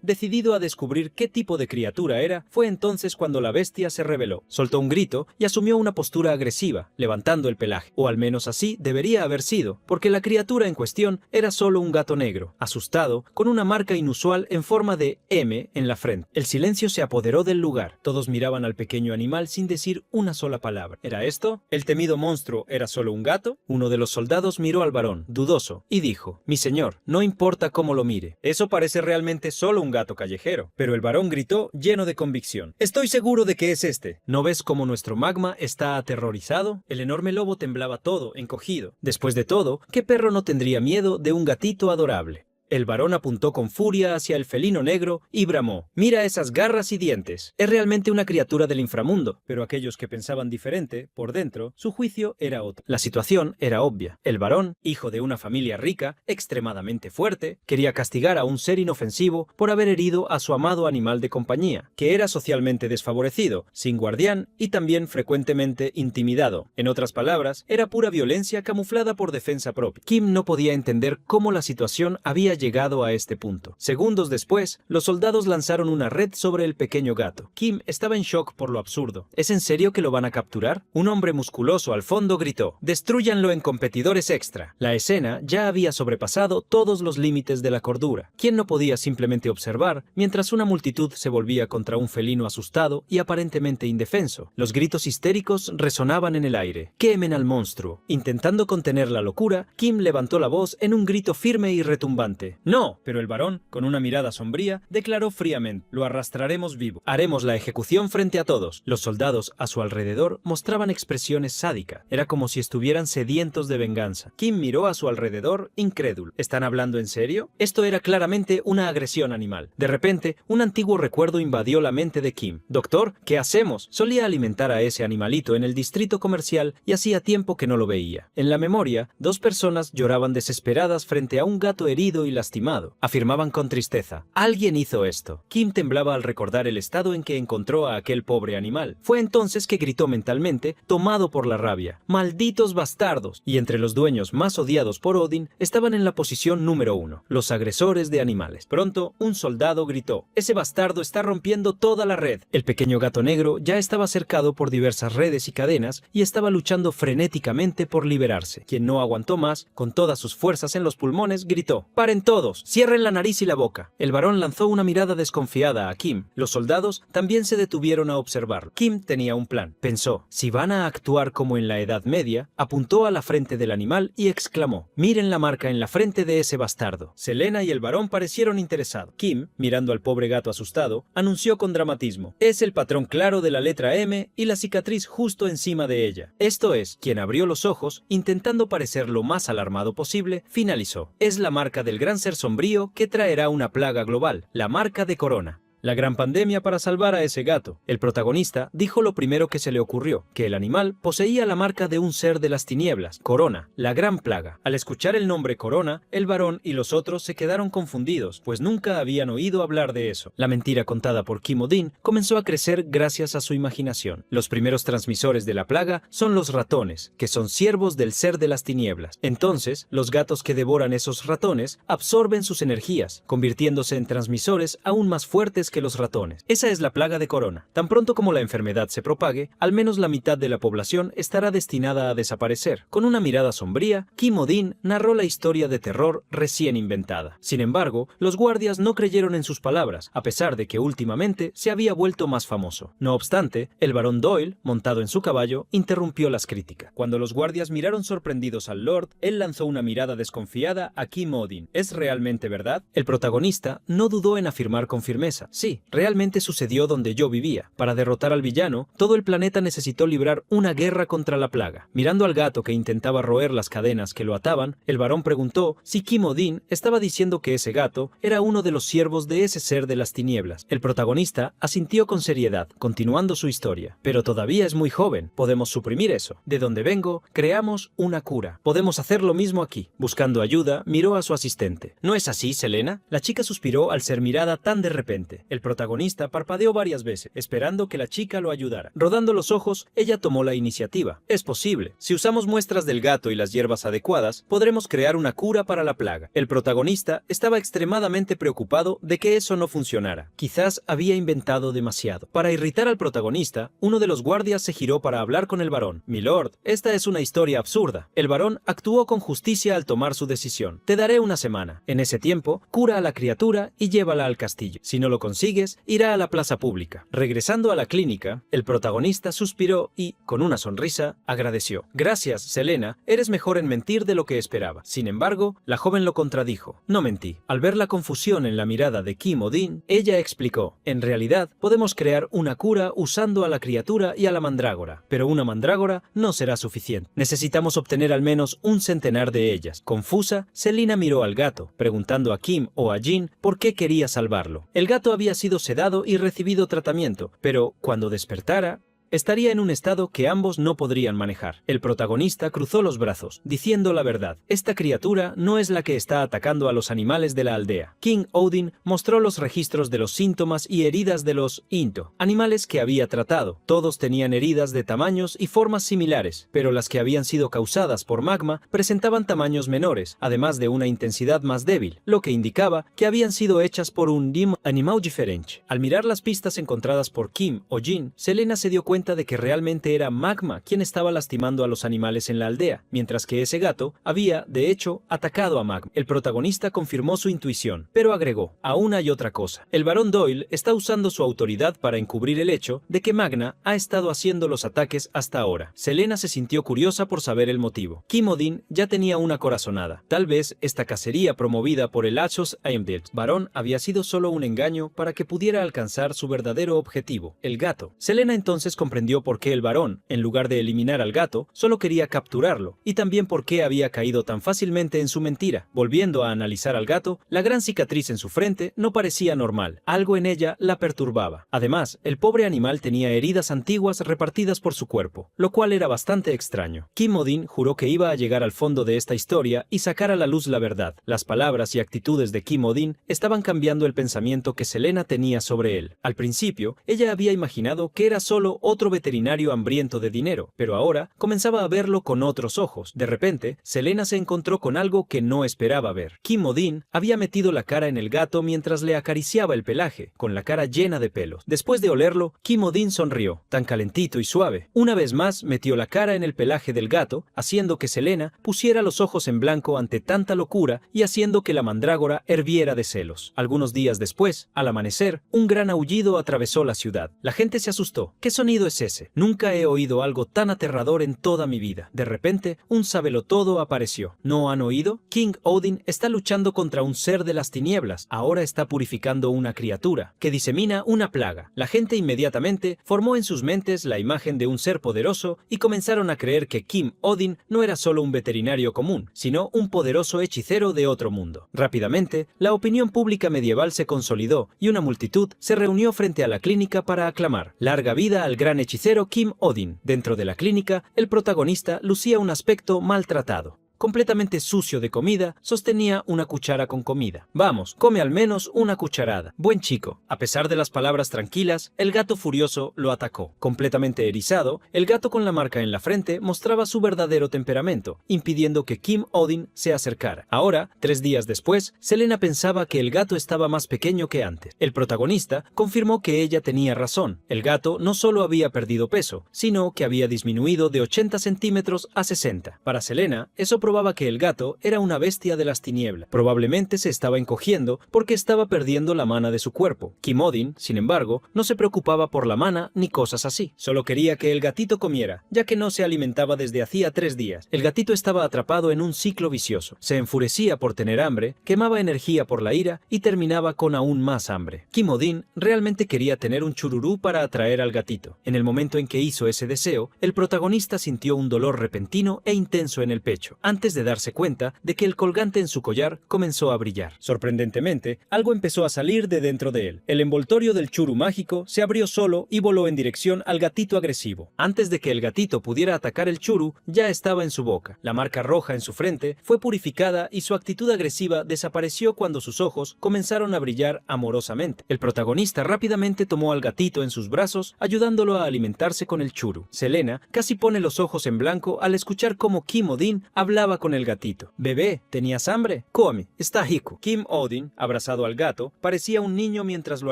decidido a descubrir qué tipo de criatura era, fue entonces cuando la bestia se rebeló. Soltó un grito y asumió una postura agresiva, levantando el pelaje. O al menos así debería haber sido, porque la criatura en cuestión era solo un gato negro, asustado, con una marca inusual en forma de M en la frente. El silencio se apoderó del lugar. Todos miraban al pequeño animal sin decir una sola palabra. ¿Era esto? ¿El temido monstruo era solo un gato? Uno de los soldados miró al varón, dudoso, y dijo: mi señor, no importa cómo lo mire. Eso parece realmente solo un gato callejero. Pero el varón gritó, lleno de convicción: estoy seguro de que es este. ¿No ves cómo nuestro magma está aterrorizado? El enorme lobo temblaba todo, encogido. Después de todo, ¿qué perro no tendría miedo de un gatito adorable? El varón apuntó con furia hacia el felino negro y bramó: mira esas garras y dientes. Es realmente una criatura del inframundo. Pero aquellos que pensaban diferente, por dentro, su juicio era otro. La situación era obvia. El varón, hijo de una familia rica, extremadamente fuerte, quería castigar a un ser inofensivo por haber herido a su amado animal de compañía, que era socialmente desfavorecido, sin guardián y también frecuentemente intimidado. En otras palabras, era pura violencia camuflada por defensa propia. Kim no podía entender cómo la situación había llegado a este punto. Segundos después, los soldados lanzaron una red sobre el pequeño gato. Kim estaba en shock por lo absurdo. ¿Es en serio que lo van a capturar? Un hombre musculoso al fondo gritó: «Destrúyanlo en competidores extra». La escena ya había sobrepasado todos los límites de la cordura. ¿Quién no podía simplemente observar mientras una multitud se volvía contra un felino asustado y aparentemente indefenso? Los gritos histéricos resonaban en el aire. «¡Quemen al monstruo!». Intentando contener la locura, Kim levantó la voz en un grito firme y retumbante. «¡No!». Pero el varón, con una mirada sombría, declaró fríamente: «Lo arrastraremos vivo. Haremos la ejecución frente a todos». Los soldados a su alrededor mostraban expresiones sádicas. Era como si estuvieran sedientos de venganza. Kim miró a su alrededor, incrédulo. ¿Están hablando en serio? Esto era claramente una agresión animal. De repente, un antiguo recuerdo invadió la mente de Kim. «Doctor, ¿qué hacemos?». Solía alimentar a ese animalito en el distrito comercial y hacía tiempo que no lo veía. En la memoria, dos personas lloraban desesperadas frente a un gato herido y lastimado. Afirmaban con tristeza: alguien hizo esto. Kim temblaba al recordar el estado en que encontró a aquel pobre animal. Fue entonces que gritó mentalmente, tomado por la rabia: ¡malditos bastardos! Y entre los dueños más odiados por Odin estaban en la posición número 1, los agresores de animales. Pronto, un soldado gritó: ¡ese bastardo está rompiendo toda la red! El pequeño gato negro ya estaba cercado por diversas redes y cadenas y estaba luchando frenéticamente por liberarse. Quien no aguantó más, con todas sus fuerzas en los pulmones, gritó: ¡paren todos! ¡Cierren la nariz y la boca! El varón lanzó una mirada desconfiada a Kim. Los soldados también se detuvieron a observarlo. Kim tenía un plan. Pensó: si van a actuar como en la Edad Media, apuntó a la frente del animal y exclamó: miren la marca en la frente de ese bastardo. Selena y el varón parecieron interesados. Kim, mirando al pobre gato asustado, anunció con dramatismo: es el patrón claro de la letra M y la cicatriz justo encima de ella. Esto es, quien abrió los ojos, intentando parecer lo más alarmado posible, finalizó: es la marca del gran ser sombrío que traerá una plaga global, la marca de Corona. La gran pandemia para salvar a ese gato. El protagonista dijo lo primero que se le ocurrió, que el animal poseía la marca de un ser de las tinieblas, Corona, la gran plaga. Al escuchar el nombre Corona, el varón y los otros se quedaron confundidos, pues nunca habían oído hablar de eso. La mentira contada por Kim Odin comenzó a crecer gracias a su imaginación. Los primeros transmisores de la plaga son los ratones, que son siervos del ser de las tinieblas. Entonces, los gatos que devoran esos ratones absorben sus energías, convirtiéndose en transmisores aún más fuertes que los ratones. Esa es la plaga de Corona. Tan pronto como la enfermedad se propague, al menos la mitad de la población estará destinada a desaparecer. Con una mirada sombría, Kim Odin narró la historia de terror recién inventada. Sin embargo, los guardias no creyeron en sus palabras, a pesar de que últimamente se había vuelto más famoso. No obstante, el barón Doyle, montado en su caballo, interrumpió las críticas. Cuando los guardias miraron sorprendidos al Lord, él lanzó una mirada desconfiada a Kim Odin. ¿Es realmente verdad? El protagonista no dudó en afirmar con firmeza: sí, realmente sucedió donde yo vivía. Para derrotar al villano, todo el planeta necesitó librar una guerra contra la plaga. Mirando al gato que intentaba roer las cadenas que lo ataban, el varón preguntó si Kim Odin estaba diciendo que ese gato era uno de los siervos de ese ser de las tinieblas. El protagonista asintió con seriedad, continuando su historia: pero todavía es muy joven, podemos suprimir eso. De donde vengo, creamos una cura. Podemos hacer lo mismo aquí. Buscando ayuda, miró a su asistente. ¿No es así, Selena? La chica suspiró al ser mirada tan de repente. El protagonista parpadeó varias veces, esperando que la chica lo ayudara. Rodando los ojos, ella tomó la iniciativa. Es posible. Si usamos muestras del gato y las hierbas adecuadas, podremos crear una cura para la plaga. El protagonista estaba extremadamente preocupado de que eso no funcionara. Quizás había inventado demasiado. Para irritar al protagonista, uno de los guardias se giró para hablar con el varón. Milord, esta es una historia absurda. El varón actuó con justicia al tomar su decisión. Te daré una semana. En ese tiempo, cura a la criatura y llévala al castillo. Si no lo consigues, irá a la plaza pública. Regresando a la clínica, el protagonista suspiró y, con una sonrisa, agradeció. Gracias, Selena, eres mejor en mentir de lo que esperaba. Sin embargo, la joven lo contradijo. No mentí. Al ver la confusión en la mirada de Kim Odin, ella explicó: en realidad, podemos crear una cura usando a la criatura y a la mandrágora, pero una mandrágora no será suficiente. Necesitamos obtener al menos un centenar de ellas. Confusa, Selena miró al gato, preguntando a Kim o a Jin por qué quería salvarlo. El gato había sido sedado y recibido tratamiento, pero cuando despertara, estaría en un estado que ambos no podrían manejar. El protagonista cruzó los brazos, diciendo la verdad: esta criatura no es la que está atacando a los animales de la aldea. King Odin mostró los registros de los síntomas y heridas de los Into, animales que había tratado. Todos tenían heridas de tamaños y formas similares, pero las que habían sido causadas por magma presentaban tamaños menores, además de una intensidad más débil, lo que indicaba que habían sido hechas por un animal diferente. Al mirar las pistas encontradas por Kim o Jin, Selena se dio cuenta de que realmente era Magma quien estaba lastimando a los animales en la aldea, mientras que ese gato había, de hecho, atacado a Magma. El protagonista confirmó su intuición, pero agregó: aún hay otra cosa. El barón Doyle está usando su autoridad para encubrir el hecho de que Magna ha estado haciendo los ataques hasta ahora. Selena se sintió curiosa por saber el motivo. Kim Odin ya tenía una corazonada. Tal vez esta cacería promovida por el Achos Aemdilt varón había sido solo un engaño para que pudiera alcanzar su verdadero objetivo, el gato. Selena entonces comprendió por qué el varón, en lugar de eliminar al gato, solo quería capturarlo, y también por qué había caído tan fácilmente en su mentira. Volviendo a analizar al gato, la gran cicatriz en su frente no parecía normal. Algo en ella la perturbaba. Además, el pobre animal tenía heridas antiguas repartidas por su cuerpo, lo cual era bastante extraño. Kim Odin juró que iba a llegar al fondo de esta historia y sacar a la luz la verdad. Las palabras y actitudes de Kim Odin estaban cambiando el pensamiento que Selena tenía sobre él. Al principio, ella había imaginado que era solo otro veterinario hambriento de dinero, pero ahora comenzaba a verlo con otros ojos. De repente, Selena se encontró con algo que no esperaba ver. Kim Odin había metido la cara en el gato mientras le acariciaba el pelaje, con la cara llena de pelos. Después de olerlo, Kim Odin sonrió, tan calentito y suave. Una vez más, metió la cara en el pelaje del gato, haciendo que Selena pusiera los ojos en blanco ante tanta locura y haciendo que la mandrágora hirviera de celos. Algunos días después, al amanecer, un gran aullido atravesó la ciudad. La gente se asustó. ¿Qué sonido es ese? Nunca he oído algo tan aterrador en toda mi vida. De repente, un sabelotodo apareció. ¿No han oído? King Odin está luchando contra un ser de las tinieblas. Ahora está purificando una criatura que disemina una plaga. La gente inmediatamente formó en sus mentes la imagen de un ser poderoso y comenzaron a creer que Kim Odin no era solo un veterinario común, sino un poderoso hechicero de otro mundo. Rápidamente, la opinión pública medieval se consolidó y una multitud se reunió frente a la clínica para aclamar «Larga vida al gran hechicero Kim Odin». Dentro de la clínica, el protagonista lucía un aspecto maltratado. Completamente sucio de comida, sostenía una cuchara con comida. «Vamos, come al menos una cucharada. Buen chico». A pesar de las palabras tranquilas, el gato furioso lo atacó. Completamente erizado, el gato con la marca en la frente mostraba su verdadero temperamento, impidiendo que Kim Odin se acercara. Ahora, 3 días después, Selena pensaba que el gato estaba más pequeño que antes. El protagonista confirmó que ella tenía razón. El gato no solo había perdido peso, sino que había disminuido de 80 centímetros a 60. Para Selena, eso probaba que el gato era una bestia de las tinieblas. Probablemente se estaba encogiendo porque estaba perdiendo la mana de su cuerpo. Kim Odin, sin embargo, no se preocupaba por la mana ni cosas así. Solo quería que el gatito comiera, ya que no se alimentaba desde hacía 3 días. El gatito estaba atrapado en un ciclo vicioso. Se enfurecía por tener hambre, quemaba energía por la ira y terminaba con aún más hambre. Kim Odin realmente quería tener un chururú para atraer al gatito. En el momento en que hizo ese deseo, el protagonista sintió un dolor repentino e intenso en el pecho, antes de darse cuenta de que el colgante en su collar comenzó a brillar. Sorprendentemente, algo empezó a salir de dentro de él. El envoltorio del churu mágico se abrió solo y voló en dirección al gatito agresivo. Antes de que el gatito pudiera atacar el churu, ya estaba en su boca. La marca roja en su frente fue purificada y su actitud agresiva desapareció cuando sus ojos comenzaron a brillar amorosamente. El protagonista rápidamente tomó al gatito en sus brazos, ayudándolo a alimentarse con el churu. Selena casi pone los ojos en blanco al escuchar cómo Kim Odin hablaba con el gatito. «Bebé, ¿tenías hambre? Come, está rico». Kim Odin, abrazado al gato, parecía un niño mientras lo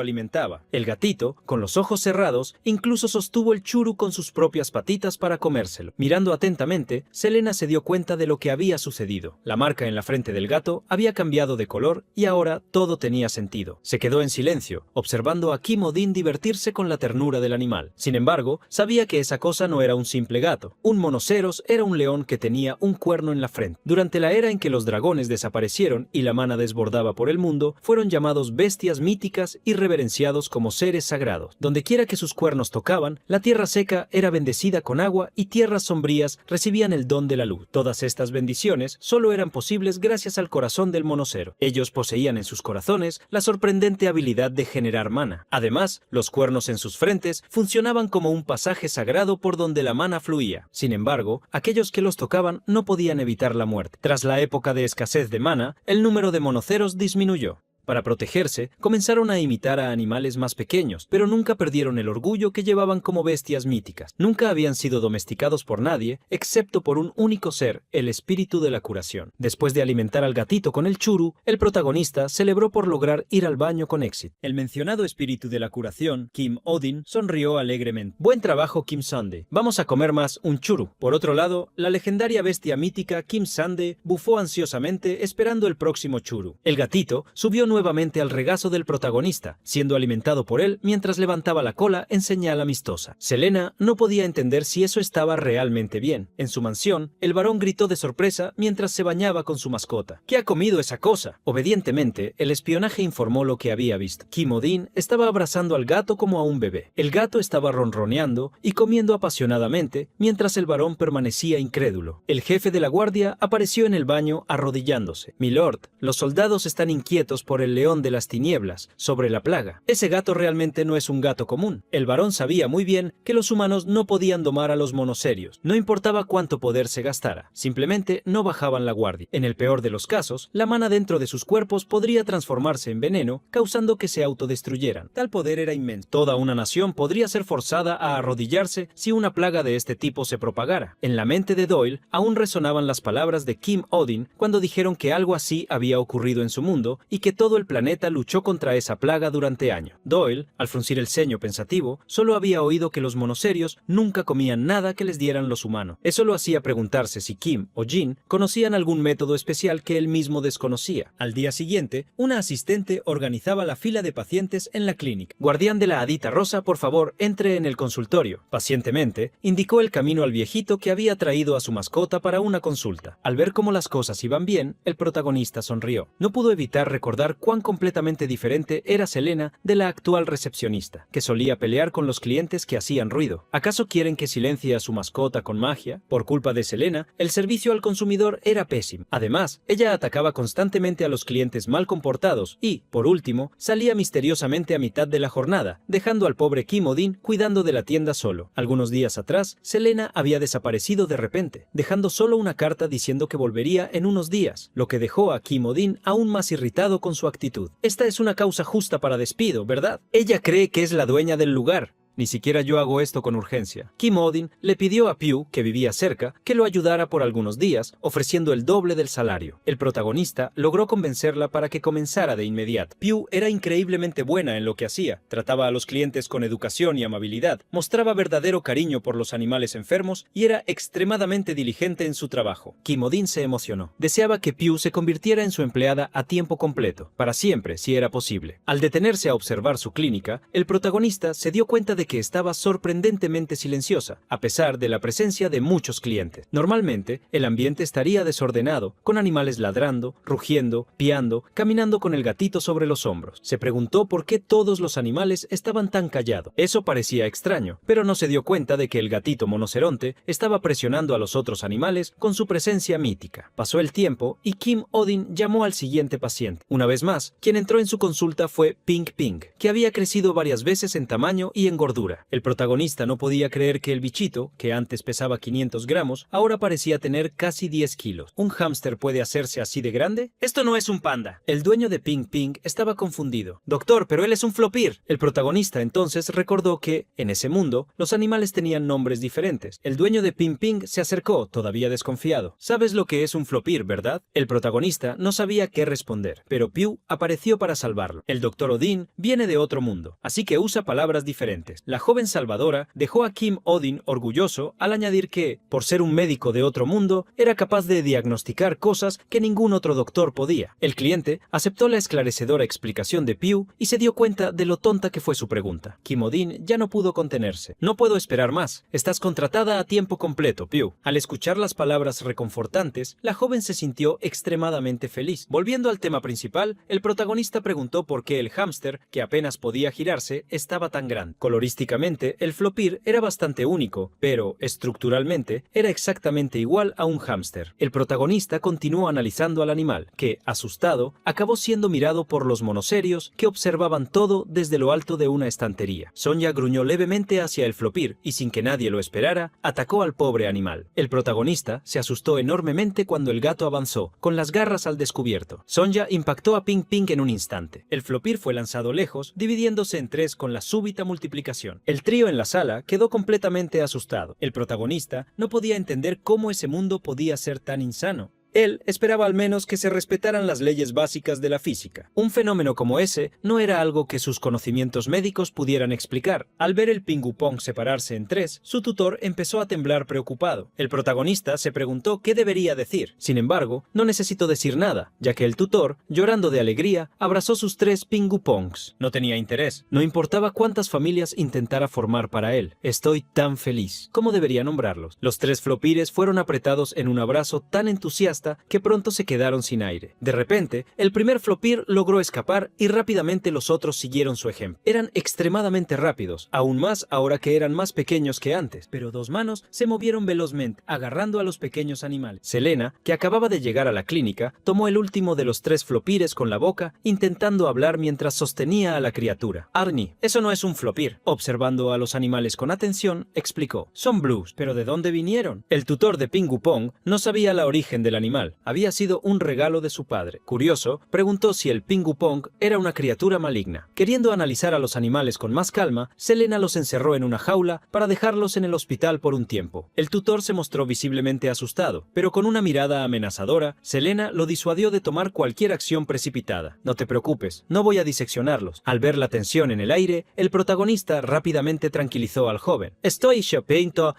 alimentaba. El gatito, con los ojos cerrados, incluso sostuvo el churu con sus propias patitas para comérselo. Mirando atentamente, Selena se dio cuenta de lo que había sucedido. La marca en la frente del gato había cambiado de color y ahora todo tenía sentido. Se quedó en silencio, observando a Kim Odin divertirse con la ternura del animal. Sin embargo, sabía que esa cosa no era un simple gato. Un monoceros era un león que tenía un cuerno en la frente. Durante la era en que los dragones desaparecieron y la mana desbordaba por el mundo, fueron llamados bestias míticas y reverenciados como seres sagrados. Dondequiera que sus cuernos tocaban, la tierra seca era bendecida con agua y tierras sombrías recibían el don de la luz. Todas estas bendiciones solo eran posibles gracias al corazón del monocero. Ellos poseían en sus corazones la sorprendente habilidad de generar mana. Además, los cuernos en sus frentes funcionaban como un pasaje sagrado por donde la mana fluía. Sin embargo, aquellos que los tocaban no podían evitar la muerte. Tras la época de escasez de mana, el número de monoceros disminuyó. Para protegerse, comenzaron a imitar a animales más pequeños, pero nunca perdieron el orgullo que llevaban como bestias míticas. Nunca habían sido domesticados por nadie, excepto por un único ser, el espíritu de la curación. Después de alimentar al gatito con el churu, el protagonista celebró por lograr ir al baño con éxito. El mencionado espíritu de la curación, Kim Odin, sonrió alegremente. «Buen trabajo, Kim Sande. Vamos a comer más un churu». Por otro lado, la legendaria bestia mítica Kim Sande bufó ansiosamente esperando el próximo churu. El gatito subió nuevamente al regazo del protagonista, siendo alimentado por él mientras levantaba la cola en señal amistosa. Selena no podía entender si eso estaba realmente bien. En su mansión, el varón gritó de sorpresa mientras se bañaba con su mascota. ¿Qué ha comido esa cosa? Obedientemente, el espionaje informó lo que había visto. Kim Odin estaba abrazando al gato como a un bebé. El gato estaba ronroneando y comiendo apasionadamente mientras el varón permanecía incrédulo. El jefe de la guardia apareció en el baño arrodillándose. Milord, los soldados están inquietos por el león de las tinieblas sobre la plaga. Ese gato realmente no es un gato común. El varón sabía muy bien que los humanos no podían domar a los monoserios. No importaba cuánto poder se gastara, simplemente no bajaban la guardia. En el peor de los casos, la mana dentro de sus cuerpos podría transformarse en veneno, causando que se autodestruyeran. Tal poder era inmenso. Toda una nación podría ser forzada a arrodillarse si una plaga de este tipo se propagara. En la mente de Doyle aún resonaban las palabras de Kim Odin cuando dijeron que algo así había ocurrido en su mundo y que todo el planeta luchó contra esa plaga durante años. Doyle, al fruncir el ceño pensativo, solo había oído que los monoserios nunca comían nada que les dieran los humanos. Eso lo hacía preguntarse si Kim o Jin conocían algún método especial que él mismo desconocía. Al día siguiente, una asistente organizaba la fila de pacientes en la clínica. Guardián de la hadita rosa, por favor, entre en el consultorio. Pacientemente, indicó el camino al viejito que había traído a su mascota para una consulta. Al ver cómo las cosas iban bien, el protagonista sonrió. No pudo evitar recordar cuán completamente diferente era Selena de la actual recepcionista, que solía pelear con los clientes que hacían ruido. ¿Acaso quieren que silencie a su mascota con magia? Por culpa de Selena, el servicio al consumidor era pésimo. Además, ella atacaba constantemente a los clientes mal comportados y, por último, salía misteriosamente a mitad de la jornada, dejando al pobre Kim Odin cuidando de la tienda solo. Algunos días atrás, Selena había desaparecido de repente, dejando solo una carta diciendo que volvería en unos días, lo que dejó a Kim Odin aún más irritado con su actitud. Esta es una causa justa para despido, ¿verdad? Ella cree que es la dueña del lugar. Ni siquiera yo hago esto con urgencia. Kim Odin le pidió a Pugh, que vivía cerca, que lo ayudara por algunos días, ofreciendo el doble del salario. El protagonista logró convencerla para que comenzara de inmediato. Pugh era increíblemente buena en lo que hacía. Trataba a los clientes con educación y amabilidad, mostraba verdadero cariño por los animales enfermos y era extremadamente diligente en su trabajo. Kim Odin se emocionó. Deseaba que Pugh se convirtiera en su empleada a tiempo completo, para siempre si era posible. Al detenerse a observar su clínica, el protagonista se dio cuenta de que estaba sorprendentemente silenciosa, a pesar de la presencia de muchos clientes. Normalmente, el ambiente estaría desordenado, con animales ladrando, rugiendo, piando, caminando con el gatito sobre los hombros. Se preguntó por qué todos los animales estaban tan callados. Eso parecía extraño, pero no se dio cuenta de que el gatito monoceronte estaba presionando a los otros animales con su presencia mítica. Pasó el tiempo y Kim Odin llamó al siguiente paciente. Una vez más, quien entró en su consulta fue Pink Pink, que había crecido varias veces en tamaño y en gordura. El protagonista no podía creer que el bichito, que antes pesaba 500 gramos, ahora parecía tener casi 10 kilos. ¿Un hámster puede hacerse así de grande? Esto no es un panda. El dueño de Pink Pink estaba confundido. Doctor, pero él es un flopir. El protagonista entonces recordó que, en ese mundo, los animales tenían nombres diferentes. El dueño de Pink Pink se acercó, todavía desconfiado. ¿Sabes lo que es un flopir, verdad? El protagonista no sabía qué responder, pero Pugh apareció para salvarlo. El doctor Odin viene de otro mundo, así que usa palabras diferentes. La joven salvadora dejó a Kim Odin orgulloso al añadir que, por ser un médico de otro mundo, era capaz de diagnosticar cosas que ningún otro doctor podía. El cliente aceptó la esclarecedora explicación de Pugh y se dio cuenta de lo tonta que fue su pregunta. Kim Odin ya no pudo contenerse. No puedo esperar más. Estás contratada a tiempo completo, Pugh. Al escuchar las palabras reconfortantes, la joven se sintió extremadamente feliz. Volviendo al tema principal, el protagonista preguntó por qué el hámster, que apenas podía girarse, estaba tan grande. Colorísticamente, el flopir era bastante único, pero, estructuralmente, era exactamente igual a un hámster. El protagonista continuó analizando al animal, que, asustado, acabó siendo mirado por los monoserios que observaban todo desde lo alto de una estantería. Sonja gruñó levemente hacia el flopir y, sin que nadie lo esperara, atacó al pobre animal. El protagonista se asustó enormemente cuando el gato avanzó, con las garras al descubierto. Sonja impactó a Pink Pink en un instante. El flopir fue lanzado lejos, dividiéndose en tres con la súbita multiplicación. El trío en la sala quedó completamente asustado. El protagonista no podía entender cómo ese mundo podía ser tan insano. Él esperaba al menos que se respetaran las leyes básicas de la física. Un fenómeno como ese no era algo que sus conocimientos médicos pudieran explicar. Al ver el ping-pong separarse en tres, su tutor empezó a temblar preocupado. El protagonista se preguntó qué debería decir. Sin embargo, no necesitó decir nada, ya que el tutor, llorando de alegría, abrazó sus 3 ping-pongs. No tenía interés. No importaba cuántas familias intentara formar para él. Estoy tan feliz. ¿Cómo debería nombrarlos? Los 3 flopires fueron apretados en un abrazo tan entusiasta que pronto se quedaron sin aire. De repente, el primer flopir logró escapar y rápidamente los otros siguieron su ejemplo. Eran extremadamente rápidos, aún más ahora que eran más pequeños que antes, pero 2 manos se movieron velozmente, agarrando a los pequeños animales. Selena, que acababa de llegar a la clínica, tomó el último de los 3 flopires con la boca, intentando hablar mientras sostenía a la criatura. Arnie, eso no es un flopir. Observando a los animales con atención, explicó. Son blues, pero ¿de dónde vinieron? El tutor de ping-pong no sabía la origen del animal. Había sido un regalo de su padre. Curioso, preguntó si el ping-pong era una criatura maligna. Queriendo analizar a los animales con más calma, Selena los encerró en una jaula para dejarlos en el hospital por un tiempo. El tutor se mostró visiblemente asustado, pero con una mirada amenazadora, Selena lo disuadió de tomar cualquier acción precipitada. No te preocupes, no voy a diseccionarlos. Al ver la tensión en el aire, el protagonista rápidamente tranquilizó al joven. Estoy chapinto,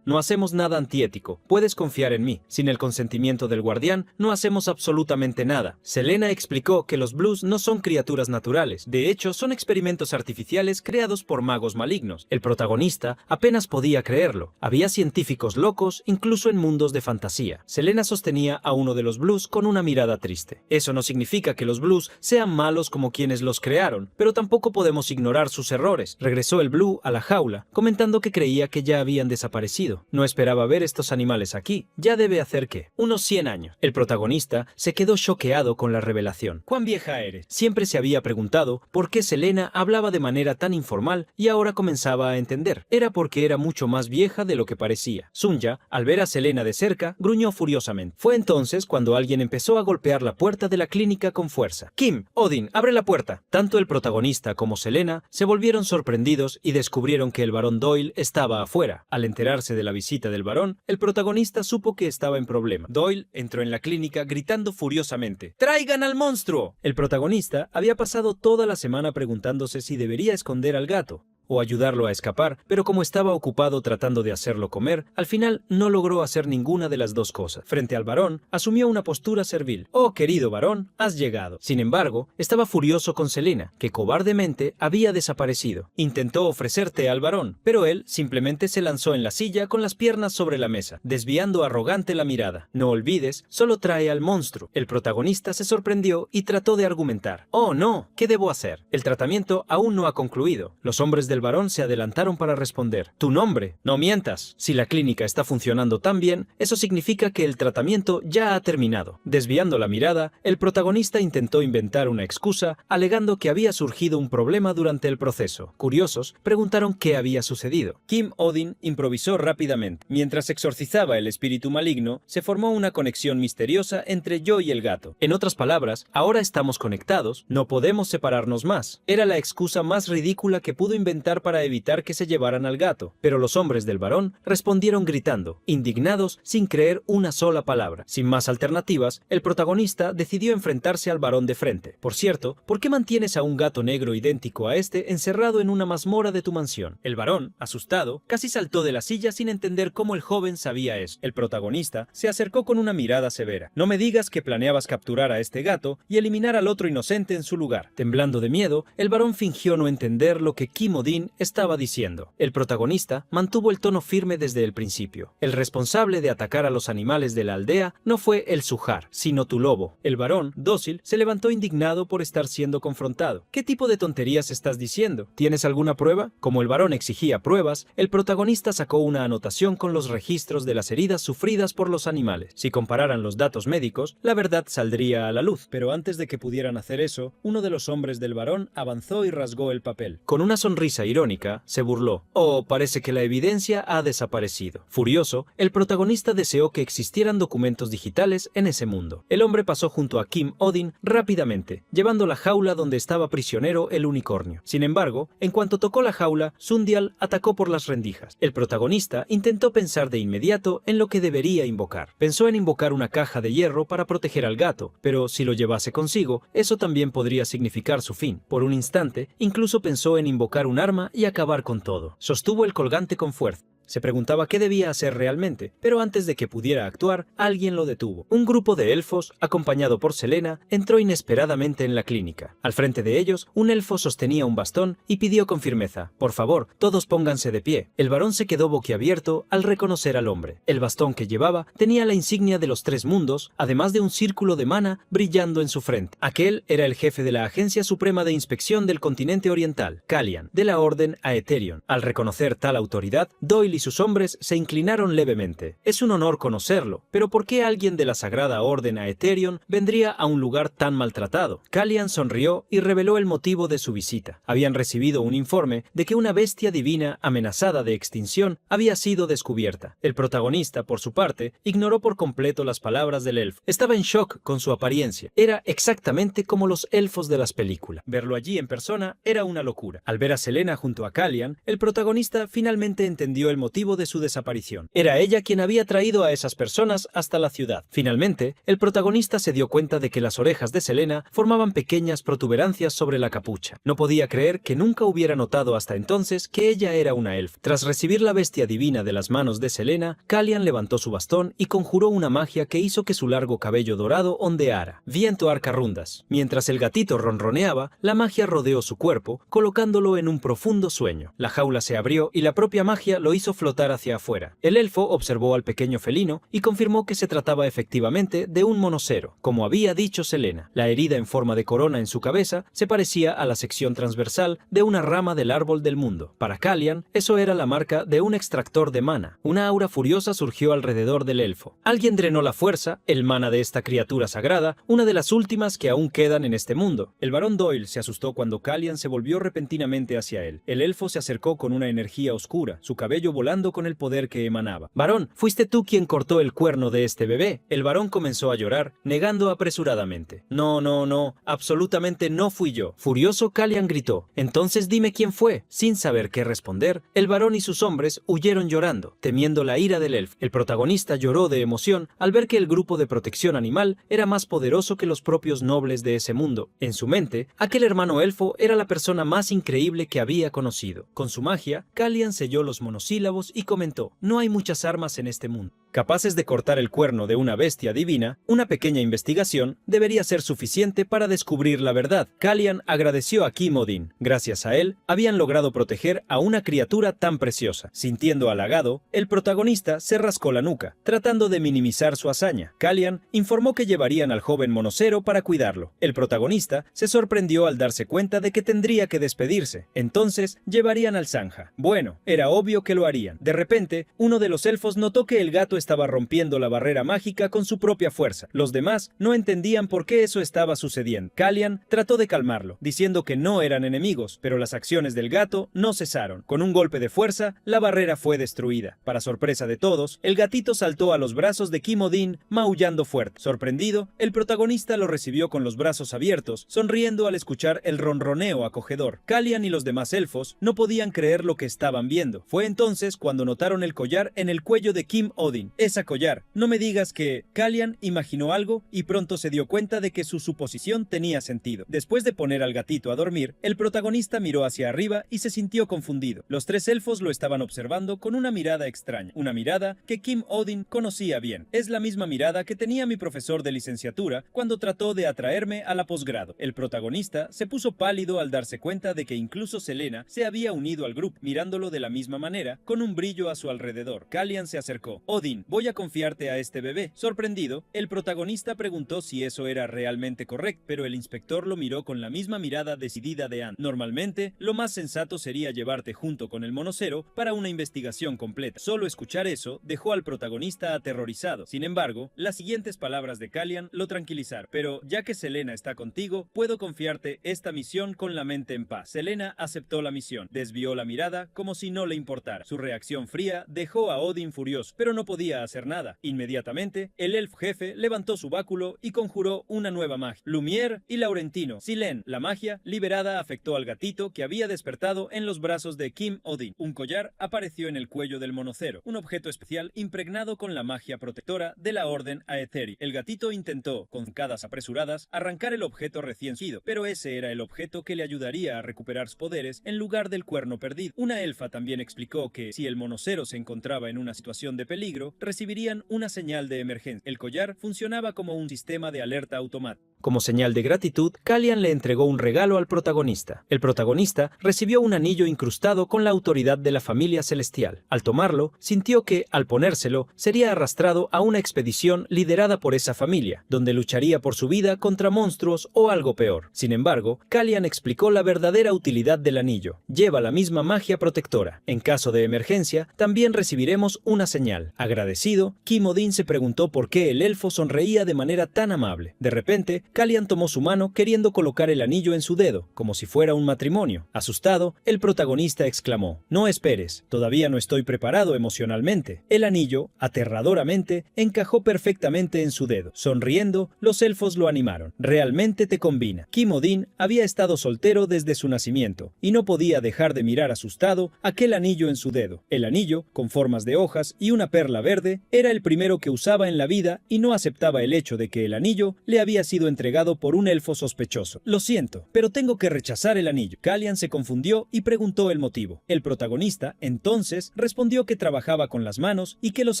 no hacemos nada antiético. Puedes confiar en mí. Sin el consentimiento del guardián, no hacemos absolutamente nada. Selena explicó que los blues no son criaturas naturales. De hecho, son experimentos artificiales creados por magos malignos. El protagonista apenas podía creerlo. Había científicos locos, incluso en mundos de fantasía. Selena sostenía a uno de los blues con una mirada triste. Eso no significa que los blues sean malos como quienes los crearon, pero tampoco podemos ignorar sus errores. Regresó el blue a la jaula, comentando que creía que ya habían desaparecido. No esperaba ver estos animales aquí. Ya debe hacer ¿qué? Unos 100 años. El protagonista se quedó choqueado con la revelación. ¿Cuán vieja eres? Siempre se había preguntado por qué Selena hablaba de manera tan informal y ahora comenzaba a entender. Era porque era mucho más vieja de lo que parecía. Sunja, al ver a Selena de cerca, gruñó furiosamente. Fue entonces cuando alguien empezó a golpear la puerta de la clínica con fuerza. Kim, Odin, abre la puerta. Tanto el protagonista como Selena se volvieron sorprendidos y descubrieron que el barón Doyle estaba afuera. Al enterarse de la visita del barón, el protagonista supo que estaba en problema. Doyle entró en la clínica gritando furiosamente. ¡Traigan al monstruo! El protagonista había pasado toda la semana preguntándose si debería esconder al gato o ayudarlo a escapar, pero como estaba ocupado tratando de hacerlo comer, al final no logró hacer ninguna de las dos cosas. Frente al varón, asumió una postura servil. «Oh, querido varón, has llegado». Sin embargo, estaba furioso con Selena, que cobardemente había desaparecido. Intentó ofrecerte al varón, pero él simplemente se lanzó en la silla con las piernas sobre la mesa, desviando arrogante la mirada. «No olvides, solo trae al monstruo». El protagonista se sorprendió y trató de argumentar. «Oh, no, ¿qué debo hacer? El tratamiento aún no ha concluido». Los hombres del varón se adelantaron para responder. «Tu nombre. No mientas. Si la clínica está funcionando tan bien, eso significa que el tratamiento ya ha terminado». Desviando la mirada, el protagonista intentó inventar una excusa, alegando que había surgido un problema durante el proceso. Curiosos, preguntaron qué había sucedido. Kim Odin improvisó rápidamente. Mientras exorcizaba el espíritu maligno, se formó una conexión misteriosa entre yo y el gato. En otras palabras, ahora estamos conectados, no podemos separarnos más. Era la excusa más ridícula que pudo inventar para evitar que se llevaran al gato, pero los hombres del varón respondieron gritando, indignados sin creer una sola palabra. Sin más alternativas, el protagonista decidió enfrentarse al varón de frente. «Por cierto, ¿por qué mantienes a un gato negro idéntico a este encerrado en una mazmorra de tu mansión?» El varón, asustado, casi saltó de la silla sin entender cómo el joven sabía eso. El protagonista se acercó con una mirada severa. «No me digas que planeabas capturar a este gato y eliminar al otro inocente en su lugar». Temblando de miedo, el varón fingió no entender lo que Kim Odin estaba diciendo. El protagonista mantuvo el tono firme desde el principio. «El responsable de atacar a los animales de la aldea no fue el Sujar, sino tu lobo». El varón, dócil, se levantó indignado por estar siendo confrontado. «¿Qué tipo de tonterías estás diciendo? ¿Tienes alguna prueba?» Como el varón exigía pruebas, el protagonista sacó una anotación con los registros de las heridas sufridas por los animales. Si compararan los datos médicos, la verdad saldría a la luz. Pero antes de que pudieran hacer eso, uno de los hombres del varón avanzó y rasgó el papel. Con una sonrisa irónica, se burló. Oh, parece que la evidencia ha desaparecido. Furioso, el protagonista deseó que existieran documentos digitales en ese mundo. El hombre pasó junto a Kim Odin rápidamente, llevando la jaula donde estaba prisionero el unicornio. Sin embargo, en cuanto tocó la jaula, Sundial atacó por las rendijas. El protagonista intentó pensar de inmediato en lo que debería invocar. Pensó en invocar una caja de hierro para proteger al gato, pero si lo llevase consigo, eso también podría significar su fin. Por un instante, incluso pensó en invocar un arma y acabar con todo. Sostuvo el colgante con fuerza. Se preguntaba qué debía hacer realmente, pero antes de que pudiera actuar, alguien lo detuvo. Un grupo de elfos, acompañado por Selena, entró inesperadamente en la clínica. Al frente de ellos, un elfo sostenía un bastón y pidió con firmeza: «Por favor, todos pónganse de pie». El varón se quedó boquiabierto al reconocer al hombre. El bastón que llevaba tenía la insignia de los 3 mundos, además de un círculo de mana brillando en su frente. Aquel era el jefe de la Agencia Suprema de Inspección del Continente Oriental, Kalian, de la Orden Aetherion. Al reconocer tal autoridad, Doyle y sus hombres se inclinaron levemente. Es un honor conocerlo, pero ¿por qué alguien de la Sagrada Orden Aetherion vendría a un lugar tan maltratado? Kalian sonrió y reveló el motivo de su visita. Habían recibido un informe de que una bestia divina amenazada de extinción había sido descubierta. El protagonista, por su parte, ignoró por completo las palabras del elfo. Estaba en shock con su apariencia. Era exactamente como los elfos de las películas. Verlo allí en persona era una locura. Al ver a Selena junto a Kalian, el protagonista finalmente entendió el motivo de su desaparición. Era ella quien había traído a esas personas hasta la ciudad. Finalmente, el protagonista se dio cuenta de que las orejas de Selena formaban pequeñas protuberancias sobre la capucha. No podía creer que nunca hubiera notado hasta entonces que ella era una elfa. Tras recibir la bestia divina de las manos de Selena, Kalian levantó su bastón y conjuró una magia que hizo que su largo cabello dorado ondeara. Viento arcarrundas. Mientras el gatito ronroneaba, la magia rodeó su cuerpo, colocándolo en un profundo sueño. La jaula se abrió y la propia magia lo hizo flotar hacia afuera. El elfo observó al pequeño felino y confirmó que se trataba efectivamente de un monocero, como había dicho Selena. La herida en forma de corona en su cabeza se parecía a la sección transversal de una rama del árbol del mundo. Para Kalian, eso era la marca de un extractor de mana. Una aura furiosa surgió alrededor del elfo. Alguien drenó la fuerza, el mana de esta criatura sagrada, una de las últimas que aún quedan en este mundo. El barón Doyle se asustó cuando Kalian se volvió repentinamente hacia él. El elfo se acercó con una energía oscura, su cabello volando con el poder que emanaba. «Varón, fuiste tú quien cortó el cuerno de este bebé». El varón comenzó a llorar, negando apresuradamente. «No, no, no, absolutamente no fui yo». Furioso, Kalian gritó: «Entonces dime quién fue». Sin saber qué responder, el varón y sus hombres huyeron llorando, temiendo la ira del elfo. El protagonista lloró de emoción al ver que el grupo de protección animal era más poderoso que los propios nobles de ese mundo. En su mente, aquel hermano elfo era la persona más increíble que había conocido. Con su magia, Kalian selló los monosílabos y comentó: «No hay muchas armas en este mundo capaces de cortar el cuerno de una bestia divina. Una pequeña investigación debería ser suficiente para descubrir la verdad». Kalian agradeció a Kim Odin. Gracias a él, habían logrado proteger a una criatura tan preciosa. Sintiendo halagado, el protagonista se rascó la nuca, tratando de minimizar su hazaña. Kalian informó que llevarían al joven monocero para cuidarlo. El protagonista se sorprendió al darse cuenta de que tendría que despedirse. Entonces, llevarían al Zanja. Bueno, era obvio que lo harían. De repente, uno de los elfos notó que el gato estaba rompiendo la barrera mágica con su propia fuerza. Los demás no entendían por qué eso estaba sucediendo. Kalian trató de calmarlo, diciendo que no eran enemigos, pero las acciones del gato no cesaron. Con un golpe de fuerza, la barrera fue destruida. Para sorpresa de todos, el gatito saltó a los brazos de Kim Odin, maullando fuerte. Sorprendido, el protagonista lo recibió con los brazos abiertos, sonriendo al escuchar el ronroneo acogedor. Kalian y los demás elfos no podían creer lo que estaban viendo. Fue entonces cuando notaron el collar en el cuello de Kim Odin. Esa collar. No me digas que... Kalian imaginó algo y pronto se dio cuenta de que su suposición tenía sentido. Después de poner al gatito a dormir, el protagonista miró hacia arriba y se sintió confundido. Los 3 elfos lo estaban observando con una mirada extraña. Una mirada que Kim Odin conocía bien. Es la misma mirada que tenía mi profesor de licenciatura cuando trató de atraerme a la posgrado. El protagonista se puso pálido al darse cuenta de que incluso Selena se había unido al grupo. Mirándolo de la misma manera, con con un brillo a su alrededor. Callian se acercó. Odin, voy a confiarte a este bebé. Sorprendido, el protagonista preguntó si eso era realmente correcto, pero el inspector lo miró con la misma mirada decidida de antes. Normalmente, lo más sensato sería llevarte junto con el monocero para una investigación completa. Solo escuchar eso dejó al protagonista aterrorizado. Sin embargo, las siguientes palabras de Callian lo tranquilizaron. Pero ya que Selena está contigo, puedo confiarte esta misión con la mente en paz. Selena aceptó la misión. Desvió la mirada como si no le importara. Su reacción fría dejó a Odin furioso, pero no podía hacer nada. Inmediatamente, el elfo jefe levantó su báculo y conjuró una nueva magia. Lumière y Laurentino. Silen, la magia liberada afectó al gatito que había despertado en los brazos de Kim Odin. Un collar apareció en el cuello del monocero, un objeto especial impregnado con la magia protectora de la Orden Aetheri. El gatito intentó, con zancadas apresuradas, arrancar el objeto recién nacido, pero ese era el objeto que le ayudaría a recuperar sus poderes en lugar del cuerno perdido. Una elfa también explicó que si el monocero se encontraba en una situación de peligro, recibirían una señal de emergencia. El collar funcionaba como un sistema de alerta automático. Como señal de gratitud, Callian le entregó un regalo al protagonista. El protagonista recibió un anillo incrustado con la autoridad de la familia celestial. Al tomarlo, sintió que, al ponérselo, sería arrastrado a una expedición liderada por esa familia, donde lucharía por su vida contra monstruos o algo peor. Sin embargo, Callian explicó la verdadera utilidad del anillo. Lleva la misma magia protectora. En caso de emergencia, también recibiremos una señal. Agradecido, Kim Odin se preguntó por qué el elfo sonreía de manera tan amable. De repente, Callian tomó su mano queriendo colocar el anillo en su dedo, como si fuera un matrimonio. Asustado, el protagonista exclamó: «No esperes, todavía no estoy preparado emocionalmente». El anillo, aterradoramente, encajó perfectamente en su dedo. Sonriendo, los elfos lo animaron. «Realmente te combina». Kim Odin había estado soltero desde su nacimiento, y no podía dejar de mirar asustado aquel anillo en su dedo. El anillo, con formas de hojas y una perla verde, era el primero que usaba en la vida y no aceptaba el hecho de que el anillo le había sido entregado por un elfo sospechoso. «Lo siento, pero tengo que rechazar el anillo». Callian se confundió y preguntó el motivo. El protagonista, entonces, respondió que trabajaba con las manos y que los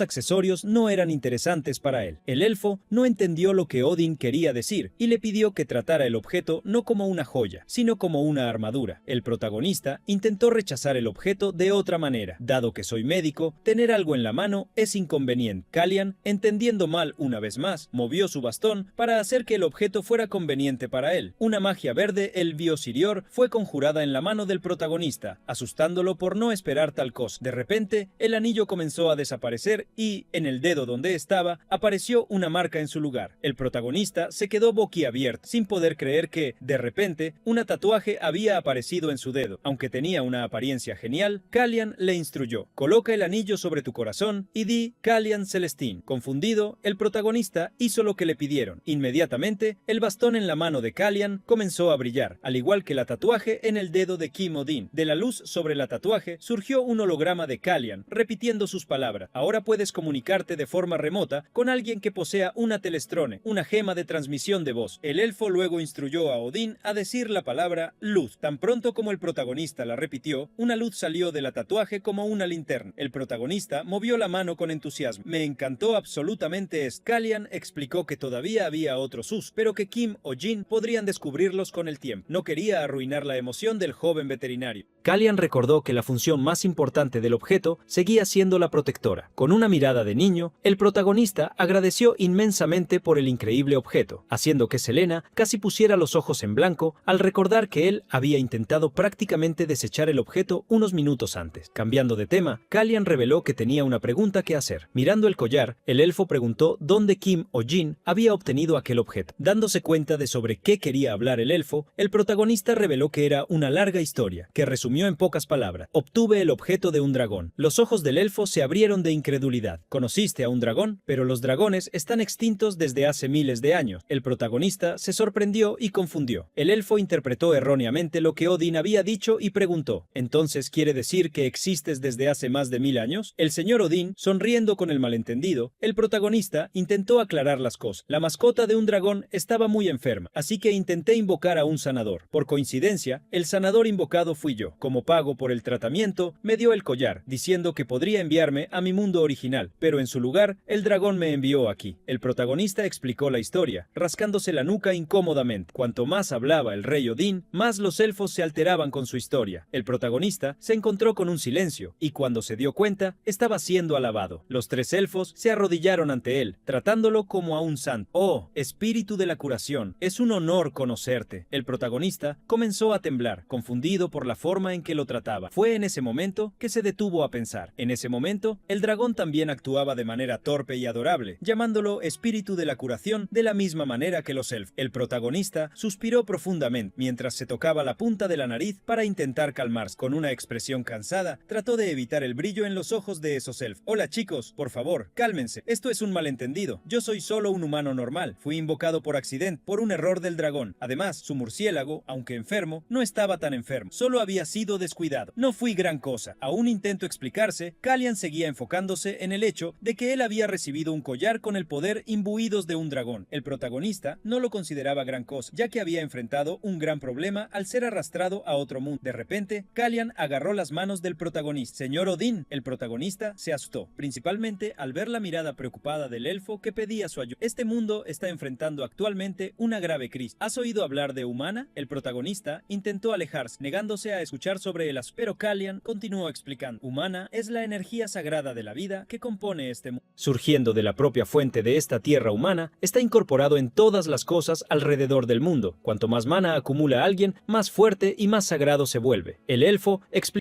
accesorios no eran interesantes para él. El elfo no entendió lo que Odin quería decir y le pidió que tratara el objeto no como una joya, sino como una armadura. El protagonista intentó rechazar el objeto de otra manera. «Dado que soy médico, tener algo en la mano es inconveniente». Callian, entendiendo mal una vez más, movió su bastón para hacer que el objeto fuera conveniente para él. Una magia verde, el Biosirior, fue conjurada en la mano del protagonista, asustándolo por no esperar tal cosa. De repente, el anillo comenzó a desaparecer y, en el dedo donde estaba, apareció una marca en su lugar. El protagonista se quedó boquiabierto, sin poder creer que, de repente, un tatuaje había aparecido en su dedo. Aunque tenía una apariencia genial, Callian le instruyó: «Coloca el anillo sobre tu corazón y di Callian Celestine». Confundido, el protagonista hizo lo que le pidieron. Inmediatamente, el bastón en la mano de Callian comenzó a brillar, al igual que la tatuaje en el dedo de Kim Odin. De la luz sobre la tatuaje surgió un holograma de Callian, repitiendo sus palabras: «Ahora puedes comunicarte de forma remota con alguien que posea una telestrone, una gema de transmisión de voz». El elfo luego instruyó a Odin a decir la palabra luz. Tan pronto como el protagonista la repitió, una luz salió de la tatuaje como una linterna. El protagonista movió la mano con entusiasmo. «Me encantó absolutamente esto». Callian explicó que todavía había otros usos, pero que Kim o Jin podrían descubrirlos con el tiempo. No quería arruinar la emoción del joven veterinario. Callian recordó que la función más importante del objeto seguía siendo la protectora. Con una mirada de niño, el protagonista agradeció inmensamente por el increíble objeto, haciendo que Selena casi pusiera los ojos en blanco al recordar que él había intentado prácticamente desechar el objeto unos minutos antes. Cambiando de tema, Callian reveló que tenía una pregunta que hacer. Mirando el collar, el elfo preguntó dónde Kim o Jin había obtenido aquel objeto. Dándose cuenta de sobre qué quería hablar el elfo, el protagonista reveló que era una larga historia, que resumió en pocas palabras: «Obtuve el objeto de un dragón». Los ojos del elfo se abrieron de incredulidad. «¿Conociste a un dragón? Pero los dragones están extintos desde hace miles de años». El protagonista se sorprendió y confundió. El elfo interpretó erróneamente lo que Odin había dicho y preguntó: «¿Entonces quiere decir que existes desde hace más de 1000 años?» El señor Odin, sonriendo con el malentendido, el protagonista intentó aclarar las cosas. «La mascota de un dragón estaba muy enferma, así que intenté invocar a un sanador. Por coincidencia, el sanador invocado fui yo. Como pago por el tratamiento, me dio el collar, diciendo que podría enviarme a mi mundo original, pero en su lugar, el dragón me envió aquí». El protagonista explicó la historia, rascándose la nuca incómodamente. Cuanto más hablaba el rey Odin, más los elfos se alteraban con su historia. El protagonista se encontró con un silencio, silencio, y cuando se dio cuenta, estaba siendo alabado. Los 3 elfos se arrodillaron ante él, tratándolo como a un santo. «Oh, espíritu de la curación, es un honor conocerte». El protagonista comenzó a temblar, confundido por la forma en que lo trataba. Fue en ese momento que se detuvo a pensar. En ese momento, el dragón también actuaba de manera torpe y adorable, llamándolo espíritu de la curación de la misma manera que los elfos. El protagonista suspiró profundamente mientras se tocaba la punta de la nariz para intentar calmarse. Con una expresión cansada, trató de evitar el brillo en los ojos de esos elfos. «Hola chicos, por favor, cálmense. Esto es un malentendido. Yo soy solo un humano normal. Fui invocado por accidente, por un error del dragón. Además, su murciélago, aunque enfermo, no estaba tan enfermo. Solo había sido descuidado. No fui gran cosa». Aún intentó explicarse, Calian seguía enfocándose en el hecho de que él había recibido un collar con el poder imbuidos de un dragón. El protagonista no lo consideraba gran cosa, ya que había enfrentado un gran problema al ser arrastrado a otro mundo. De repente, Calian agarró las manos del protagonista. «Señor Odín». El protagonista se asustó, principalmente al ver la mirada preocupada del elfo que pedía su ayuda. «Este mundo está enfrentando actualmente una grave crisis. ¿Has oído hablar de Humana?». El protagonista intentó alejarse, negándose a escuchar sobre el asunto, pero Calian continuó explicando. «Humana es la energía sagrada de la vida que compone este mundo. Surgiendo de la propia fuente de esta tierra humana, está incorporado en todas las cosas alrededor del mundo. Cuanto más mana acumula alguien, más fuerte y más sagrado se vuelve». El elfo explicó